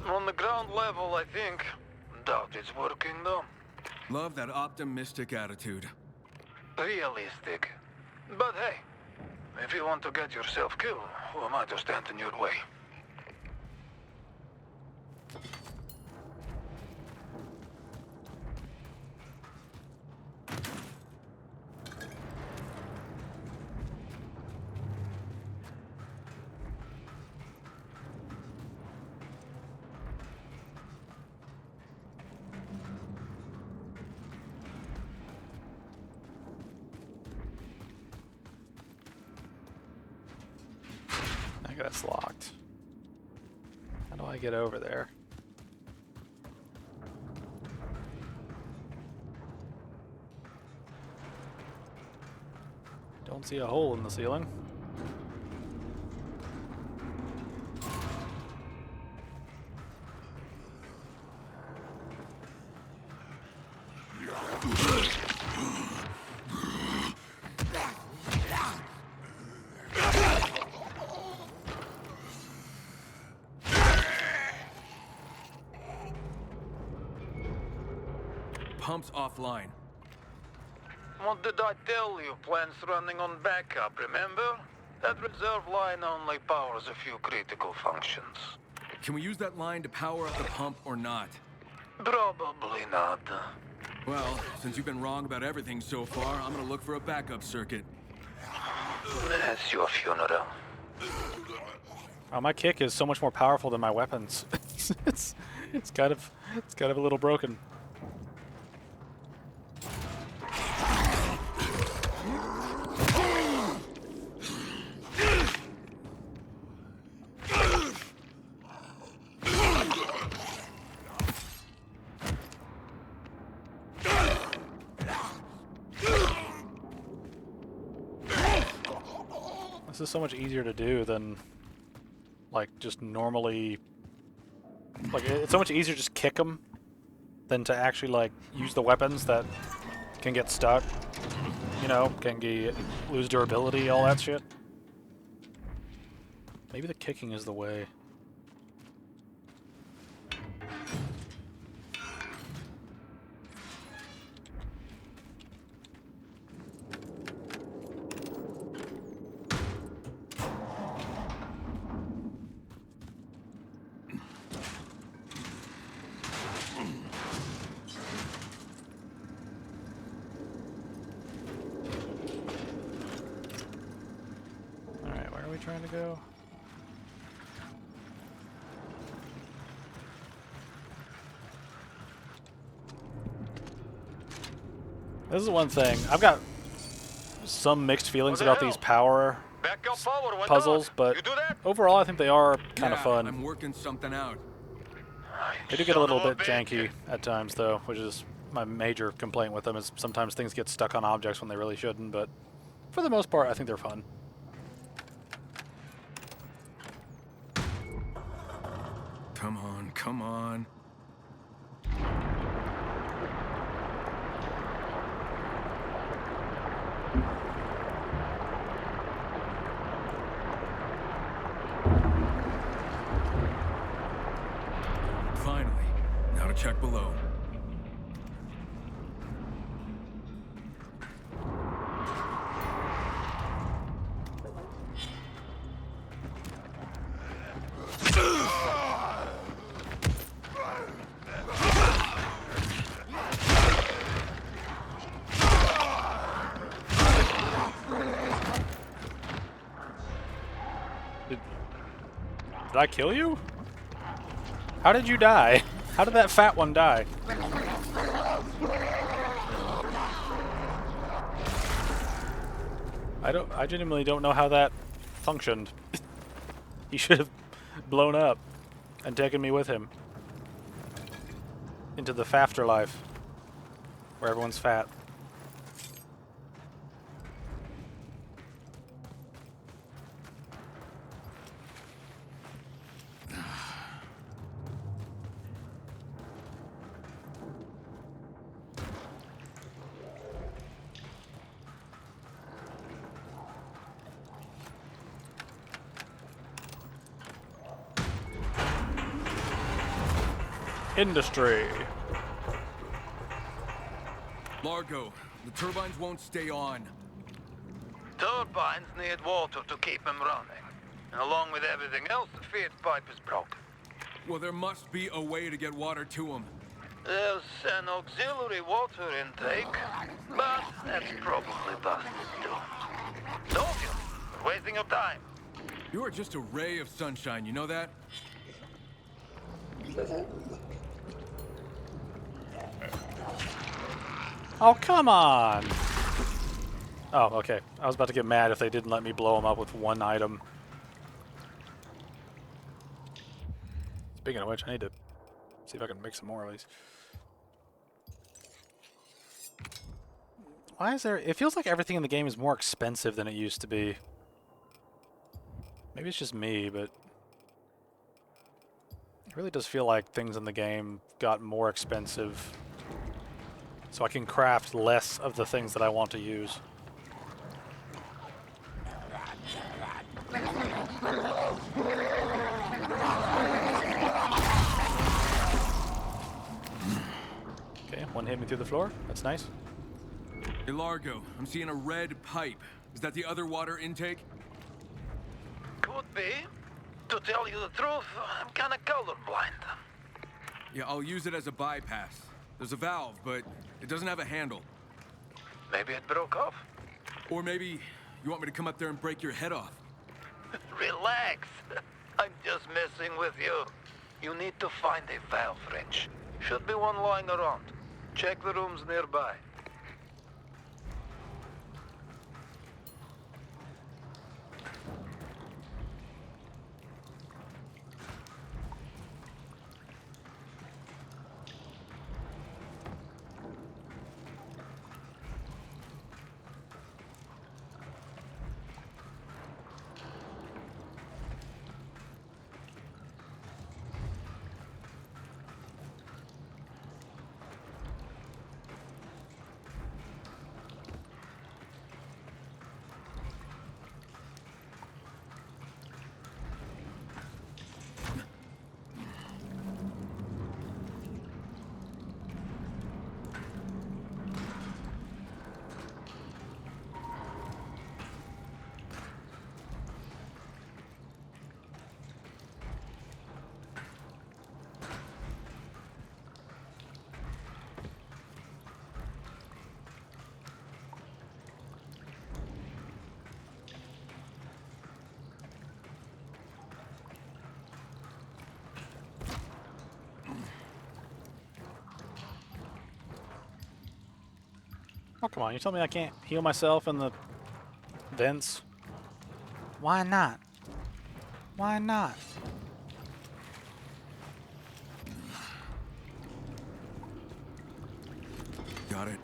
Speaker 5: On the ground level, I think. Doubt it's working, though.
Speaker 2: Love that optimistic attitude.
Speaker 5: Realistic. But hey, if you want to get yourself killed, who am I to stand in your way?
Speaker 1: That's locked. How do I get over there? Don't see a hole in the ceiling.
Speaker 2: Pump's offline.
Speaker 5: What did I tell you? Plant's running on backup, remember? That reserve line only powers a few critical functions.
Speaker 2: Can we use that line to power up the pump or not?
Speaker 5: Probably not.
Speaker 2: Well, since you've been wrong about everything so far, I'm gonna look for a backup circuit.
Speaker 5: That's your funeral.
Speaker 1: Oh, my kick is so much more powerful than my weapons. it's kind of a little broken. This is so much easier to do than, like, just normally... Like, it's so much easier to just kick them than to actually, like, use the weapons that can get stuck. You know, lose durability, all that shit. Maybe the kicking is the way. Alright, where are we trying to go? This is one thing. I've got some mixed feelings about these power puzzles, but overall I think they are kind of fun.
Speaker 2: I'm working something out.
Speaker 1: They do get a little bit janky at times, though, which is my major complaint with them, is sometimes things get stuck on objects when they really shouldn't, but for the most part, I think they're fun.
Speaker 2: Come on, come on. Finally. Now to check below.
Speaker 1: Did I kill you? How did you die? How did that fat one die? I genuinely don't know how that functioned. He should have blown up and taken me with him into the afterlife where everyone's fat. Industry.
Speaker 2: Largo, the turbines won't stay on.
Speaker 5: Turbines need water to keep them running. And along with everything else, the feed pipe is broken.
Speaker 2: Well, there must be a way to get water to them.
Speaker 5: There's an auxiliary water intake, but that's probably busted too. Don't you? You're wasting your time.
Speaker 2: You are just a ray of sunshine, you know that?
Speaker 1: Oh, come on! Oh, okay. I was about to get mad if they didn't let me blow them up with one item. Speaking of which, I need to see if I can make some more of these. Why is there... It feels like everything in the game is more expensive than it used to be. Maybe it's just me, but... It really does feel like things in the game got more expensive. So I can craft less of the things that I want to use. Okay, one hit me through the floor. That's nice.
Speaker 2: Hey, Largo, I'm seeing a red pipe. Is that the other water intake?
Speaker 5: Could be. To tell you the truth, I'm kind of colorblind.
Speaker 2: Yeah, I'll use it as a bypass. There's a valve, but it doesn't have a handle.
Speaker 5: Maybe it broke off.
Speaker 2: Or maybe you want me to come up there and break your head off.
Speaker 5: Relax. I'm just messing with you. You need to find a valve wrench. Should be one lying around. Check the rooms nearby.
Speaker 1: Oh, come on. You tell me I can't heal myself in the vents? Why not? Why not?
Speaker 2: Got it.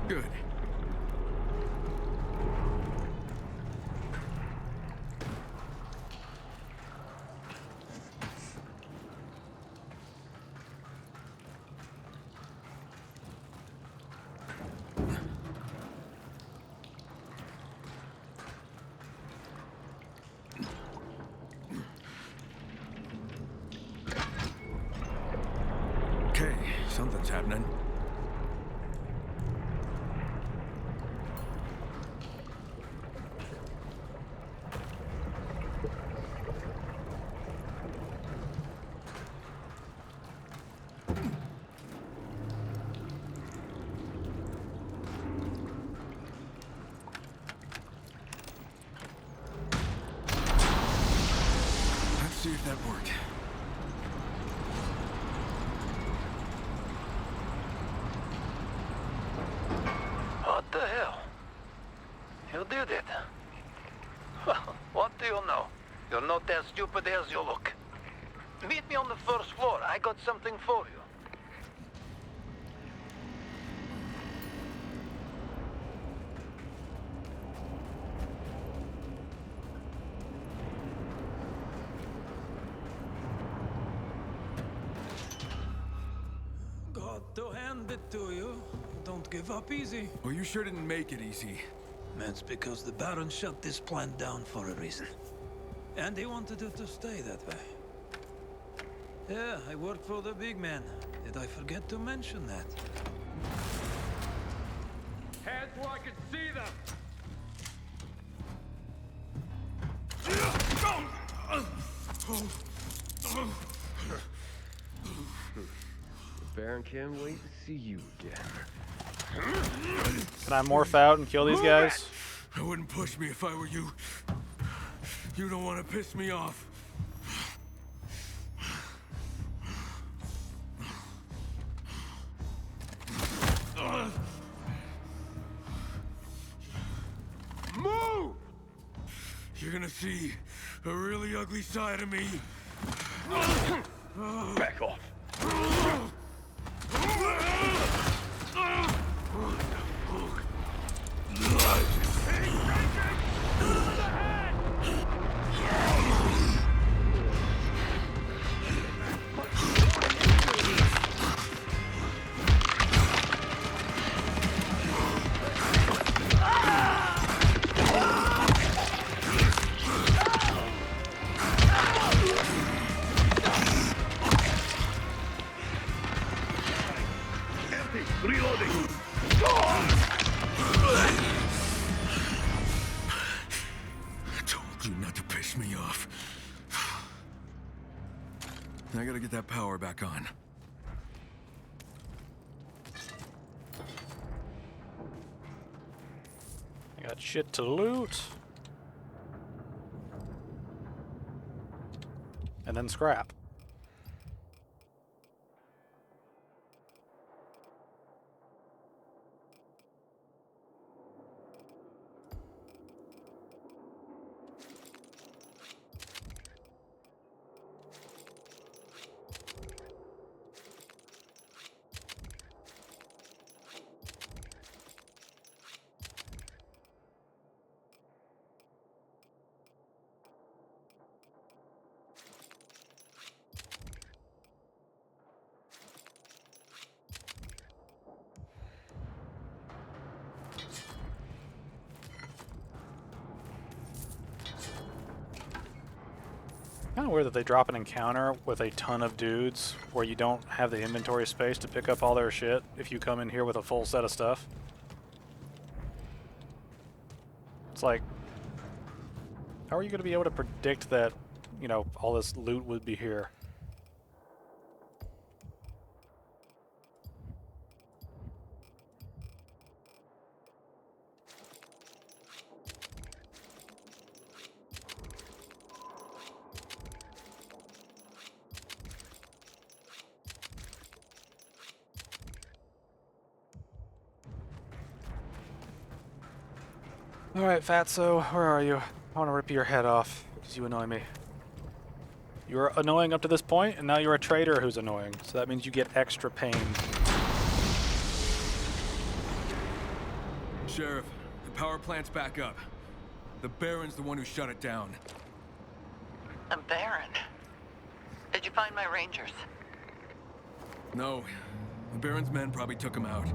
Speaker 2: Good. Okay, something's happening. Let's see if that worked.
Speaker 5: What the hell? You did it. Well, what do you know? You're not as stupid as you look. Meet me on the first floor. I got something for you.
Speaker 7: Got to hand it to you. Don't give up easy.
Speaker 2: Well, you sure didn't make it easy.
Speaker 7: That's because the Baron shut this plant down for a reason. And he wanted it to stay that way. Yeah, I work for the big man. Did I forget to mention that?
Speaker 6: Hands where I can see them!
Speaker 15: The Baron can't wait to see you again.
Speaker 1: Can I morph out and kill these guys?
Speaker 2: I wouldn't push me if I were you. You don't want to piss me off.
Speaker 6: Move!
Speaker 2: You're gonna see a really ugly side of me.
Speaker 15: Back off.
Speaker 6: Reloading!
Speaker 2: I told you not to piss me off. I gotta get that power back on.
Speaker 1: I got shit to loot. And then scrap. Kind of weird that they drop an encounter with a ton of dudes where you don't have the inventory space to pick up all their shit if you come in here with a full set of stuff. It's like, how are you going to be able to predict that, you know, all this loot would be here? Alright, Fatso, where are you? I want to rip your head off, because you annoy me. You were annoying up to this point, and now you're a traitor who's annoying, so that means you get extra pain.
Speaker 2: Sheriff, the power plant's back up. The Baron's the one who shut it down.
Speaker 14: A Baron? Did you find my rangers?
Speaker 2: No, the Baron's men probably took him out.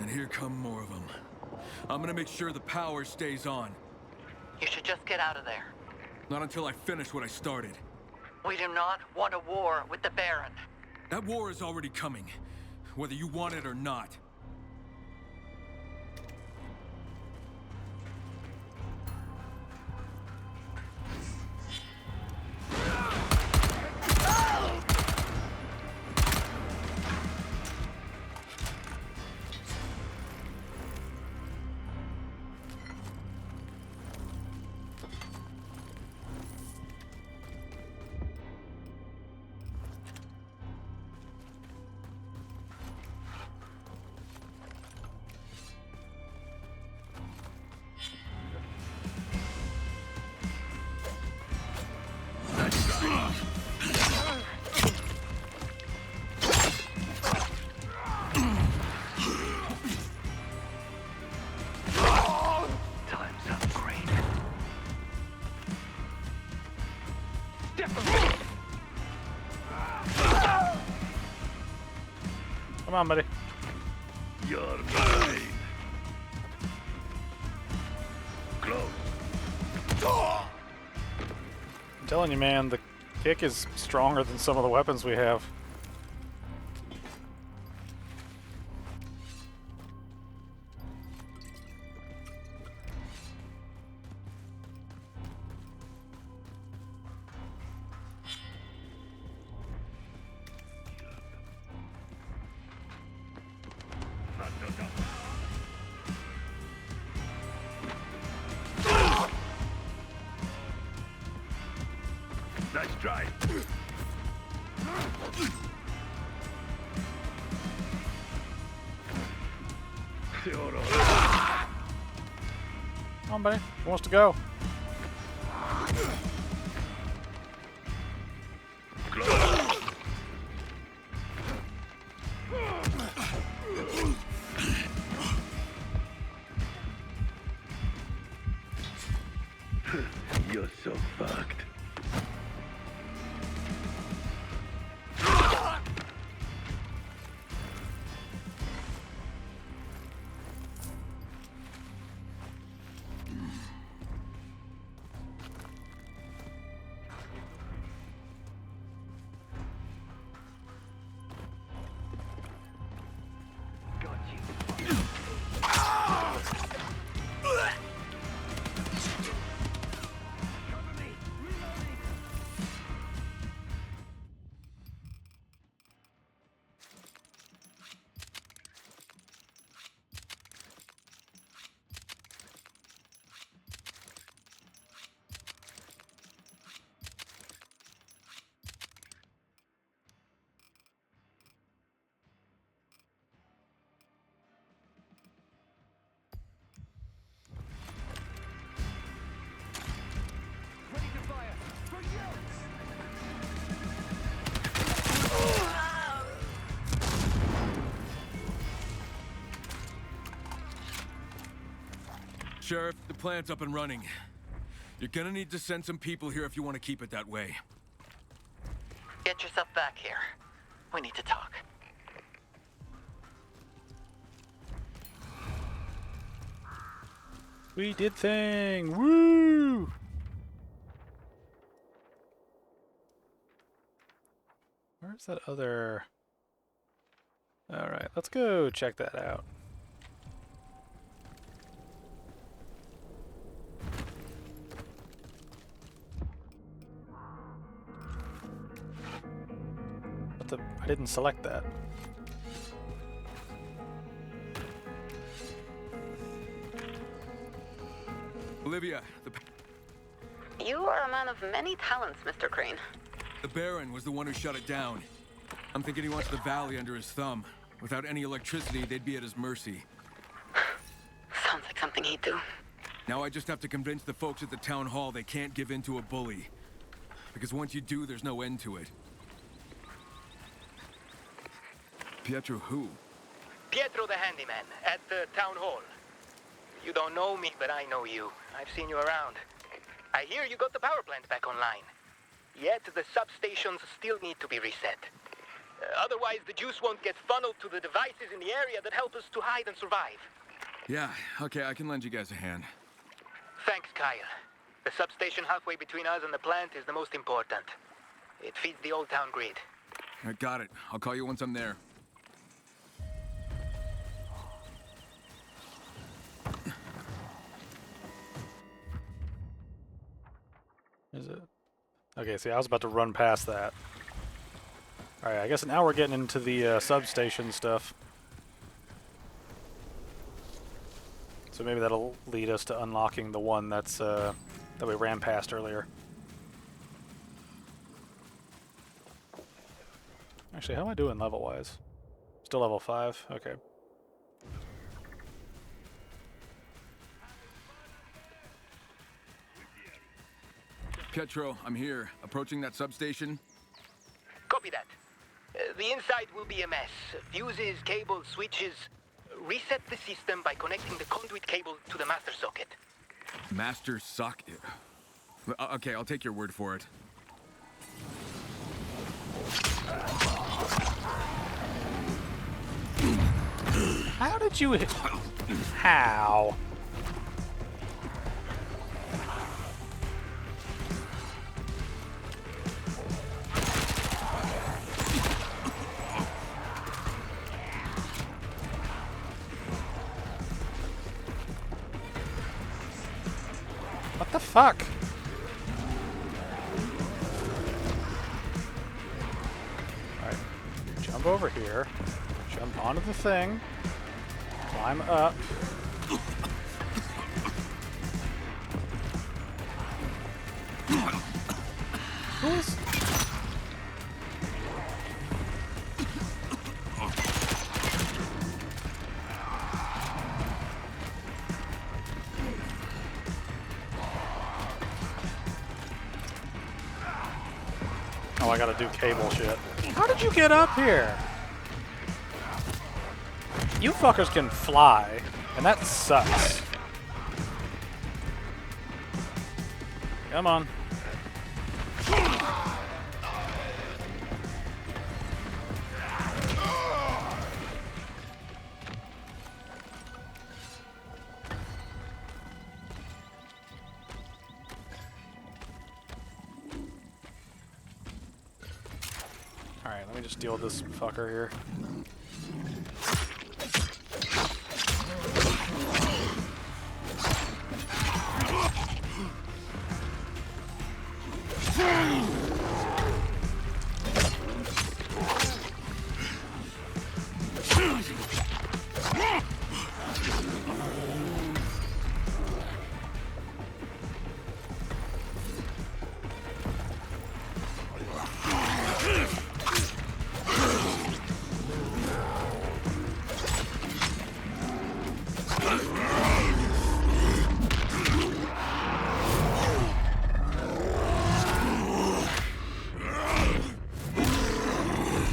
Speaker 2: And here come more of them. I'm gonna make sure the power stays on.
Speaker 14: You should just get out of there.
Speaker 2: Not until I finish what I started.
Speaker 14: We do not want a war with the Baron.
Speaker 2: That war is already coming, whether you want it or not.
Speaker 1: Come on, buddy.
Speaker 6: You're mine. Close.
Speaker 1: I'm telling you, man, the kick is stronger than some of the weapons we have.
Speaker 6: Nice try.
Speaker 1: Come on, buddy. Who wants to go?
Speaker 6: You're so fucked.
Speaker 2: Sheriff, the plant's up and running. You're gonna need to send some people here if you want to keep it that way.
Speaker 14: Get yourself back here. We need to talk.
Speaker 1: We did thing! Woo! Where's that other... Alright, let's go check that out. What the? I didn't select that.
Speaker 2: Olivia,
Speaker 8: You are a man of many talents, Mr. Crane.
Speaker 2: the Baron was the one who shut it down. I'm thinking he wants the valley under his thumb. Without any electricity, they'd be at his mercy.
Speaker 8: Sounds like something he'd do.
Speaker 2: Now I just have to convince the folks at the town hall they can't give in to a bully. Because once you do, there's no end to it. Pietro who?
Speaker 5: Pietro the handyman, at the town hall. You don't know me, but I know you. I've seen you around. I hear you got the power plant back online. Yet the substations still need to be reset. Otherwise, the juice won't get funneled to the devices in the area that help us to hide and survive.
Speaker 2: Yeah, okay, I can lend you guys a hand.
Speaker 5: Thanks, Kyle. The substation halfway between us and the plant is the most important. It feeds the old town grid.
Speaker 2: I got it. I'll call you once I'm there.
Speaker 1: Is it? Okay, see, I was about to run past that. Alright, I guess now we're getting into the substation stuff. So maybe that'll lead us to unlocking the one that's that we ran past earlier. Actually, how am I doing level-wise? Still level 5? Okay.
Speaker 2: Pietro, I'm here. Approaching that substation.
Speaker 5: Copy that. The inside will be a mess. Fuses, cables, switches. Reset the system by connecting the conduit cable to the master socket.
Speaker 2: Master socket. Okay, I'll take your word for it.
Speaker 1: How did you hit? How? What the fuck? Alright, jump over here, jump onto the thing, climb up. Who is... Oh, I gotta do cable shit. How did you get up here? You fuckers can fly, and that sucks. Come on. Alright, let me just deal with this fucker here.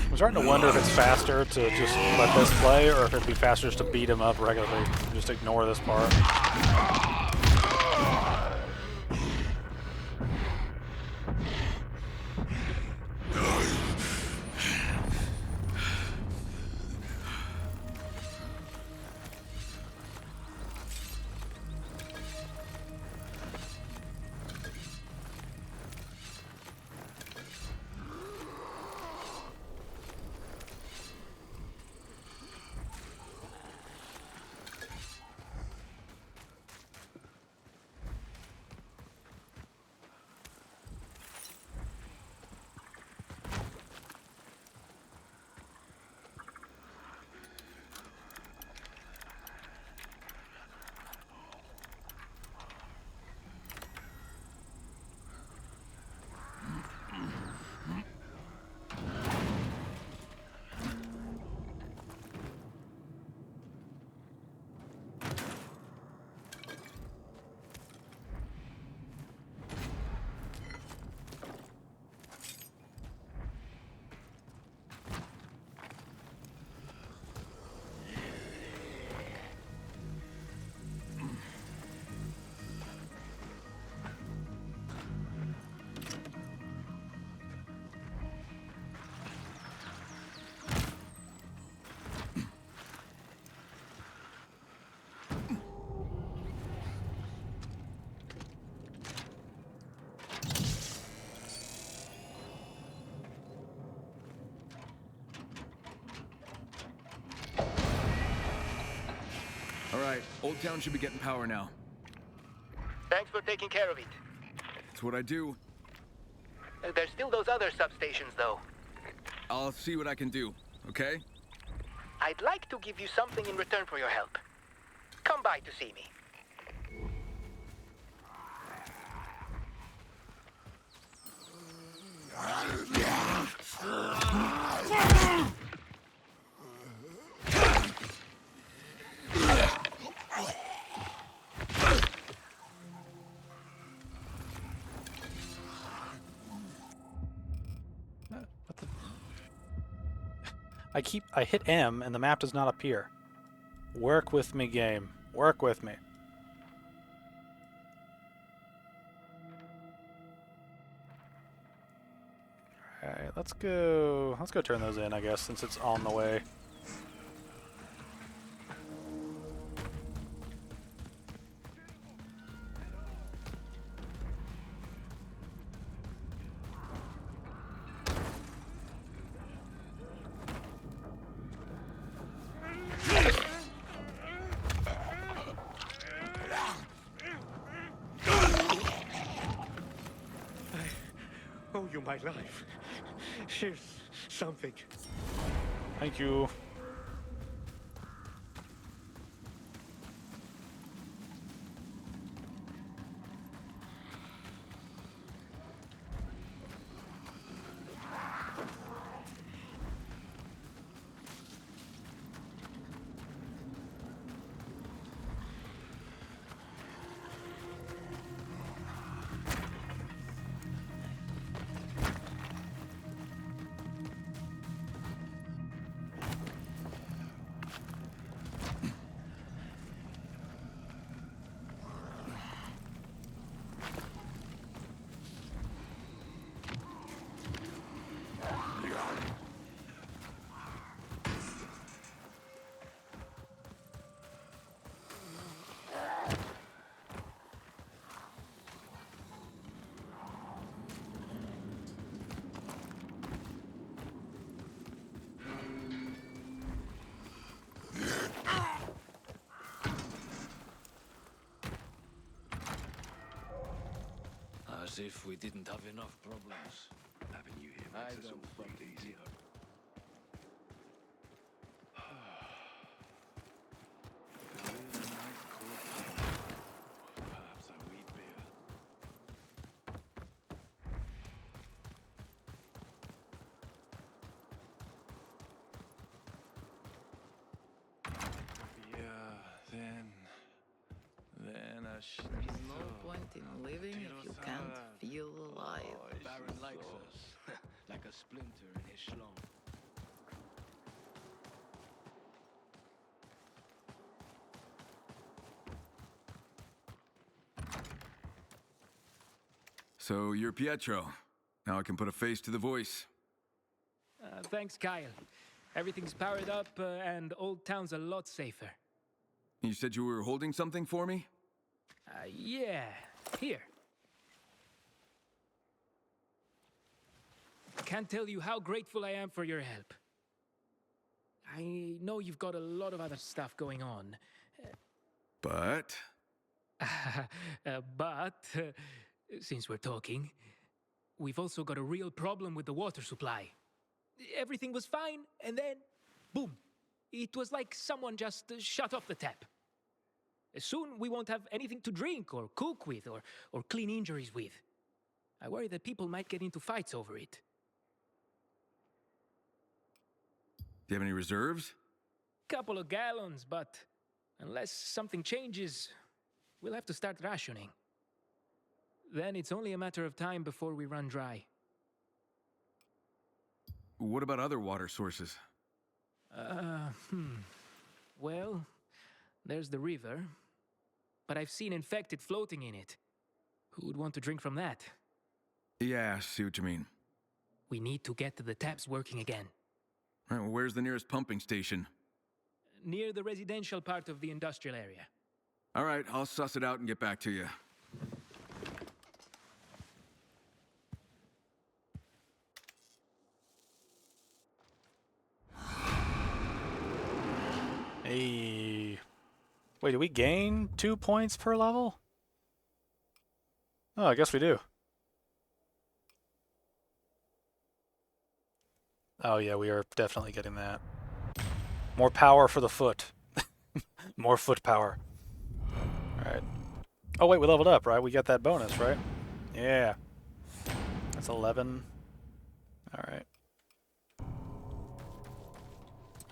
Speaker 1: I'm starting to wonder if it's faster to just let this play, or if it'd be faster just to beat him up regularly and just ignore this part.
Speaker 2: right, Old Town should be getting power now.
Speaker 5: Thanks for taking care of it.
Speaker 2: That's what I do.
Speaker 5: There's still those other substations, though.
Speaker 2: I'll see what I can do, okay?
Speaker 5: I'd like to give you something in return for your help. Come by to see me.
Speaker 1: What the? I hit M and the map does not appear. Work with me, game. Work with me. Alright, let's go turn those in, I guess, since it's on the way.
Speaker 16: I owe you my life. Here's something.
Speaker 1: Thank you.
Speaker 7: As if we didn't have enough problems.
Speaker 6: Having you here
Speaker 7: I
Speaker 6: makes it
Speaker 7: don't
Speaker 6: so fucking easier. Perhaps a wheat beer. Yeah, then a
Speaker 13: There's no point in living if you can't feel alive.
Speaker 7: Baron likes us. Like a splinter in his schlong.
Speaker 2: So you're Pietro. Now I can put a face to the voice.
Speaker 11: Thanks, Kyle. Everything's powered up, and Old Town's a lot safer.
Speaker 2: You said you were holding something for me?
Speaker 11: Yeah. Here. Can't tell you how grateful I am for your help. I know you've got a lot of other stuff going on.
Speaker 2: But?
Speaker 11: Since we're talking, we've also got a real problem with the water supply. Everything was fine, and then, boom. It was like someone just shut off the tap. Soon we won't have anything to drink or cook with or clean injuries with. I worry that people might get into fights over it.
Speaker 2: Do you have any reserves?
Speaker 11: Couple of gallons, but unless something changes, we'll have to start rationing. Then it's only a matter of time before we run dry.
Speaker 2: What about other water sources?
Speaker 11: Well, there's the river, but I've seen infected floating in it. Who would want to drink from that?
Speaker 2: Yeah, I see what you mean.
Speaker 11: We need to get the taps working again.
Speaker 2: All right, well, where's the nearest pumping station?
Speaker 11: Near the residential part of the industrial area.
Speaker 2: All right, I'll suss it out and get back to you.
Speaker 1: Hey. Wait, do we gain 2 points per level? Oh, I guess we do. Oh yeah, we are definitely getting that. More power for the foot. More foot power. Alright. Oh wait, we leveled up, right? We got that bonus, right? Yeah. That's 11. Alright.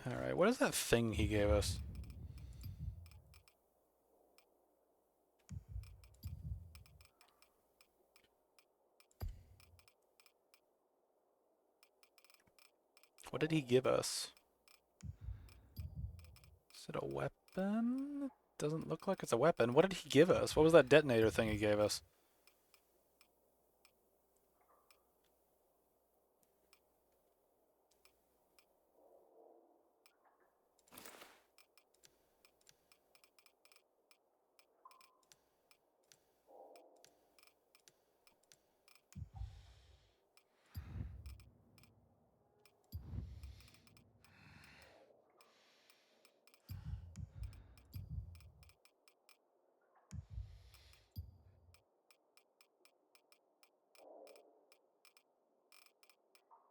Speaker 1: Alright, what is that thing he gave us? What did he give us? Is it a weapon? It doesn't look like it's a weapon. What did he give us? What was that detonator thing he gave us?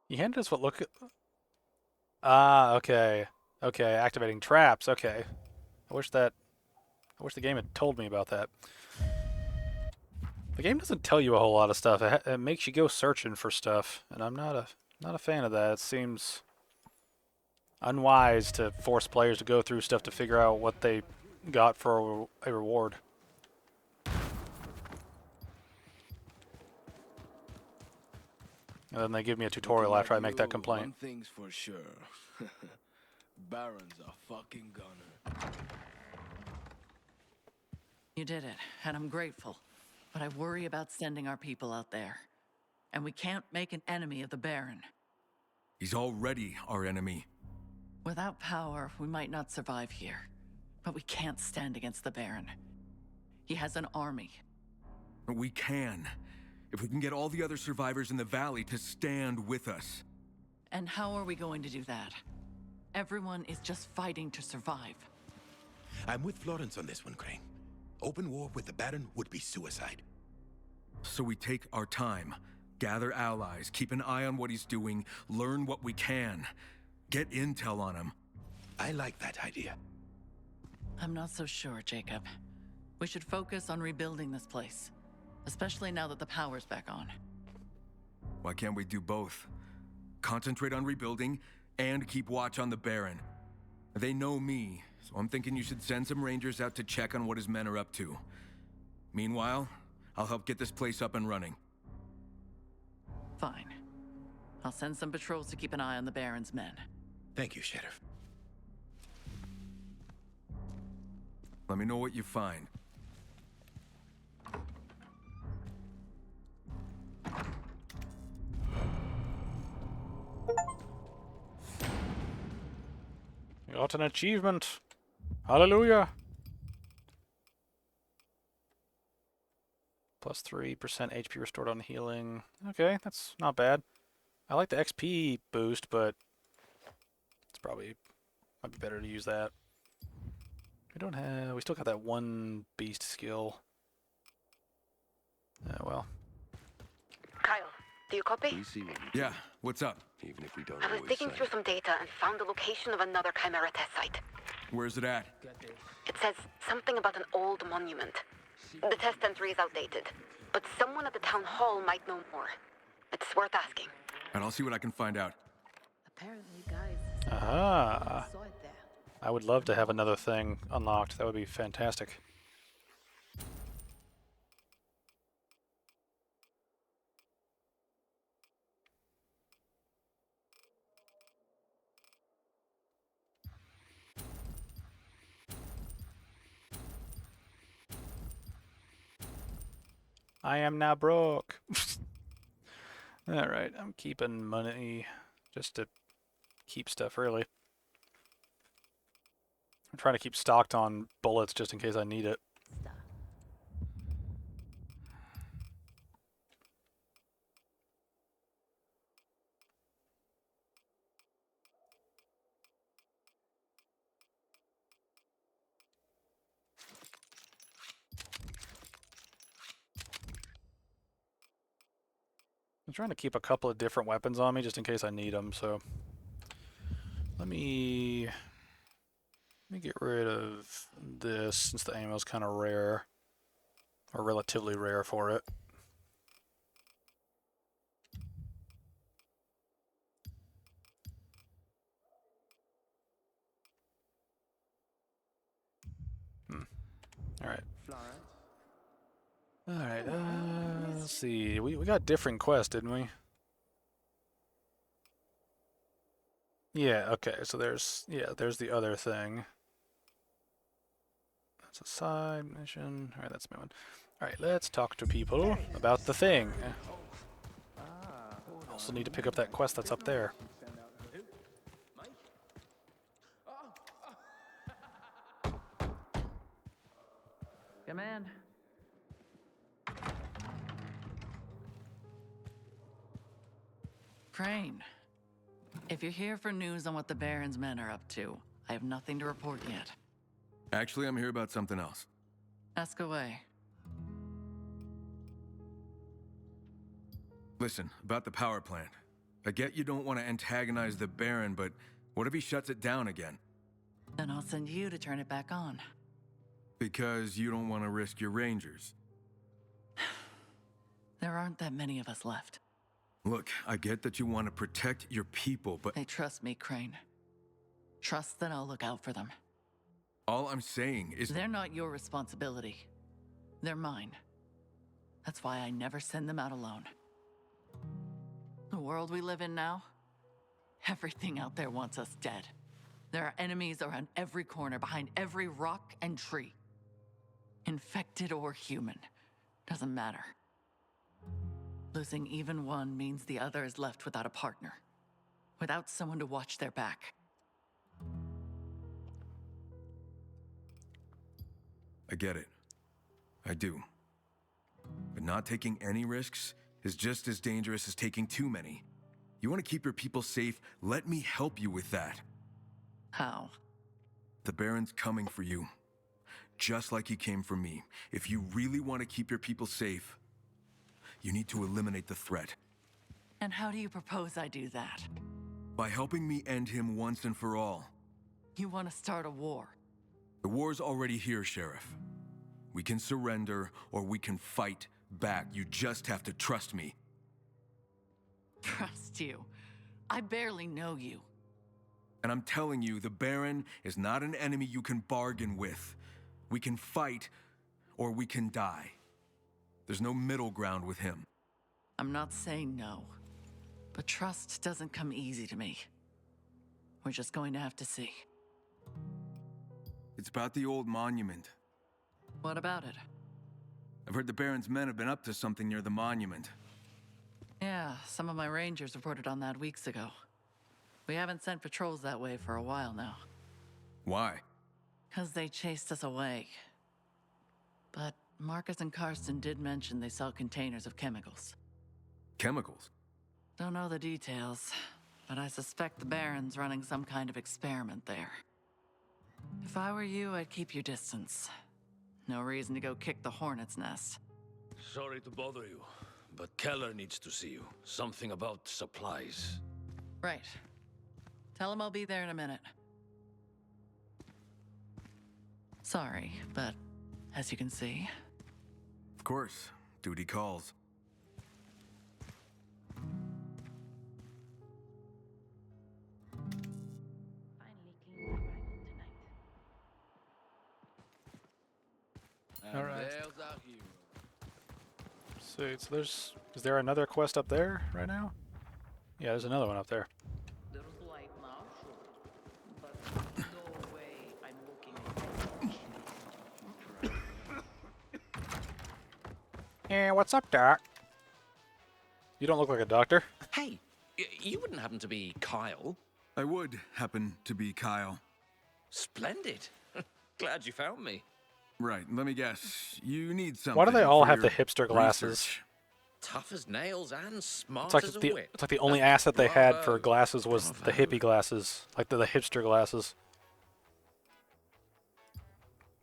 Speaker 1: He handed us what look... Ah, okay. Okay, activating traps, okay. I wish the game had told me about that. The game doesn't tell you a whole lot of stuff. It makes you go searching for stuff, and I'm not a fan of that. It seems unwise to force players to go through stuff to figure out what they got for a reward. And then they give me a tutorial after I make that complaint.
Speaker 6: One thing's for sure. Baron's a fucking gunner.
Speaker 13: You did it, and I'm grateful. But I worry about sending our people out there. And we can't make an enemy of the Baron.
Speaker 2: He's already our enemy.
Speaker 13: Without power, we might not survive here. But we can't stand against the Baron. He has an army.
Speaker 2: We can. If we can get all the other survivors in the valley to stand with us.
Speaker 13: And how are we going to do that? Everyone is just fighting to survive.
Speaker 12: I'm with Florence on this one, Crane. Open war with the Baron would be suicide.
Speaker 2: So we take our time, gather allies, keep an eye on what he's doing, learn what we can, get intel on him.
Speaker 12: I like that idea.
Speaker 13: I'm not so sure, Jacob. We should focus on rebuilding this place. Especially now that the power's back on.
Speaker 2: Why can't we do both? Concentrate on rebuilding and keep watch on the Baron. They know me, so I'm thinking you should send some rangers out to check on what his men are up to. Meanwhile, I'll help get this place up and running.
Speaker 13: Fine. I'll send some patrols to keep an eye on the Baron's men.
Speaker 12: Thank you, Sheriff.
Speaker 2: Let me know what you find.
Speaker 1: Got an achievement. Hallelujah. Plus 3% HP restored on healing. Okay, that's not bad. I like the XP boost, but it's probably might be better to use that. We still got that one beast skill. Well.
Speaker 8: Kyle, do you copy?
Speaker 6: We see what you
Speaker 2: Yeah, what's up?
Speaker 6: even if we don't
Speaker 8: I was
Speaker 6: always
Speaker 8: digging
Speaker 6: say.
Speaker 8: through some data and found the location of another Chimera test site.
Speaker 2: Where's it at?
Speaker 8: It says something about an old monument. The test entry is outdated, but someone at the town hall might know more. It's worth asking.
Speaker 2: And I'll see what I can find out.
Speaker 17: Apparently, guys.
Speaker 1: Aha.
Speaker 17: Saw it there.
Speaker 1: I would love to have another thing unlocked. That would be fantastic. I am now broke. Alright, I'm keeping money just to keep stuff, really. I'm trying to keep stocked on bullets just in case I need it. I'm trying to keep a couple of different weapons on me just in case I need them, so let me get rid of this since the ammo's kind of rare, or relatively rare for it. Alright. Alright, let's see. We got different quests, didn't we? Yeah, okay, so there's the other thing. That's a side mission. Alright, that's my one. Alright, let's talk to people about the thing. Also need to pick up that quest that's up there.
Speaker 13: Come in. Crane, if you're here for news on what the Baron's men are up to, I have nothing to report yet.
Speaker 2: Actually, I'm here about something else.
Speaker 13: Ask away.
Speaker 2: Listen, about the power plant. I get you don't want to antagonize the Baron, but what if he shuts it down again?
Speaker 13: Then I'll send you to turn it back on.
Speaker 2: Because you don't want to risk your rangers.
Speaker 13: There aren't that many of us left.
Speaker 2: Look, I get that you want to protect your people, but...
Speaker 13: They trust me, Crane. Trust that I'll look out for them.
Speaker 2: All I'm saying is...
Speaker 13: They're not your responsibility. They're mine. That's why I never send them out alone. The world we live in now, everything out there wants us dead. There are enemies around every corner, behind every rock and tree. Infected or human, doesn't matter. Losing even one means the other is left without a partner, without someone to watch their back.
Speaker 2: I get it. I do. But not taking any risks is just as dangerous as taking too many. You want to keep your people safe, let me help you with that.
Speaker 13: How?
Speaker 2: The Baron's coming for you. Just like he came for me. If you really want to keep your people safe, you need to eliminate the threat.
Speaker 13: And how do you propose I do that?
Speaker 2: By helping me end him once and for all.
Speaker 13: You want to start a war?
Speaker 2: The war's already here, Sheriff. We can surrender, or we can fight back. You just have to trust me.
Speaker 13: Trust you? I barely know you.
Speaker 2: And I'm telling you, the Baron is not an enemy you can bargain with. We can fight, or we can die. There's no middle ground with him.
Speaker 13: I'm not saying no, but trust doesn't come easy to me. We're just going to have to see.
Speaker 2: It's about the old monument.
Speaker 13: What about it?
Speaker 2: I've heard the Baron's men have been up to something near the monument.
Speaker 13: Yeah, some of my rangers reported on that weeks ago. We haven't sent patrols that way for a while now.
Speaker 2: Why?
Speaker 13: 'Cause they chased us away. But Marcus and Karsten did mention they saw containers of chemicals.
Speaker 2: Chemicals?
Speaker 13: Don't know the details, but I suspect the Baron's running some kind of experiment there. If I were you, I'd keep your distance. No reason to go kick the hornet's nest.
Speaker 6: Sorry to bother you, but Keller needs to see you. Something about supplies.
Speaker 13: Right. Tell him I'll be there in a minute. Sorry, but as you can see...
Speaker 2: Of course. Duty calls.
Speaker 1: All right. So there's... Is there another quest up there right now? Yeah, there's another one up there.
Speaker 13: There's light now, sure. But no way I'm looking.
Speaker 1: Yeah, what's up, Doc? You don't look like a doctor.
Speaker 18: Hey, you wouldn't happen to be Kyle?
Speaker 2: I would happen to be Kyle.
Speaker 18: Splendid. Glad you found me.
Speaker 2: Right, let me guess. You need something.
Speaker 1: Why do they all
Speaker 2: for
Speaker 1: have the
Speaker 2: your
Speaker 1: hipster glasses?
Speaker 2: research.
Speaker 18: Tough as nails and smart
Speaker 1: It's like
Speaker 18: as a
Speaker 1: the
Speaker 18: whip.
Speaker 1: only asset they had for glasses was the hippie glasses, like the hipster glasses.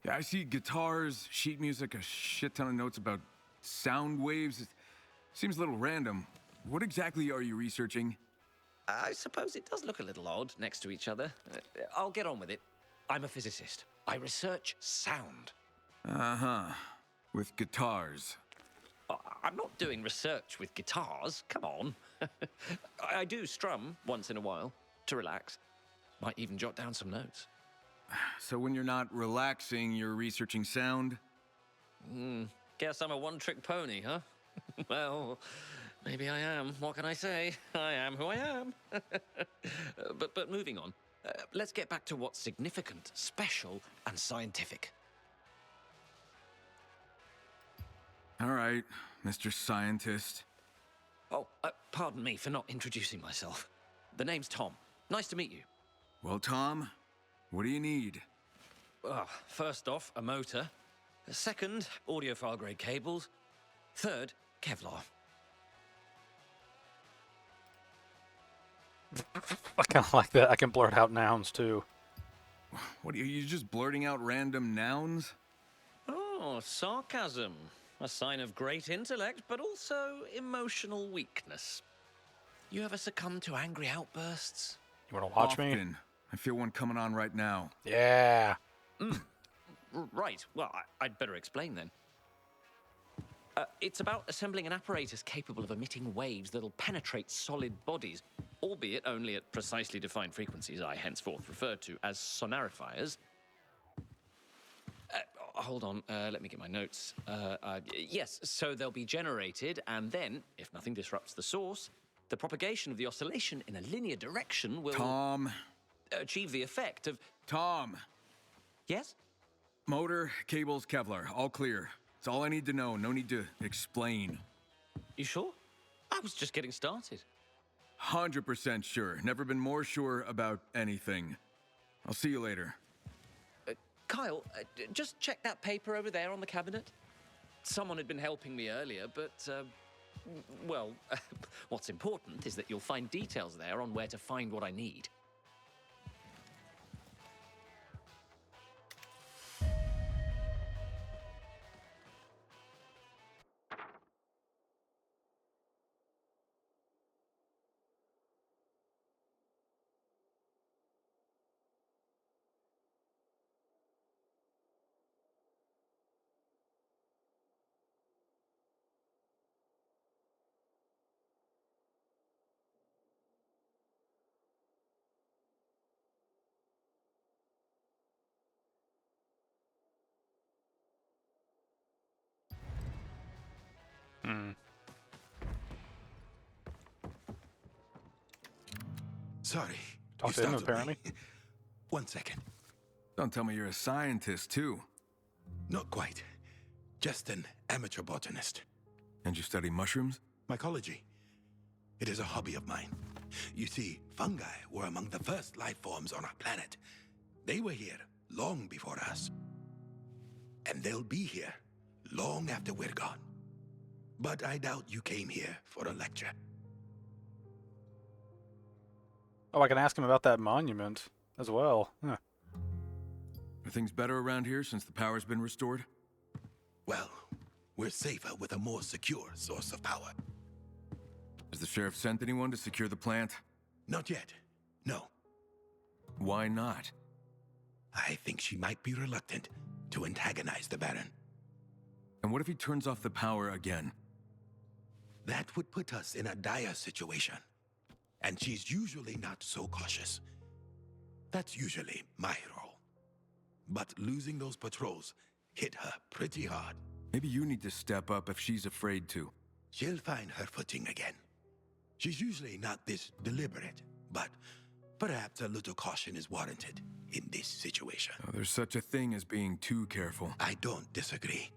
Speaker 2: Yeah, I see guitars, sheet music, a shit ton of notes about sound waves. It seems a little random. What exactly are you researching?
Speaker 18: I suppose it does look a little odd next to each other. I'll get on with it. I'm a physicist. I research sound.
Speaker 2: Uh-huh. With guitars.
Speaker 18: I'm not doing research with guitars. Come on. I do strum once in a while to relax. Might even jot down some notes.
Speaker 2: So when you're not relaxing, you're researching sound?
Speaker 18: Guess I'm a one-trick pony, huh? Well, maybe I am. What can I say? I am who I am. But moving on. Let's get back to what's significant, special, and scientific.
Speaker 2: All right, Mr. Scientist.
Speaker 18: Oh, pardon me for not introducing myself. The name's Tom. Nice to meet you.
Speaker 2: Well, Tom, what do you need?
Speaker 18: First off, a motor. Second, audiophile-grade cables. Third, Kevlar.
Speaker 1: I kind of like that. I can blurt out nouns too.
Speaker 2: What are you just blurting out random nouns?
Speaker 18: Oh, sarcasm. A sign of great intellect, but also emotional weakness. You ever succumb to angry outbursts?
Speaker 1: You want to watch me?
Speaker 2: Often. I feel one coming on right now.
Speaker 1: Yeah.
Speaker 18: Right. Well, I'd better explain then. It's about assembling an apparatus capable of emitting waves that'll penetrate solid bodies, albeit only at precisely defined frequencies I henceforth refer to as sonarifiers. Hold on, let me get my notes. Yes, so they'll be generated, and then, if nothing disrupts the source, the propagation of the oscillation in a linear direction will...
Speaker 2: Tom.
Speaker 18: Achieve the effect of...
Speaker 2: Tom.
Speaker 18: Yes?
Speaker 2: Motor, cables, Kevlar, all clear. It's all I need to know, no need to explain.
Speaker 18: You sure? I was just getting started.
Speaker 2: 100% sure. Never been more sure about anything. I'll see you later.
Speaker 18: Kyle, just check that paper over there on the cabinet. Someone had been helping me earlier, but, well, what's important is that you'll find details there on where to find what I need.
Speaker 12: Sorry.
Speaker 1: Talk to him, apparently.
Speaker 12: 1 second.
Speaker 2: Don't tell me you're a scientist, too.
Speaker 12: Not quite. Just an amateur botanist.
Speaker 2: And you study mushrooms?
Speaker 12: Mycology. It is a hobby of mine. You see, fungi were among the first life forms on our planet. They were here long before us. And they'll be here long after we're gone. But I doubt you came here for a lecture.
Speaker 1: Oh, I can ask him about that monument as well. Huh.
Speaker 2: Are things better around here since the power's been restored?
Speaker 12: Well, we're safer with a more secure source of power.
Speaker 2: Has the sheriff sent anyone to secure the plant?
Speaker 12: Not yet. No.
Speaker 2: Why not?
Speaker 12: I think she might be reluctant to antagonize the Baron.
Speaker 2: And what if he turns off the power again?
Speaker 12: That would put us in a dire situation. And she's usually not so cautious. That's usually my role. But losing those patrols hit her pretty hard.
Speaker 2: Maybe you need to step up if she's afraid to.
Speaker 12: She'll find her footing again. She's usually not this deliberate, but perhaps a little caution is warranted in this situation.
Speaker 2: Oh, there's such a thing as being too careful.
Speaker 12: I don't disagree.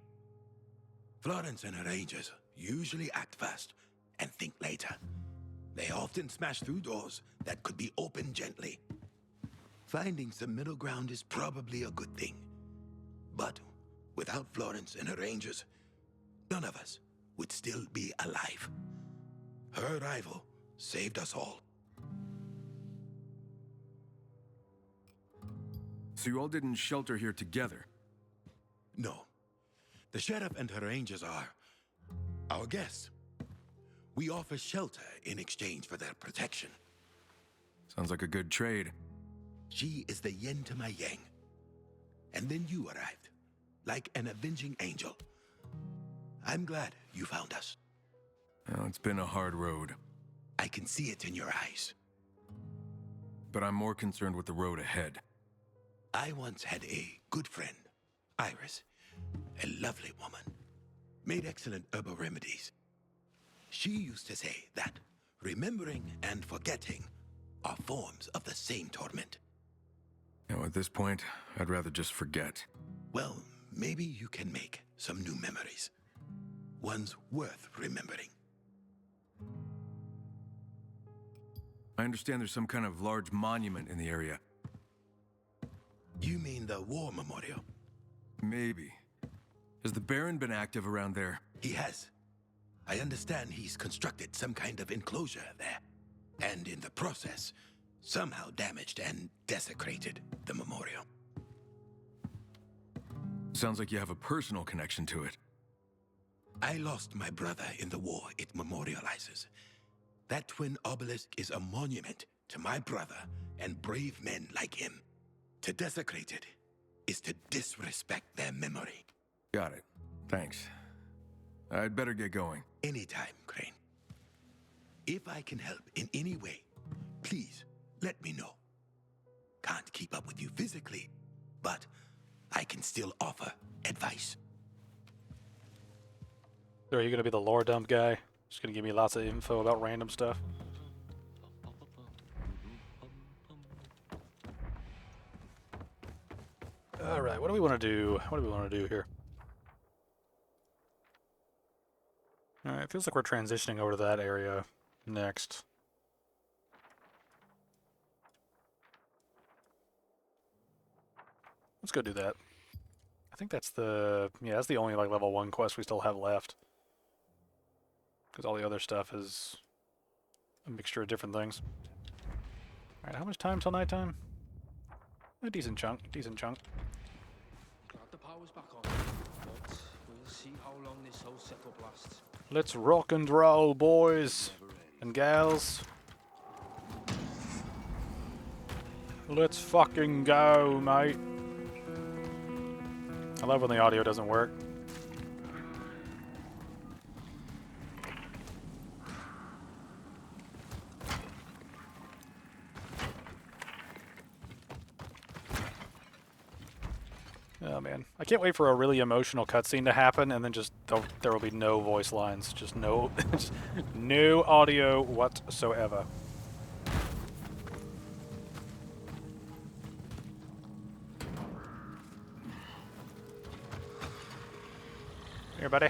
Speaker 12: Florence and her rangers usually act fast and think later. They often smash through doors that could be opened gently. Finding some middle ground is probably a good thing. But without Florence and her rangers, none of us would still be alive. Her arrival saved us all.
Speaker 2: So you all didn't shelter here together?
Speaker 12: No. The sheriff and her rangers are our guests. We offer shelter in exchange for their protection.
Speaker 2: Sounds like a good trade.
Speaker 12: She is the yin to my yang. And then you arrived, like an avenging angel. I'm glad you found us.
Speaker 2: Well, it's been a hard road.
Speaker 12: I can see it in your eyes.
Speaker 2: But I'm more concerned with the road ahead.
Speaker 12: I once had a good friend, Iris, a lovely woman, made excellent herbal remedies. She used to say that remembering and forgetting are forms of the same torment.
Speaker 2: Now, at this point, I'd rather just forget.
Speaker 12: Well, maybe you can make some new memories. Ones worth remembering.
Speaker 2: I understand there's some kind of large monument in the area.
Speaker 12: You mean the war memorial?
Speaker 2: Maybe. Has the Baron been active around there?
Speaker 12: He has. I understand he's constructed some kind of enclosure there. And in the process, somehow damaged and desecrated the memorial.
Speaker 2: Sounds like you have a personal connection to it.
Speaker 12: I lost my brother in the war it memorializes. That twin obelisk is a monument to my brother and brave men like him. To desecrate it is to disrespect their memory.
Speaker 2: Got it. Thanks. I'd better get going.
Speaker 12: Anytime, Crane. If I can help in any way, please let me know. Can't keep up with you physically, but I can still offer advice.
Speaker 1: So are you gonna be the lore dump guy? Just gonna give me lots of info about random stuff? Alright, what do we want to do? What do we want to do here? Alright, it feels like we're transitioning over to that area next. Let's go do that. I think that's the... yeah, that's the only like level 1 quest we still have left. Because all the other stuff is a mixture of different things. Alright, how much time till nighttime? A decent chunk, decent chunk.
Speaker 19: Glad the power's back on, but we'll see how long this whole setup lasts.
Speaker 1: Let's rock and roll, boys and gals. Let's fucking go, mate. I love when the audio doesn't work. Oh man, I can't wait for a really emotional cutscene to happen, and then just there will be no voice lines, just no, just no audio whatsoever. Here, buddy.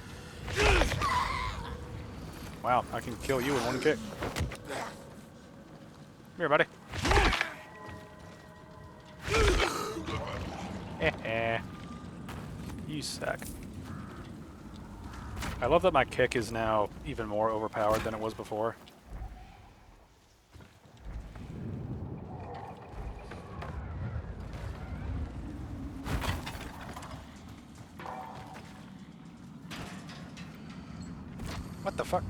Speaker 1: Wow, I can kill you in one kick. Here, buddy. You suck. I love that my kick is now even more overpowered than it was before. What the fuck?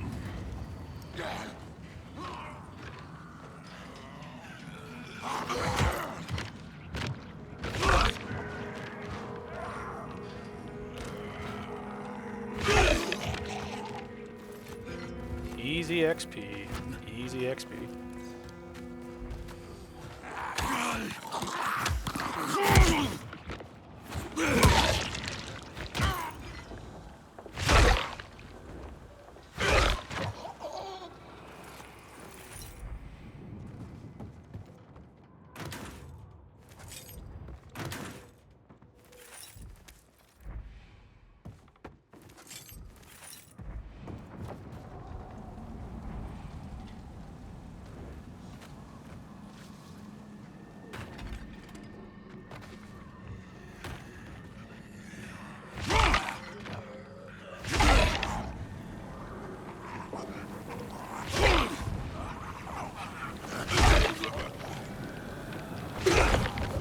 Speaker 1: Easy XP. Easy XP.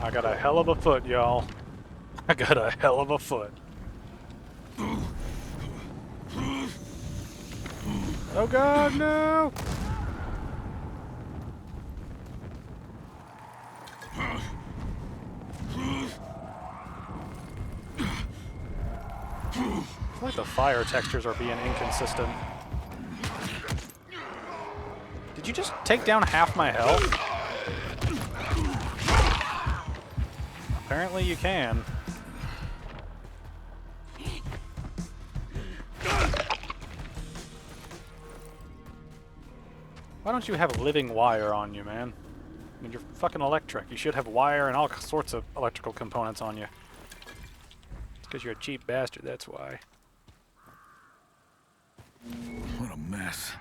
Speaker 1: I got a hell of a foot, y'all. I got a hell of a foot. Oh god, no! I feel like the fire textures are being inconsistent. Did you just take down half my health? Apparently you can. Why don't you have living wire on you, man? I mean, you're fucking electric. You should have wire and all sorts of electrical components on you. It's because you're a cheap bastard, that's why.
Speaker 2: What a mess.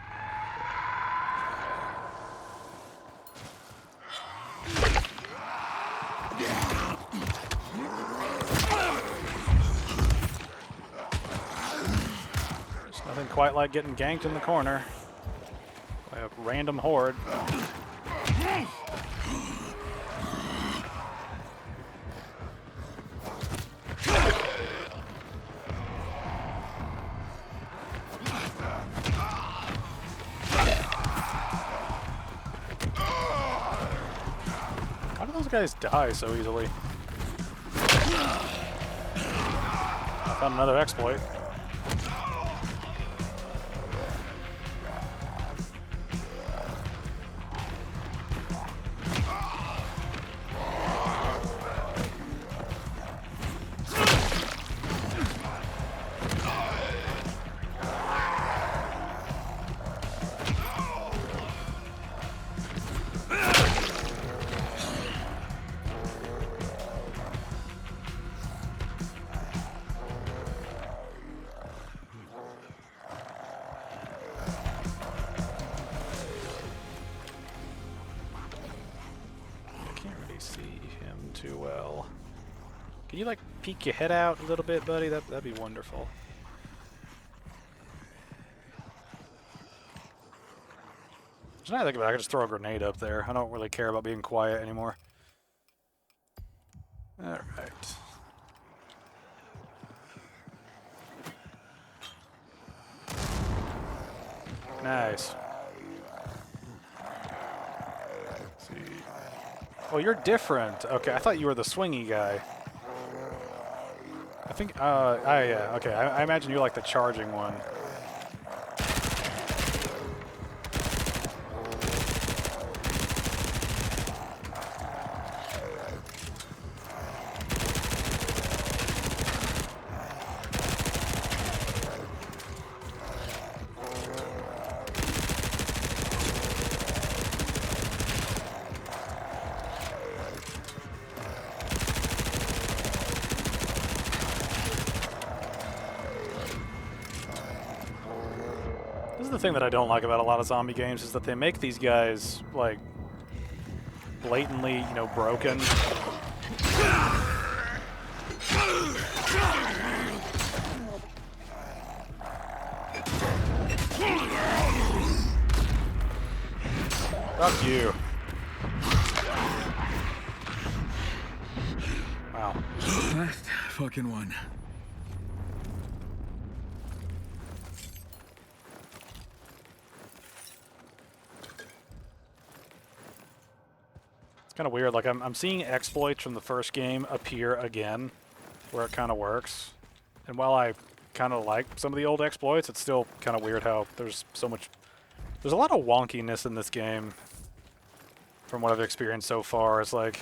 Speaker 1: There's nothing quite like getting ganked in the corner by a random horde. How do those guys die so easily? I found another exploit. Too well. Can you like peek your head out a little bit, buddy? That'd be wonderful. So now I think about it, I could just throw a grenade up there. I don't really care about being quiet anymore. Alright. Nice. Let's see. Oh, you're different. Okay, I thought you were the swingy guy. I think, yeah, okay. I imagine you're like the charging one. This is the thing that I don't like about a lot of zombie games, is that they make these guys, like, blatantly, you know, broken. Fuck you. Wow.
Speaker 2: Last fucking one.
Speaker 1: Kind of weird. Like I'm seeing exploits from the first game appear again, where it kind of works. And while I kind of like some of the old exploits, it's still kind of weird how there's so much. There's a lot of wonkiness in this game. From what I've experienced so far, it's like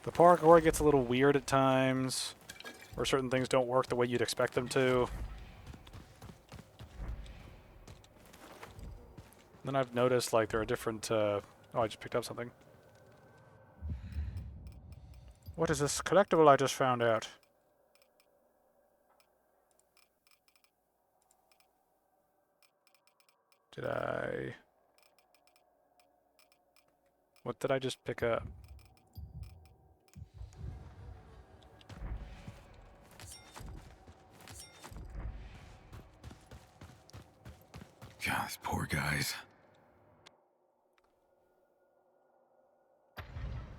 Speaker 1: the parkour gets a little weird at times, or certain things don't work the way you'd expect them to. Then I've noticed like there are different. Oh, I just picked up something. What is this collectible I just found out? Did I... What did I just pick up?
Speaker 2: God, these poor guys.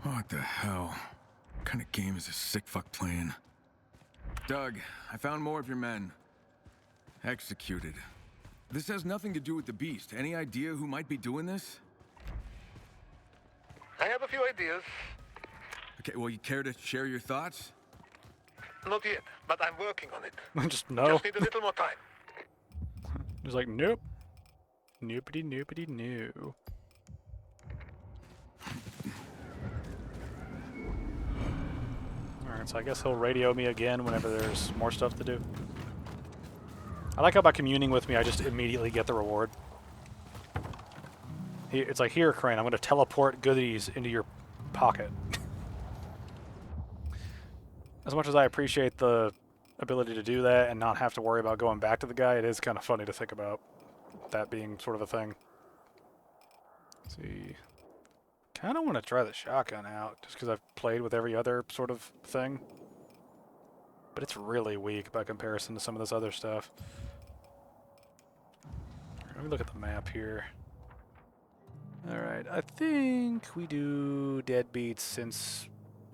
Speaker 2: What the hell? What kind of game is this sick fuck playing? Doug, I found more of your men. Executed. This has nothing to do with the beast. Any idea who might be doing this?
Speaker 10: I have a few ideas.
Speaker 2: Okay, well, you care to share your thoughts?
Speaker 10: Not yet, but I'm working on it.
Speaker 1: Just no.
Speaker 10: Just need a little more time.
Speaker 1: He's like, nope. Noopity noopity no. Alright, so I guess he'll radio me again whenever there's more stuff to do. I like how by communing with me, I just immediately get the reward. It's like, here, Crane, I'm going to teleport goodies into your pocket. As much as I appreciate the ability to do that and not have to worry about going back to the guy, it is kind of funny to think about that being sort of a thing. Let's see. Kind of want to try the shotgun out, just because I've played with every other sort of thing. But it's really weak by comparison to some of this other stuff. Let me look at the map here. Alright, I think we do deadbeats since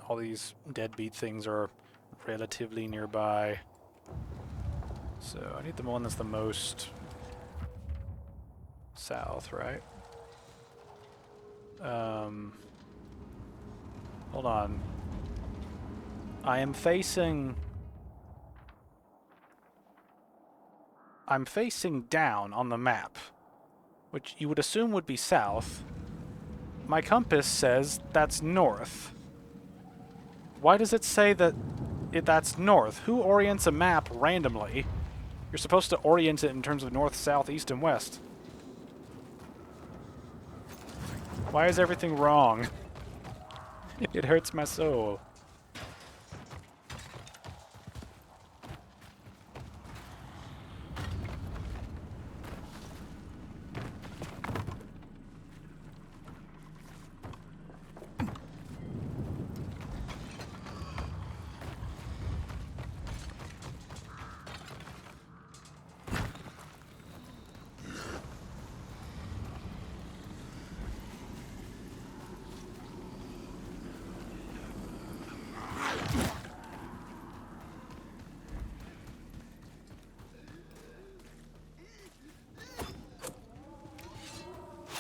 Speaker 1: all these deadbeat things are relatively nearby. So I need the one that's the most south, right? Hold on. I'm facing down on the map, which you would assume would be south. My compass says that's north. Why does it say that that's north? Who orients a map randomly? You're supposed to orient it in terms of north, south, east, and west. Why is everything wrong? It hurts my soul.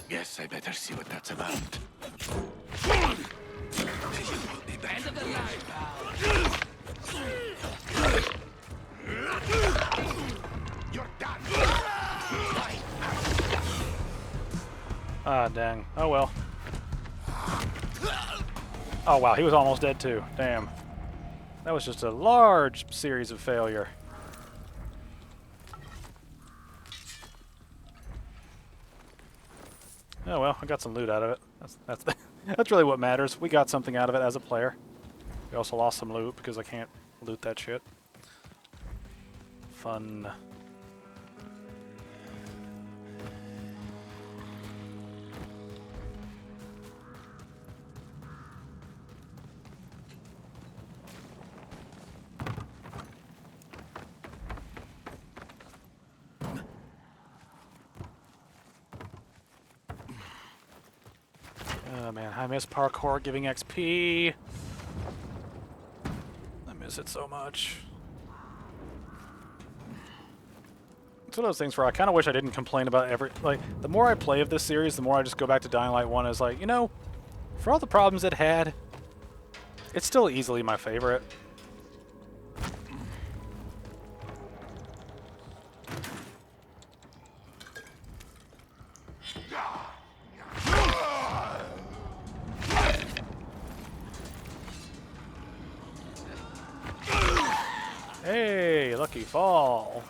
Speaker 12: Guess I better see what that's about. You're done.
Speaker 1: Ah, dang. Oh well. Oh wow, he was almost dead too. Damn. That was just a large series of failure. Oh well, I got some loot out of it. That's really what matters. We got something out of it as a player. We also lost some loot because I can't loot that shit. Fun. Oh man, I miss parkour giving XP. I miss it so much. It's one of those things where I kind of wish I didn't complain about the more I play of this series, the more I just go back to Dying Light 1 as like, you know, for all the problems it had, it's still easily my favorite. Hey, lucky fall.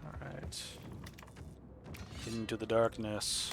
Speaker 1: Alright. Into the darkness.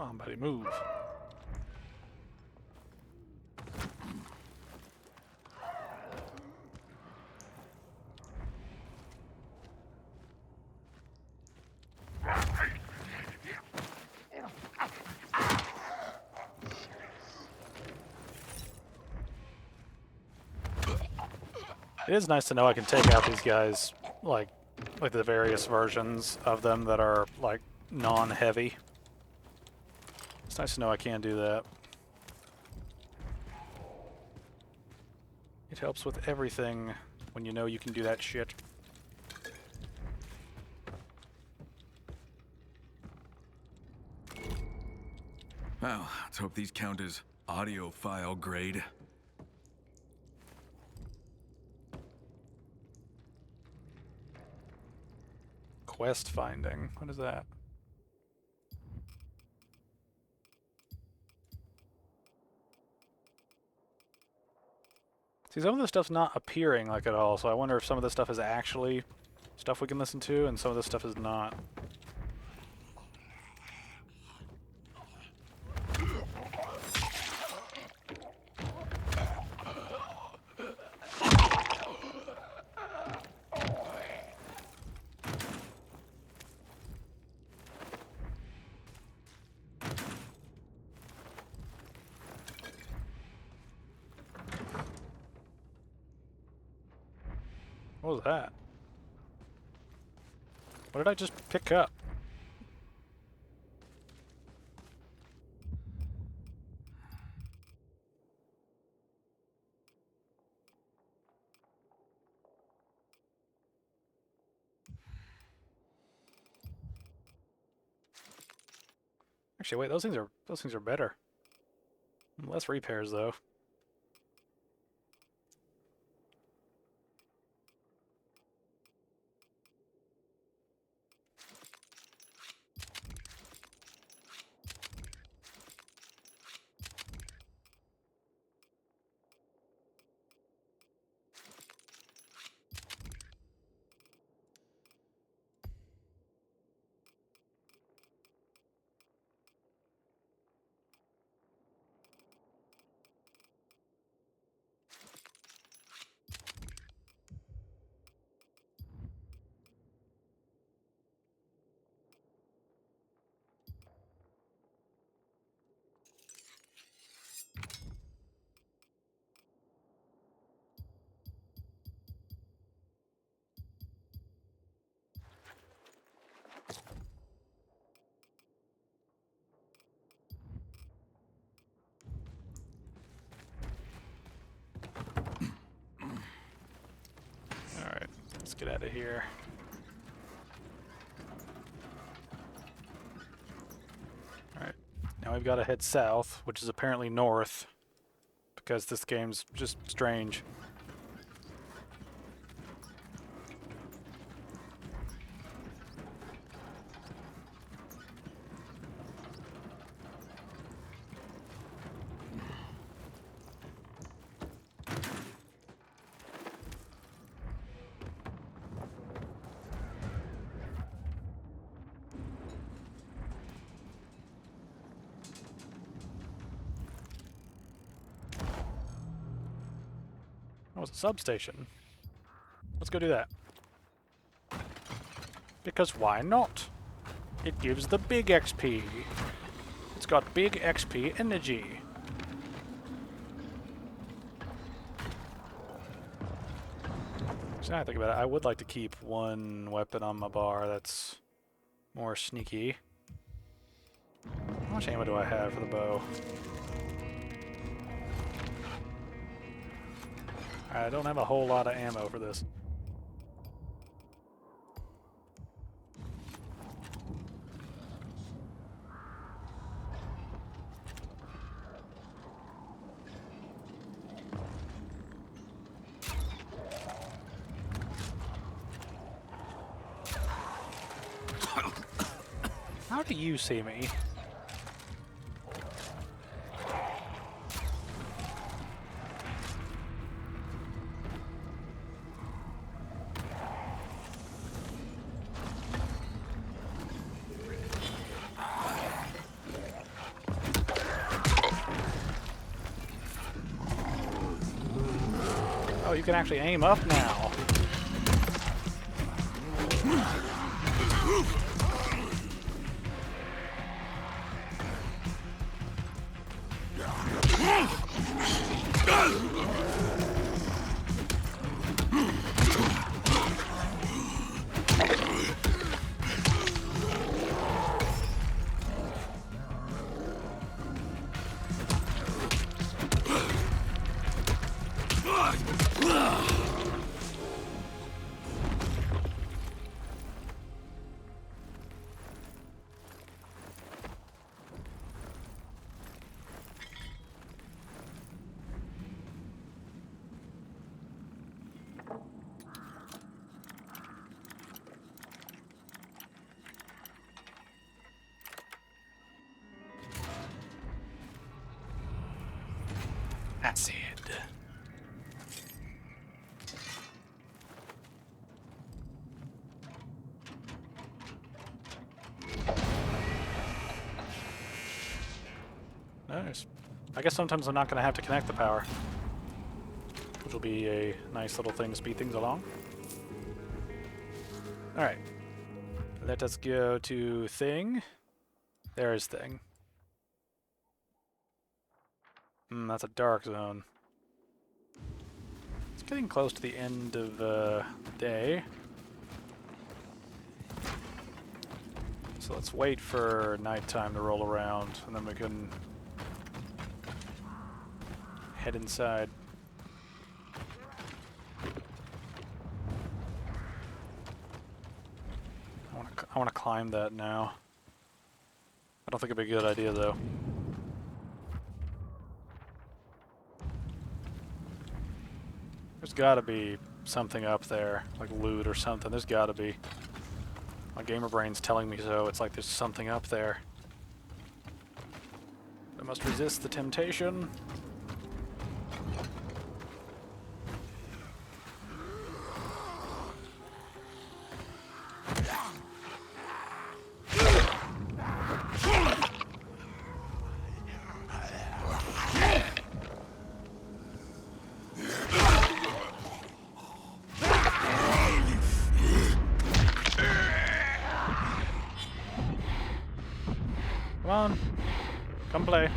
Speaker 1: Come on, buddy, move. It is nice to know I can take out these guys, like the various versions of them that are, like, non-heavy. It's nice to know I can do that. It helps with everything when you know you can do that shit.
Speaker 2: Well, let's hope these count as audiophile grade.
Speaker 1: Quest finding. What is that? See, some of this stuff's not appearing like at all, so I wonder if some of this stuff is actually stuff we can listen to, and some of this stuff is not. What was that? What did I just pick up? Actually, wait, those things are better. Less repairs though. Let's get out of here. Alright, now we've got to head south, which is apparently north, because this game's just strange. Oh, it's a substation. Let's go do that. Because why not? It gives the big XP. It's got big XP energy. So now I think about it, I would like to keep one weapon on my bar that's more sneaky. How much ammo do I have for the bow? I don't have a whole lot of ammo for this. How do you see me? Oh, you can actually aim up now. Acid. Nice. I guess sometimes I'm not going to have to connect the power, which will be a nice little thing to speed things along. Alright. Let us go to Thing. There's Thing. That's a dark zone. It's getting close to the end of day. So let's wait for nighttime to roll around, and then we can head inside. I want to climb that now. I don't think it'd be a good idea though. There's gotta be something up there, like loot or something. There's gotta be. My gamer brain's telling me so. It's like there's something up there. I must resist the temptation. Come on, come play.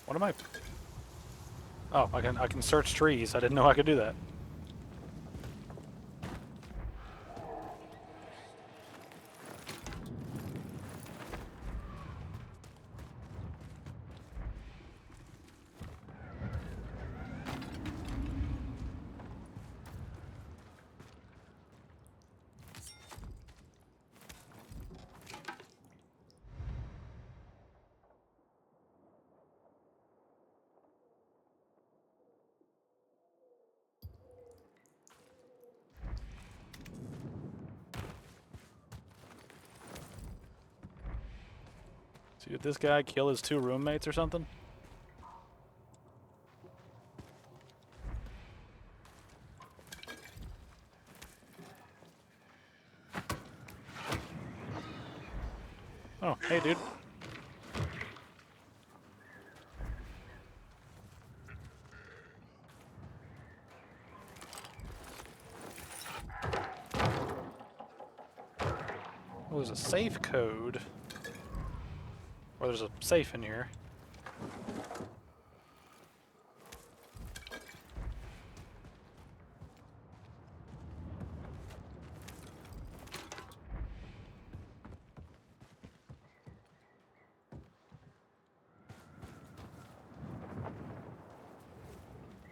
Speaker 1: What am I? Oh, I can search trees. I didn't know I could do that. So did this guy kill his 2 roommates or something? Oh, hey dude. Oh, there's a safe code. Or there's a safe in here.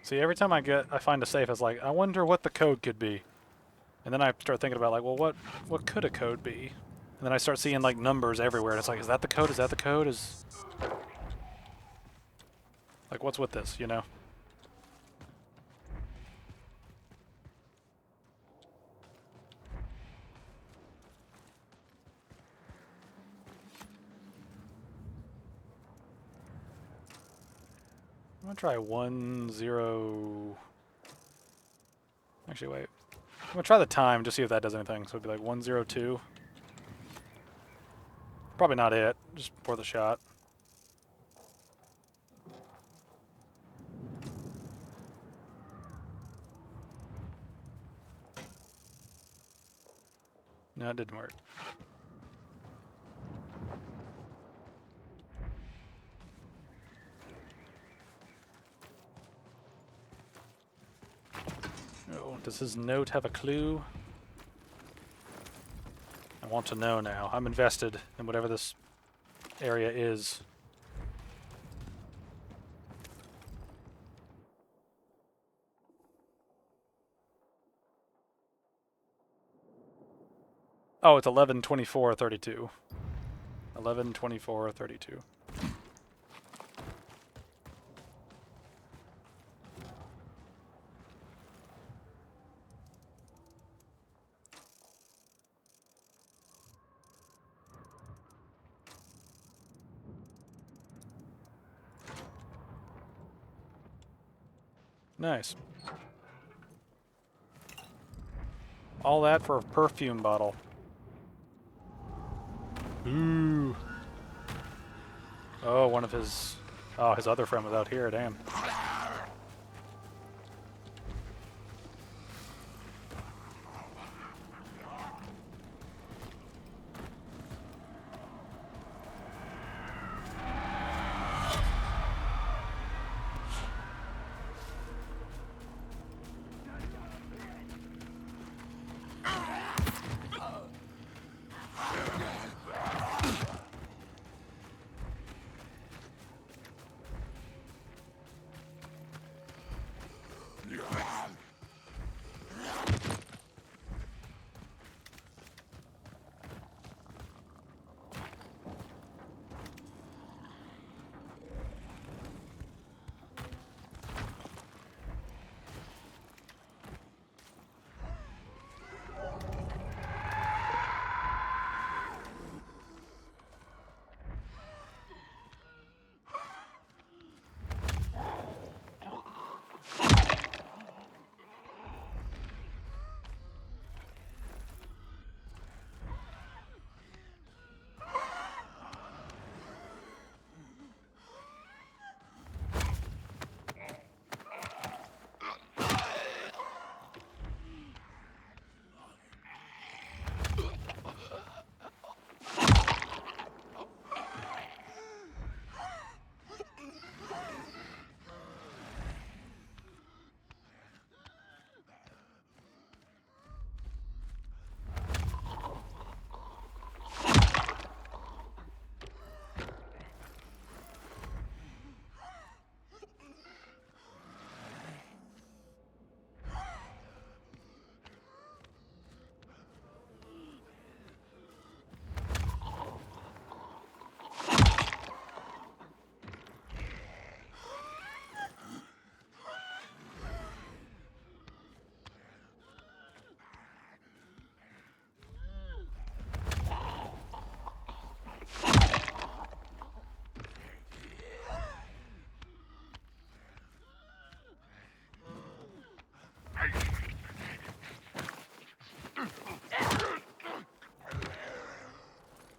Speaker 1: See, every time I find a safe, it's like, I wonder what the code could be. And then I start thinking about like, well, what could a code be? And then I start seeing like numbers everywhere, and it's like, is that the code? Is that the code? Is like, what's with this, you know? gonna try 1-0. Actually, wait. I'm gonna try the time, just see if that does anything. So it'd be like 1-0-2. Probably not it, just for the shot. No, it didn't work. Oh, does his note have a clue? I want to know now. I'm invested in whatever this area is. Oh, it's 11-24-32. 11-24-32. Nice. All that for a perfume bottle. Ooh. Oh, one of his... Oh, his other friend was out here, damn.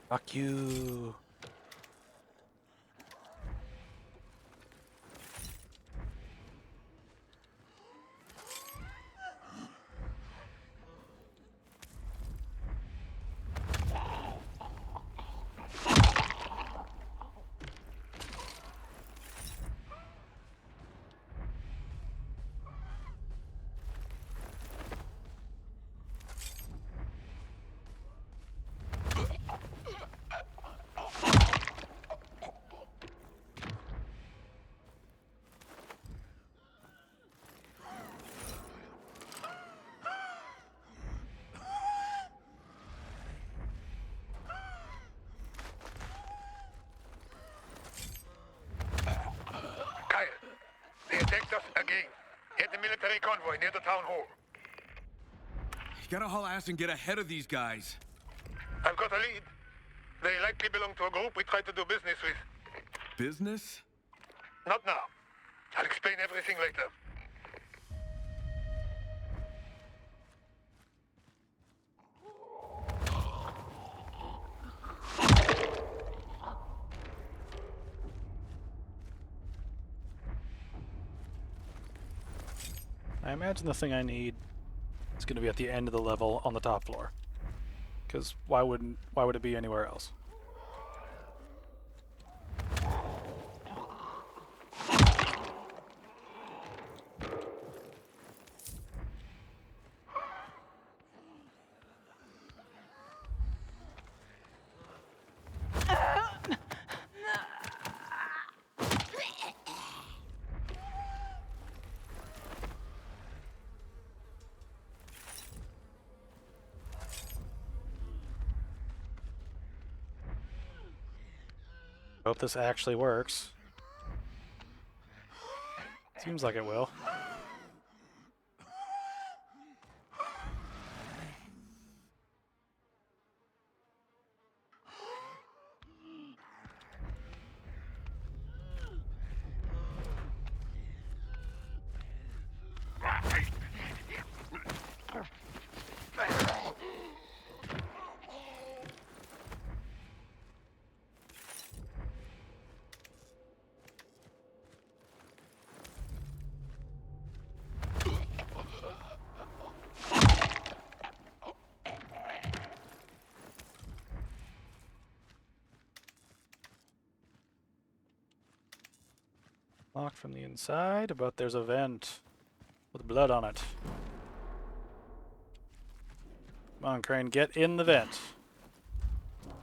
Speaker 1: Fuck you.
Speaker 10: Attacked us again. Hit the military convoy near the town hall.
Speaker 2: You gotta haul ass and get ahead of these guys.
Speaker 10: I've got a lead. They likely belong to a group we try to do business with.
Speaker 2: Business?
Speaker 10: Not now. I'll explain everything later.
Speaker 1: I imagine the thing I need is going to be at the end of the level on the top floor. Because why would it be anywhere else? Hope this actually works. Seems like it will. Locked from the inside, but there's a vent with blood on it. Come on, Crane, get in the vent.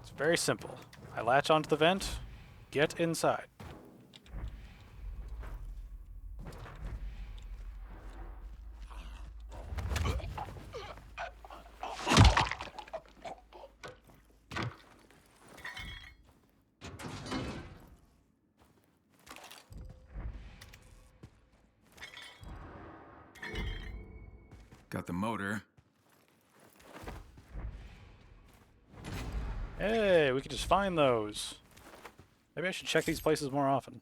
Speaker 1: It's very simple. I latch onto the vent, get inside.
Speaker 2: Got the motor.
Speaker 1: Hey, we could just find those. Maybe I should check these places more often.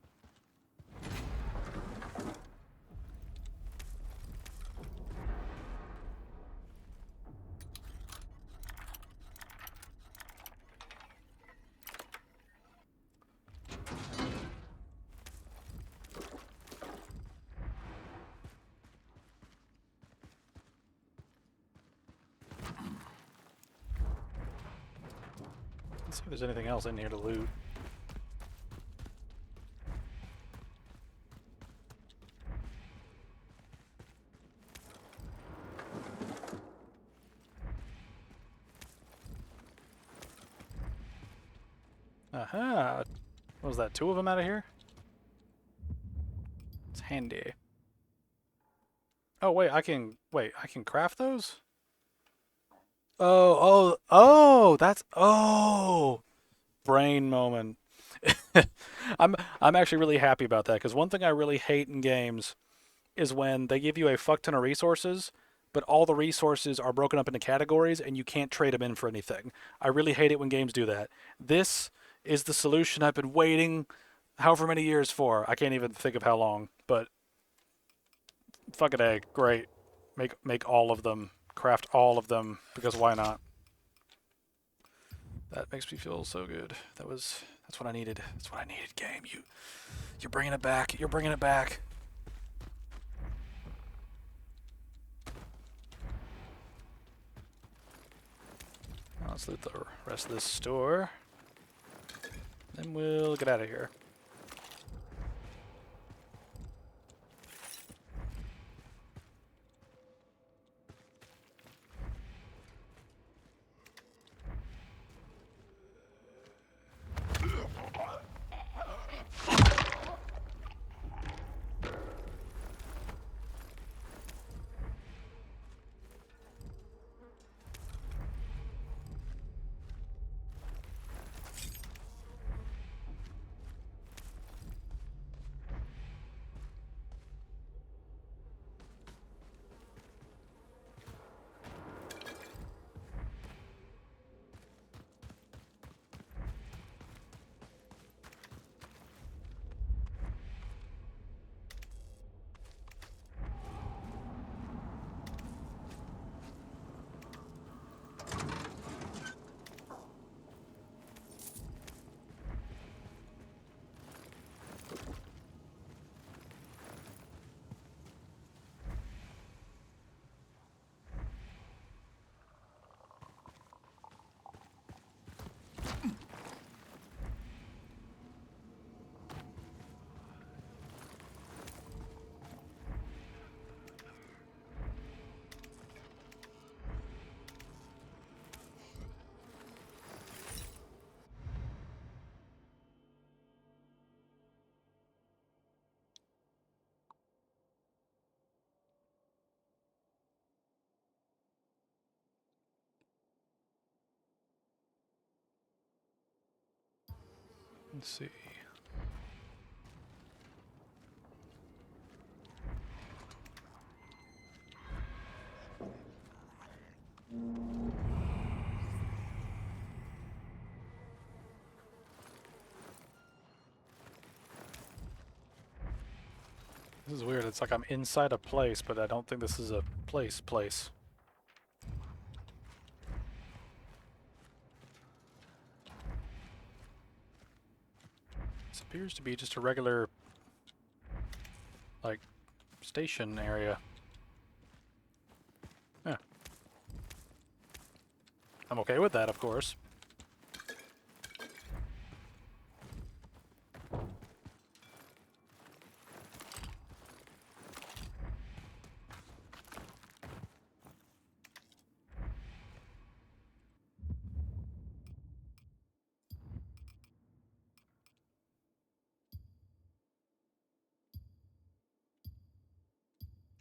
Speaker 1: Let's see if there's anything else in here to loot. Aha! What was that, 2 of them out of here? It's handy. Oh wait, I can craft those? That's brain moment. I'm actually really happy about that, because one thing I really hate in games is when they give you a fuck ton of resources, but all the resources are broken up into categories and you can't trade them in for anything. I really hate it when games do that. This is the solution I've been waiting however many years for. I can't even think of how long, but fucking A, great. Make all of them. Craft all of them, because why not? That makes me feel so good. That's what I needed. That's what I needed, game. You're bringing it back. You're bringing it back. Now let's loot the rest of this store. Then we'll get out of here. Let's see. This is weird. It's like I'm inside a place, but I don't think this is a place. This appears to be just a regular, like, station area. Yeah. I'm okay with that, of course.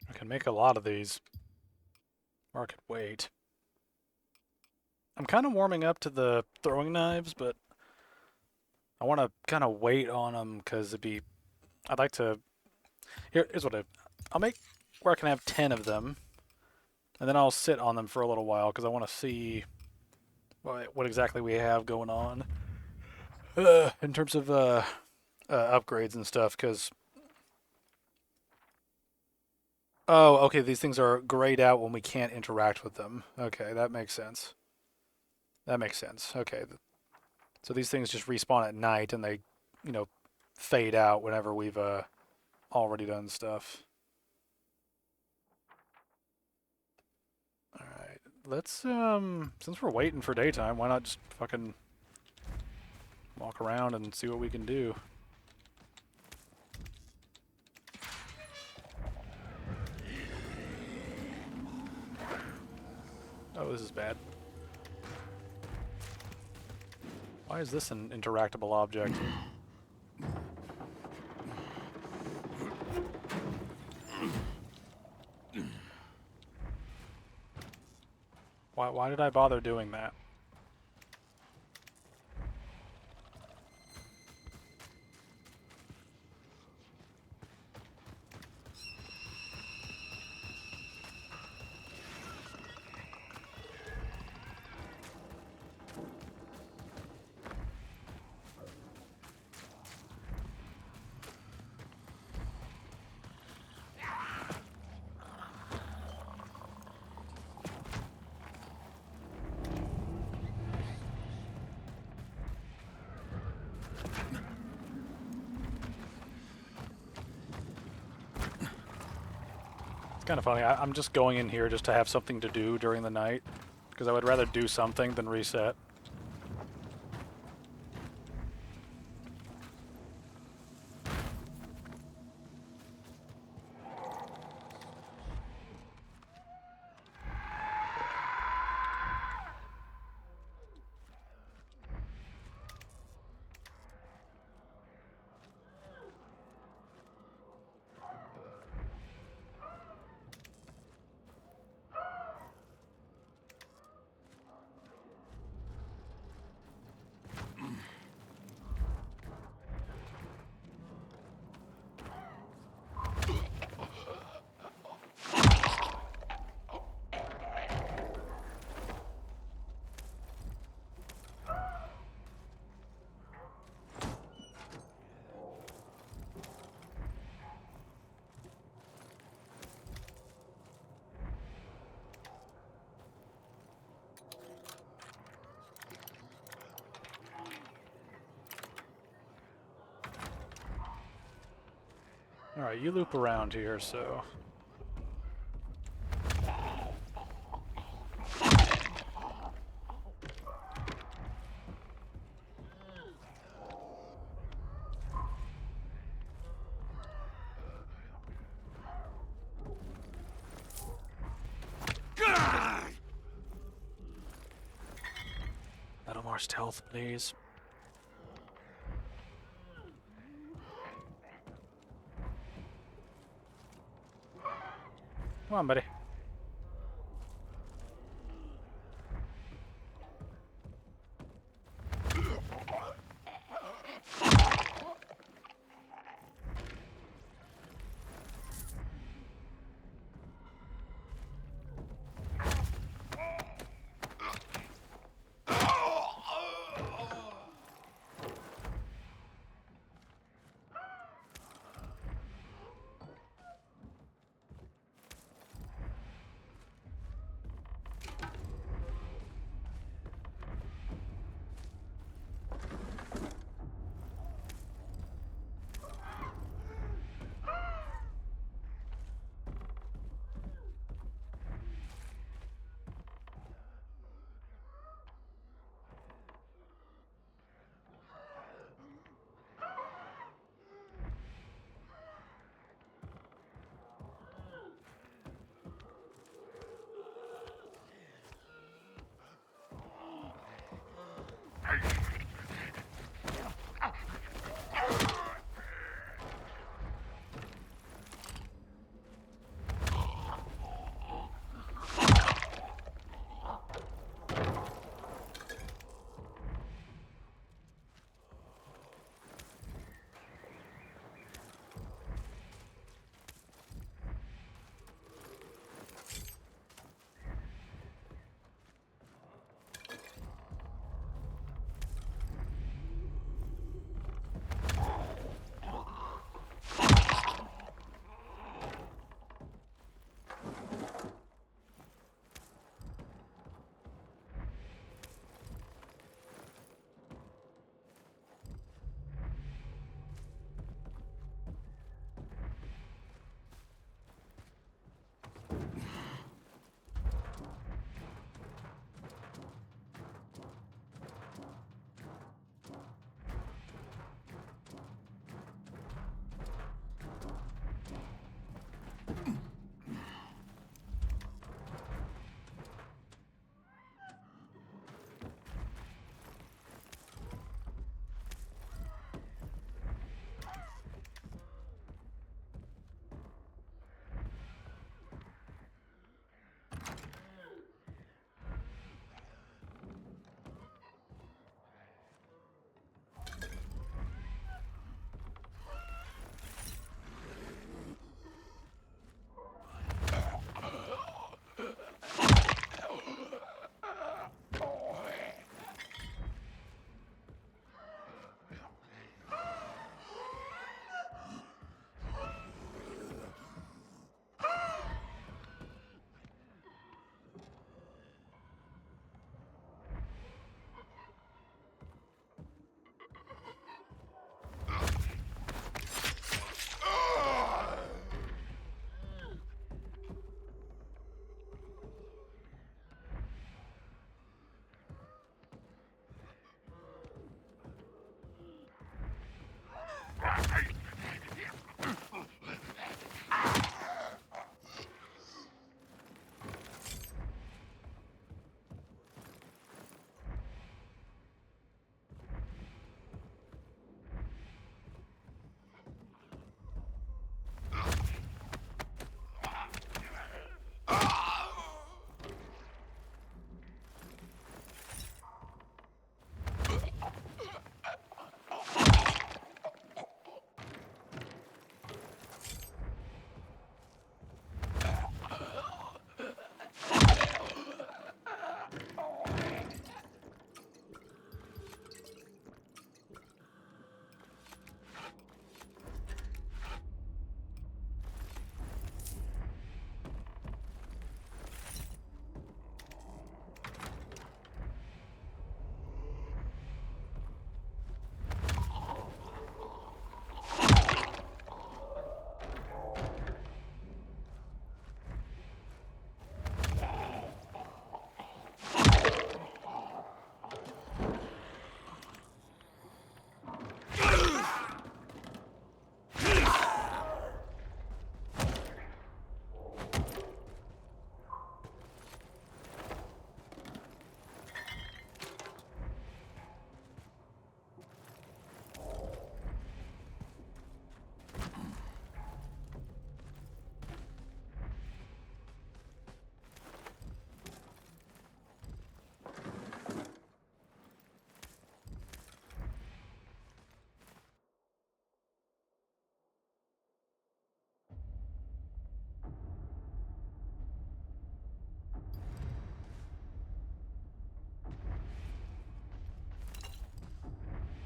Speaker 1: I can make a lot of these. Market weight. I'm kind of warming up to the throwing knives, but I want to kind of wait on them because I'd like to. Here's what I'll make where I can have 10 of them, and then I'll sit on them for a little while because I want to see what exactly we have going on in terms of upgrades and stuff. Because oh, okay, these things are grayed out when we can't interact with them. Okay, that makes sense. That makes sense. Okay. So these things just respawn at night and they, fade out whenever we've already done stuff. Alright. Let's, since we're waiting for daytime, why not just fucking walk around and see what we can do? Oh, this is bad. Why is this an interactable object? Why did I bother doing that? It's kind of funny. I'm just going in here just to have something to do during the night, because I would rather do something than reset. Alright, you loop around here, so... A little more stealth, please. Come on, buddy.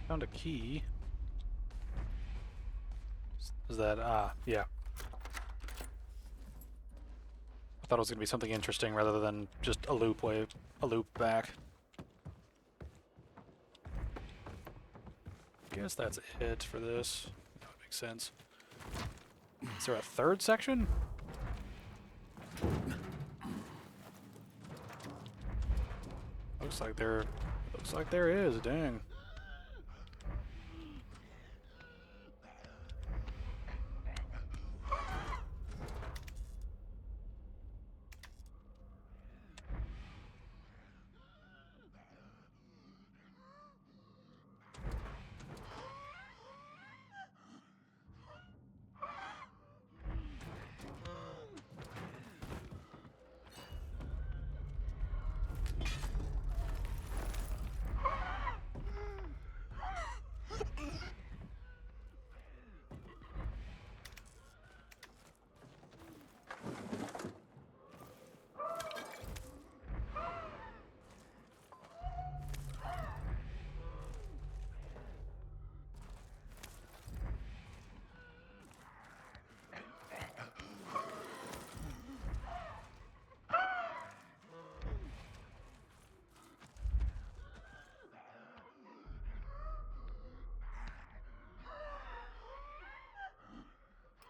Speaker 1: Found a key. Is that, yeah. I thought it was going to be something interesting rather than just a loop back. Guess that's it for this. That would make sense. Is there a third section? Looks like there is, dang.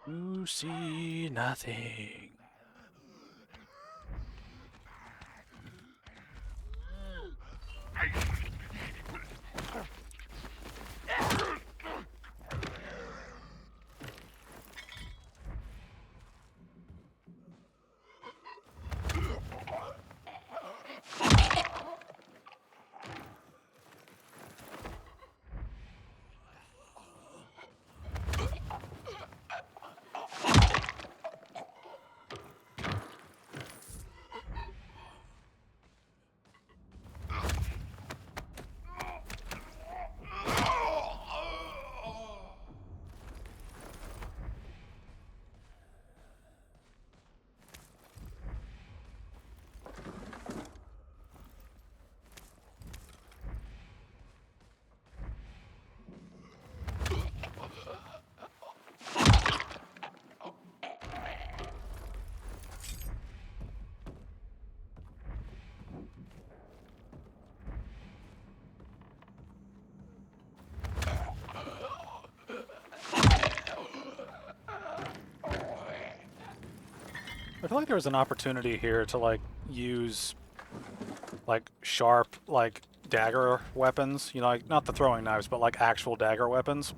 Speaker 1: You see nothing. I feel like there was an opportunity here to like use like sharp like dagger weapons, you know, like not the throwing knives, but like actual dagger weapons.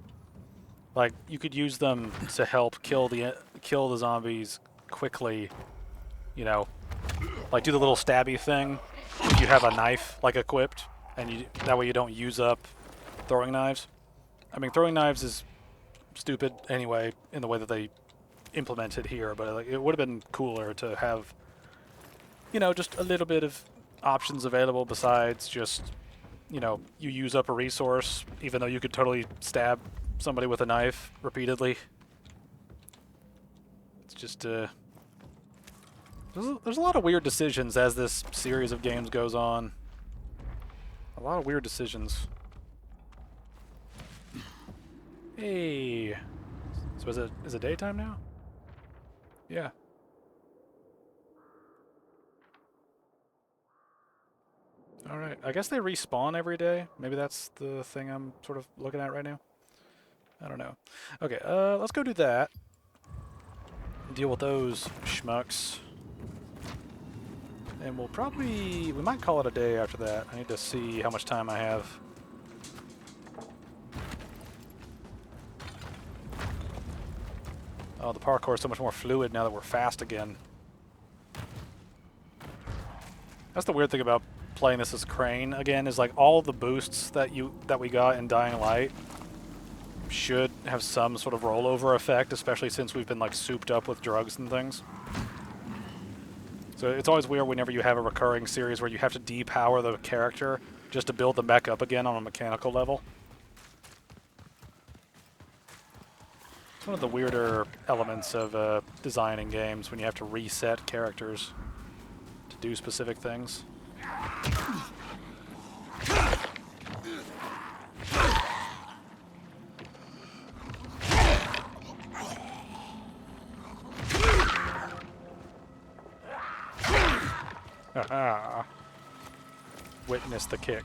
Speaker 1: Like you could use them to help kill the zombies quickly, you know, like do the little stabby thing if you have a knife like equipped, and that way you don't use up throwing knives. I mean, throwing knives is stupid anyway in the way that they implemented here, but like, it would have been cooler to have, you know, just a little bit of options available besides just, you know, you use up a resource even though you could totally stab somebody with a knife repeatedly. It's just there's a lot of weird decisions as this series of games goes on. A lot of weird decisions. Hey, so is it daytime now? Yeah. Alright, I guess they respawn every day. Maybe that's the thing I'm sort of looking at right now. I don't know. Okay, let's go do that. Deal with those schmucks. And we might call it a day after that. I need to see how much time I have. Oh, the parkour is so much more fluid now that we're fast again. That's the weird thing about playing this as Crane again, is like all the boosts that we got in Dying Light should have some sort of rollover effect, especially since we've been like souped up with drugs and things. So it's always weird whenever you have a recurring series where you have to depower the character just to build the mech up again on a mechanical level. It's one of the weirder elements of designing games when you have to reset characters to do specific things. Witness the kick.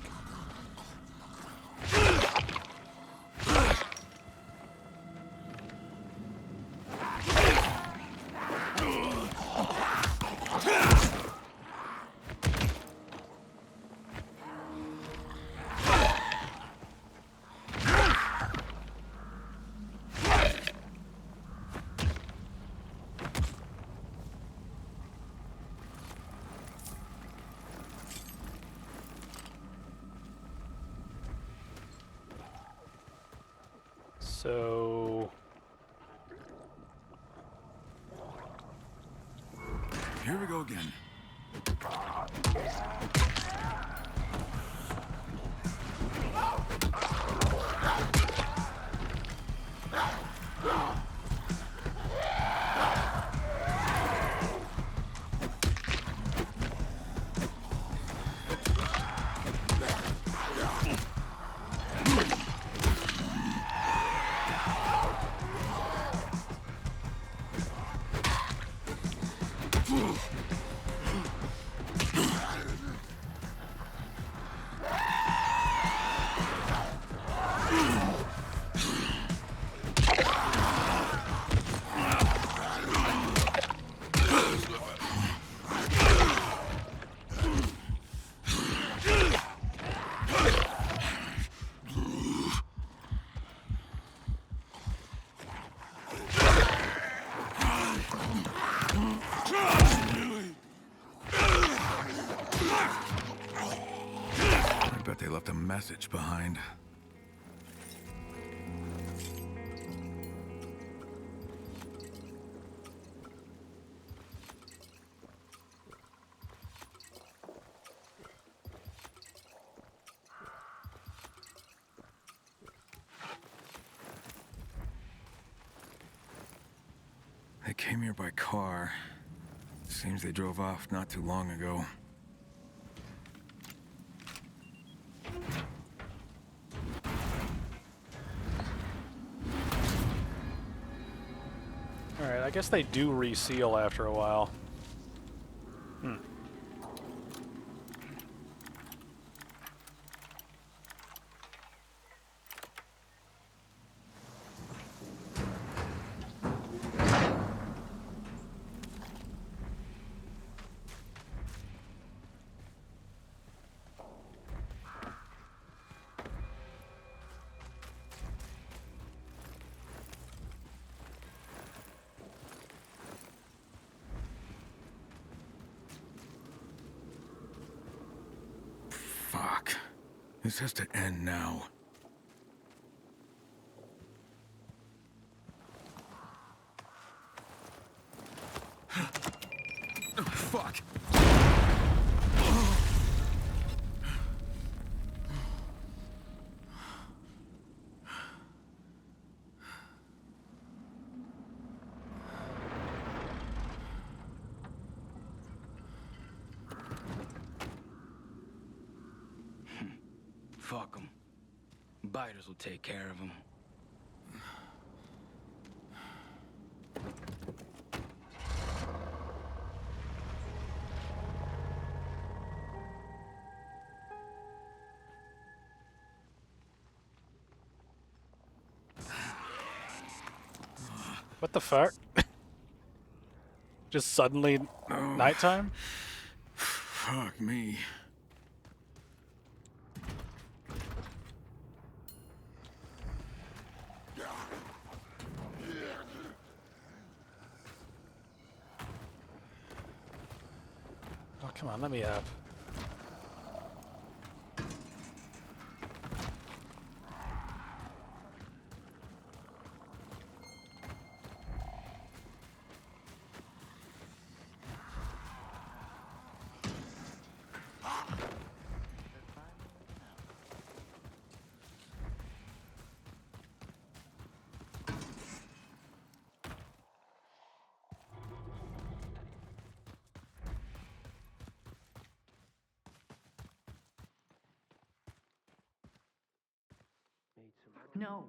Speaker 1: So
Speaker 2: here we go again. I bet they left a message behind. They came here by car. Seems they drove off not too long ago.
Speaker 1: Alright, I guess they do reseal after a while.
Speaker 2: Fuck. This has to end now. Fuck.
Speaker 7: Fuck them. Biters will take care of them.
Speaker 1: What the fuck? Just suddenly nighttime?
Speaker 2: Fuck me.
Speaker 1: Oh, come on, let me up.
Speaker 13: No,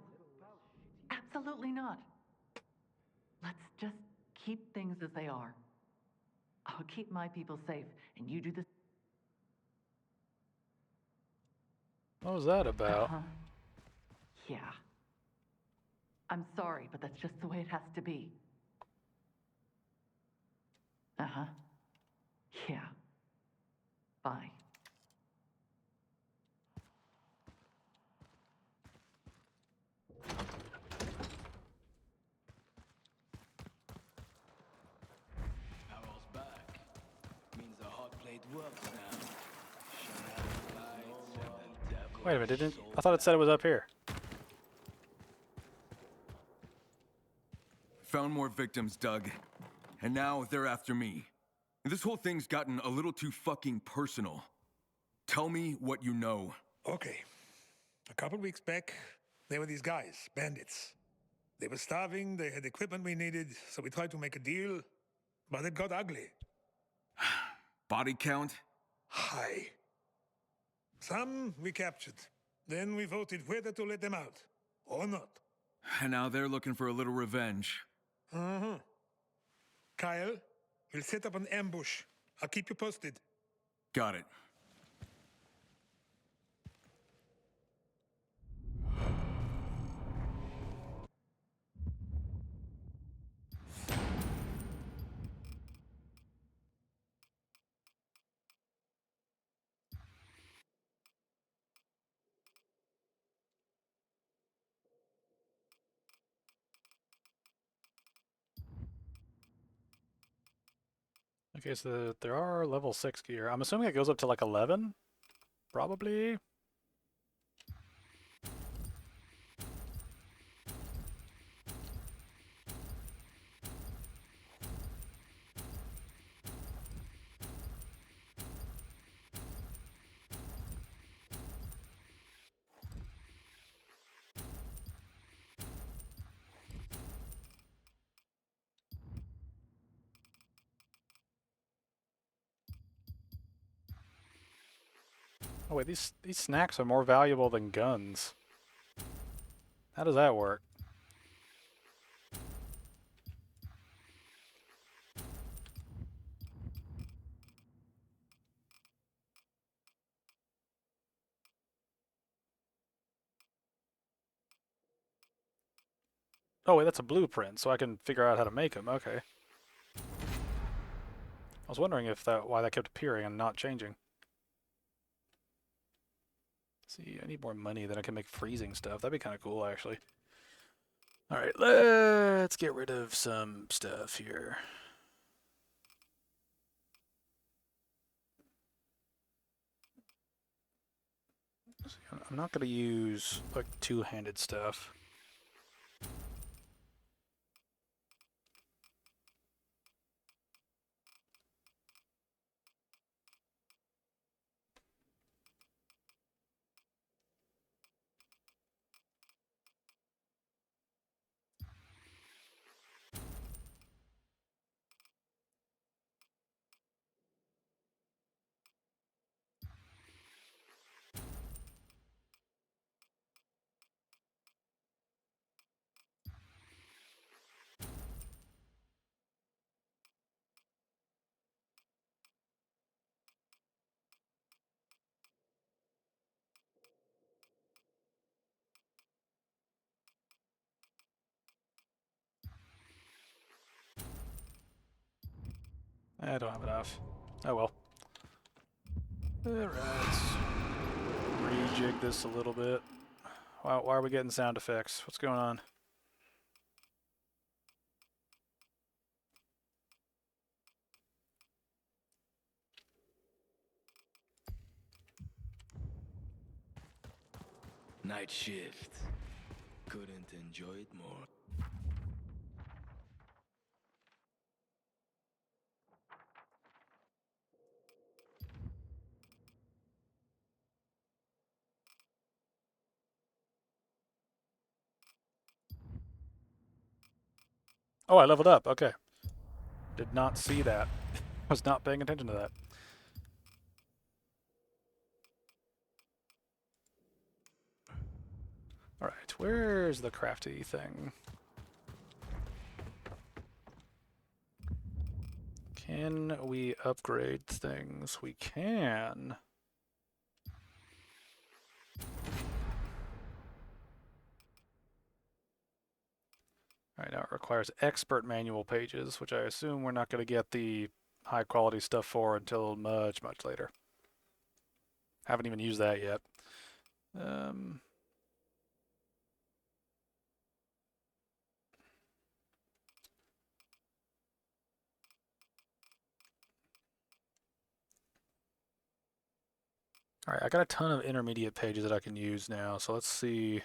Speaker 13: absolutely not. Let's just keep things as they are. I'll keep my people safe, and you do the
Speaker 1: What was that about?
Speaker 13: Uh-huh. Yeah. I'm sorry, but that's just the way it has to be. Uh-huh. Yeah. Bye.
Speaker 7: Power's back. Means the hot plate works now.
Speaker 1: Wait a minute, I thought it said it was up here.
Speaker 2: Found more victims, Doug. And now they're after me. This whole thing's gotten a little too fucking personal. Tell me what you know.
Speaker 10: Okay. A couple weeks back, there were these guys, bandits. They were starving, they had equipment we needed, so we tried to make a deal, but it got ugly.
Speaker 2: Body count?
Speaker 10: High. Some we captured. Then we voted whether to let them out or not.
Speaker 2: And now they're looking for a little revenge.
Speaker 10: Uh-huh. Kyle, we'll set up an ambush. I'll keep you posted.
Speaker 2: Got it.
Speaker 1: Okay, so there are level 6 gear. I'm assuming it goes up to like 11? Probably? Oh wait, these snacks are more valuable than guns. How does that work? Oh wait, that's a blueprint, so I can figure out how to make them. Okay. I was wondering if why that kept appearing and not changing. See, I need more money, then I can make freezing stuff. That'd be kind of cool, actually. Alright, let's get rid of some stuff here. I'm not going to use, like, two-handed stuff. I don't have enough. Oh well. Alright, let's rejig this a little bit. Why are we getting sound effects? What's going on?
Speaker 12: Night shift. Couldn't enjoy it more.
Speaker 1: Oh, I leveled up. Okay. Did not see that. Was not paying attention to that. Alright, where's the crafty thing? Can we upgrade things? We can. Alright, now it requires expert manual pages, which I assume we're not going to get the high quality stuff for until much, much later. Haven't even used that yet. Alright, I got a ton of intermediate pages that I can use now, so let's see.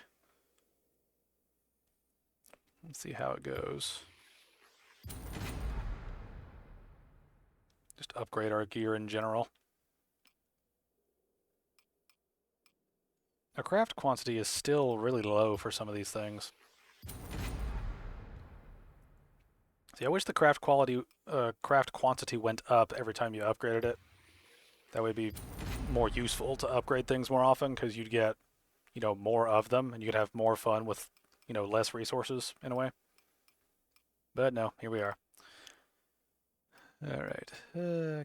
Speaker 1: Let's see how it goes. Just upgrade our gear in general. Our craft quantity is still really low for some of these things. See, I wish the craft quantity went up every time you upgraded it. That would be more useful to upgrade things more often, because you'd get, you know, more of them, and you could have more fun with, you know, less resources in a way. But no, here we are. Alright,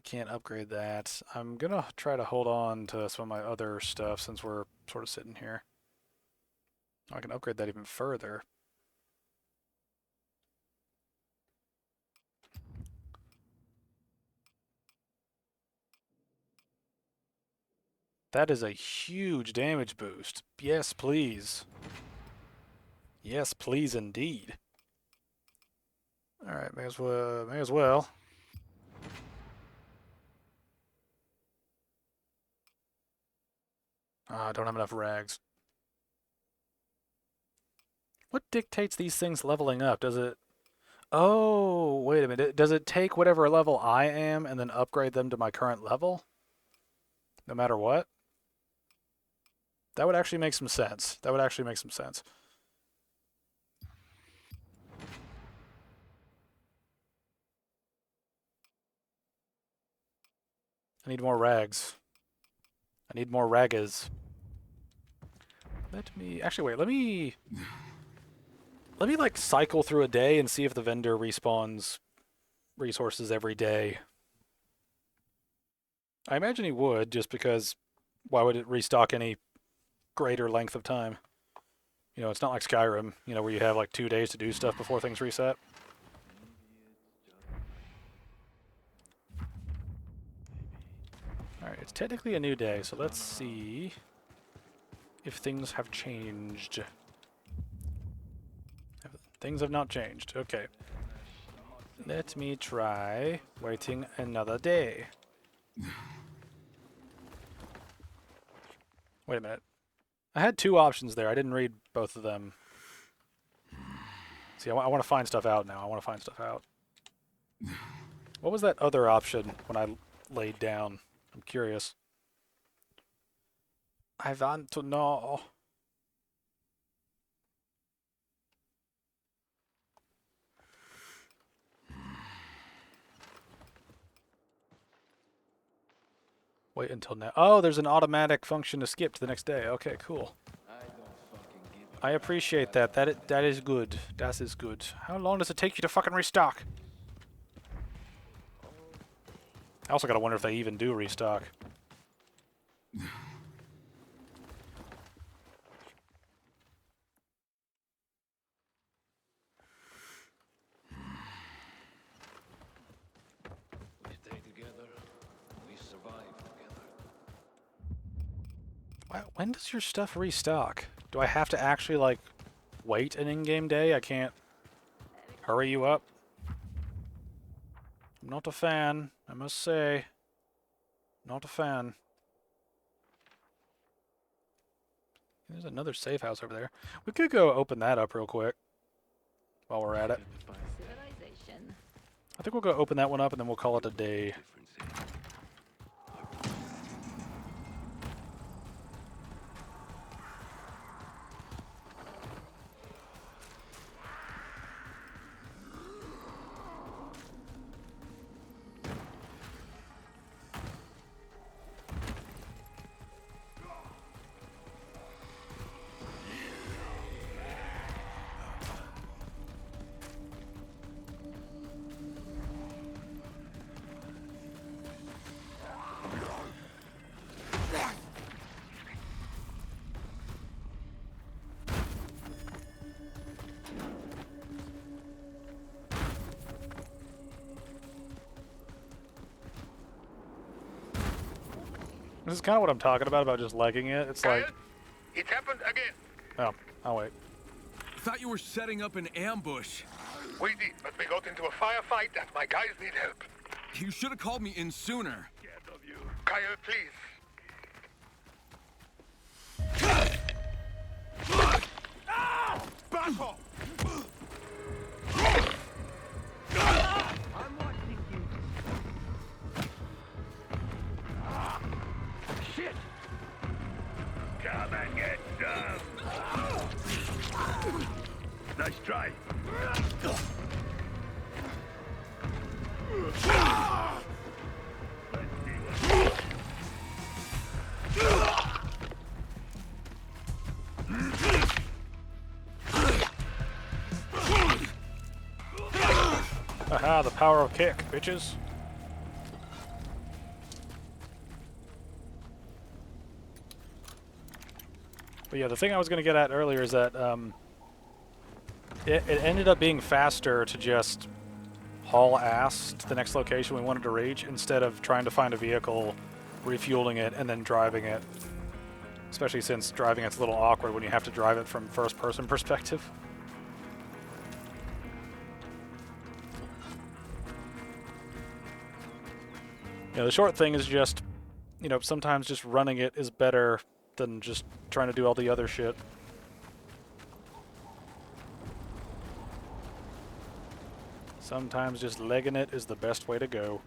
Speaker 1: can't upgrade that. I'm gonna try to hold on to some of my other stuff since we're sort of sitting here. I can upgrade that even further. That is a huge damage boost. Yes, please. Yes, please indeed. Alright, may as well. I don't have enough rags. What dictates these things leveling up? Does it... Oh, wait a minute. Does it take whatever level I am and then upgrade them to my current level? No matter what? That would actually make some sense. That would actually make some sense. I need more rags. I need more ragas. Let me... Actually, wait. Let me like cycle through a day and see if the vendor respawns resources every day. I imagine he would, just because why would it restock any greater length of time? You know, it's not like Skyrim, you know, where you have like 2 days to do stuff before things reset. Alright, it's technically a new day, so let's see if things have changed. Things have not changed. Okay. Let me try waiting another day. Wait a minute. I had 2 options there. I didn't read both of them. See, I want to find stuff out now. I want to find stuff out. What was that other option when I laid down? I'm curious. I want to know. Wait until now. Oh, there's an automatic function to skip to the next day. Okay, cool. I appreciate that. That is good. That is good. How long does it take you to fucking restock? I also gotta wonder if they even do restock. When does your stuff restock? Do I have to actually, like, wait an in-game day? I can't hurry you up? I'm not a fan, I must say. Not a fan. There's another safe house over there. We could go open that up real quick while we're at it. I think we'll go open that one up and then we'll call it a day. This is kind of what I'm talking about just legging it. It's like...
Speaker 12: It's happened again.
Speaker 1: Oh, I'll wait.
Speaker 2: Thought you were setting up an ambush.
Speaker 12: We did, but we got into a firefight and my guys need help.
Speaker 2: You should have called me in sooner.
Speaker 12: Kyle, please. Back off!
Speaker 16: I'm watching you. Shit!
Speaker 12: Come and get some! Nice try.
Speaker 1: Aha, the power of kick, bitches. But yeah, the thing I was going to get at earlier is that it ended up being faster to just haul ass to the next location we wanted to reach instead of trying to find a vehicle, refueling it, and then driving it. Especially since driving it's a little awkward when you have to drive it from first-person perspective. You know, the short thing is just, you know, sometimes just running it is better than just trying to do all the other shit. Sometimes just legging it is the best way to go.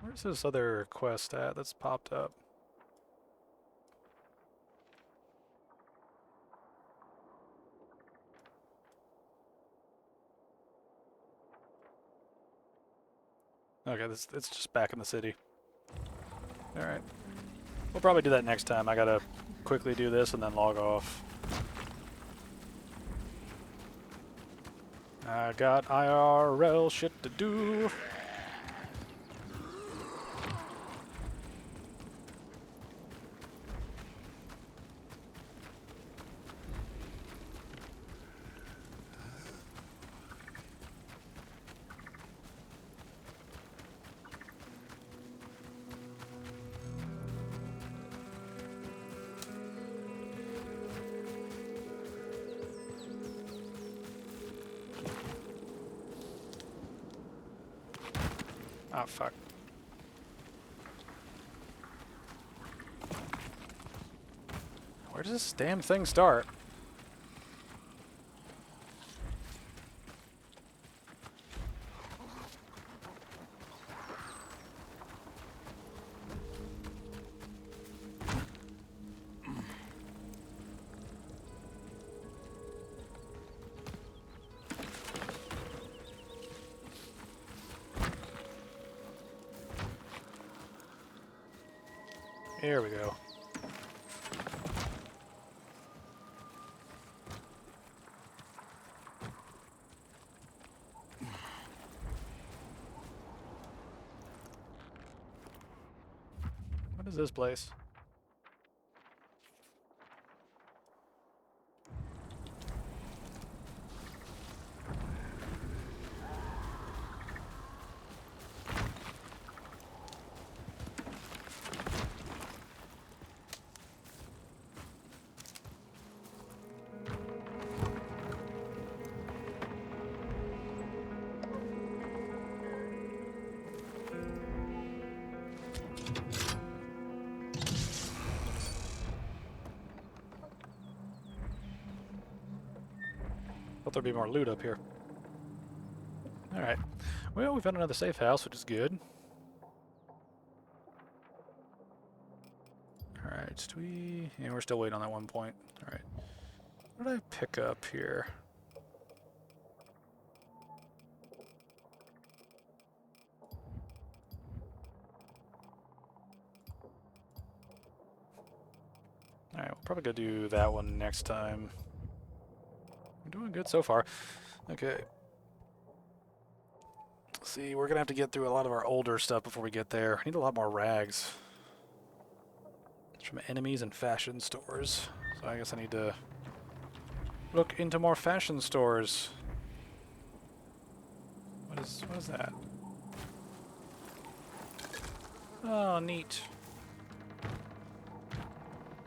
Speaker 1: Where's this other quest at that's popped up? Okay, it's just back in the city. Alright. We'll probably do that next time. I gotta quickly do this and then log off. I got IRL shit to do. Ah, fuck. Where does this damn thing start? Here we go. What is this place? Thought there'd be more loot up here. Alright. Well, we found another safe house, which is good. Alright, do we... Yeah, we're still waiting on that one point. Alright. What did I pick up here? Alright, we'll probably gonna do that one next time. We're doing good so far. Okay. See, we're gonna have to get through a lot of our older stuff before we get there. I need a lot more rags. It's from enemies and fashion stores. So I guess I need to look into more fashion stores. What is that? Oh, neat.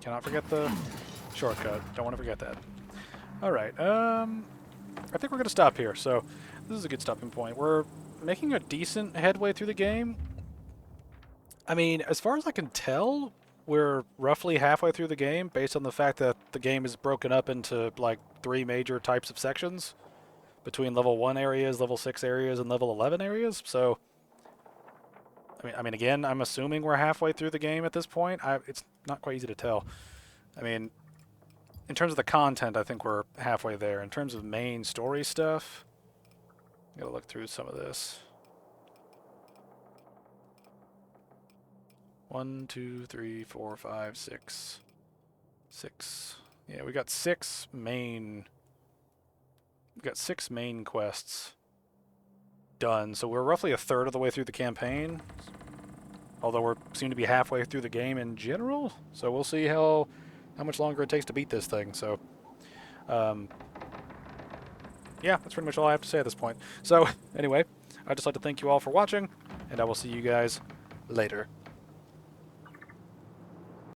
Speaker 1: Cannot forget the shortcut. Don't want to forget that. Alright, I think we're going to stop here. So, this is a good stopping point. We're making a decent headway through the game. I mean, as far as I can tell, we're roughly halfway through the game based on the fact that the game is broken up into, like, 3 major types of sections between level 1 areas, level 6 areas, and level 11 areas. So, I mean, again, I'm assuming we're halfway through the game at this point. It's not quite easy to tell. I mean, in terms of the content, I think we're halfway there. In terms of main story stuff, I gotta look through some of this. 1, 2, 3, 4, 5, 6. 6. Yeah, we got 6 main. We got 6 main quests done, so we're roughly a third of the way through the campaign. Although we seem to be halfway through the game in general, so we'll see how much longer it takes to beat this thing. So, yeah, that's pretty much all I have to say at this point. So, anyway, I'd just like to thank you all for watching, and I will see you guys later.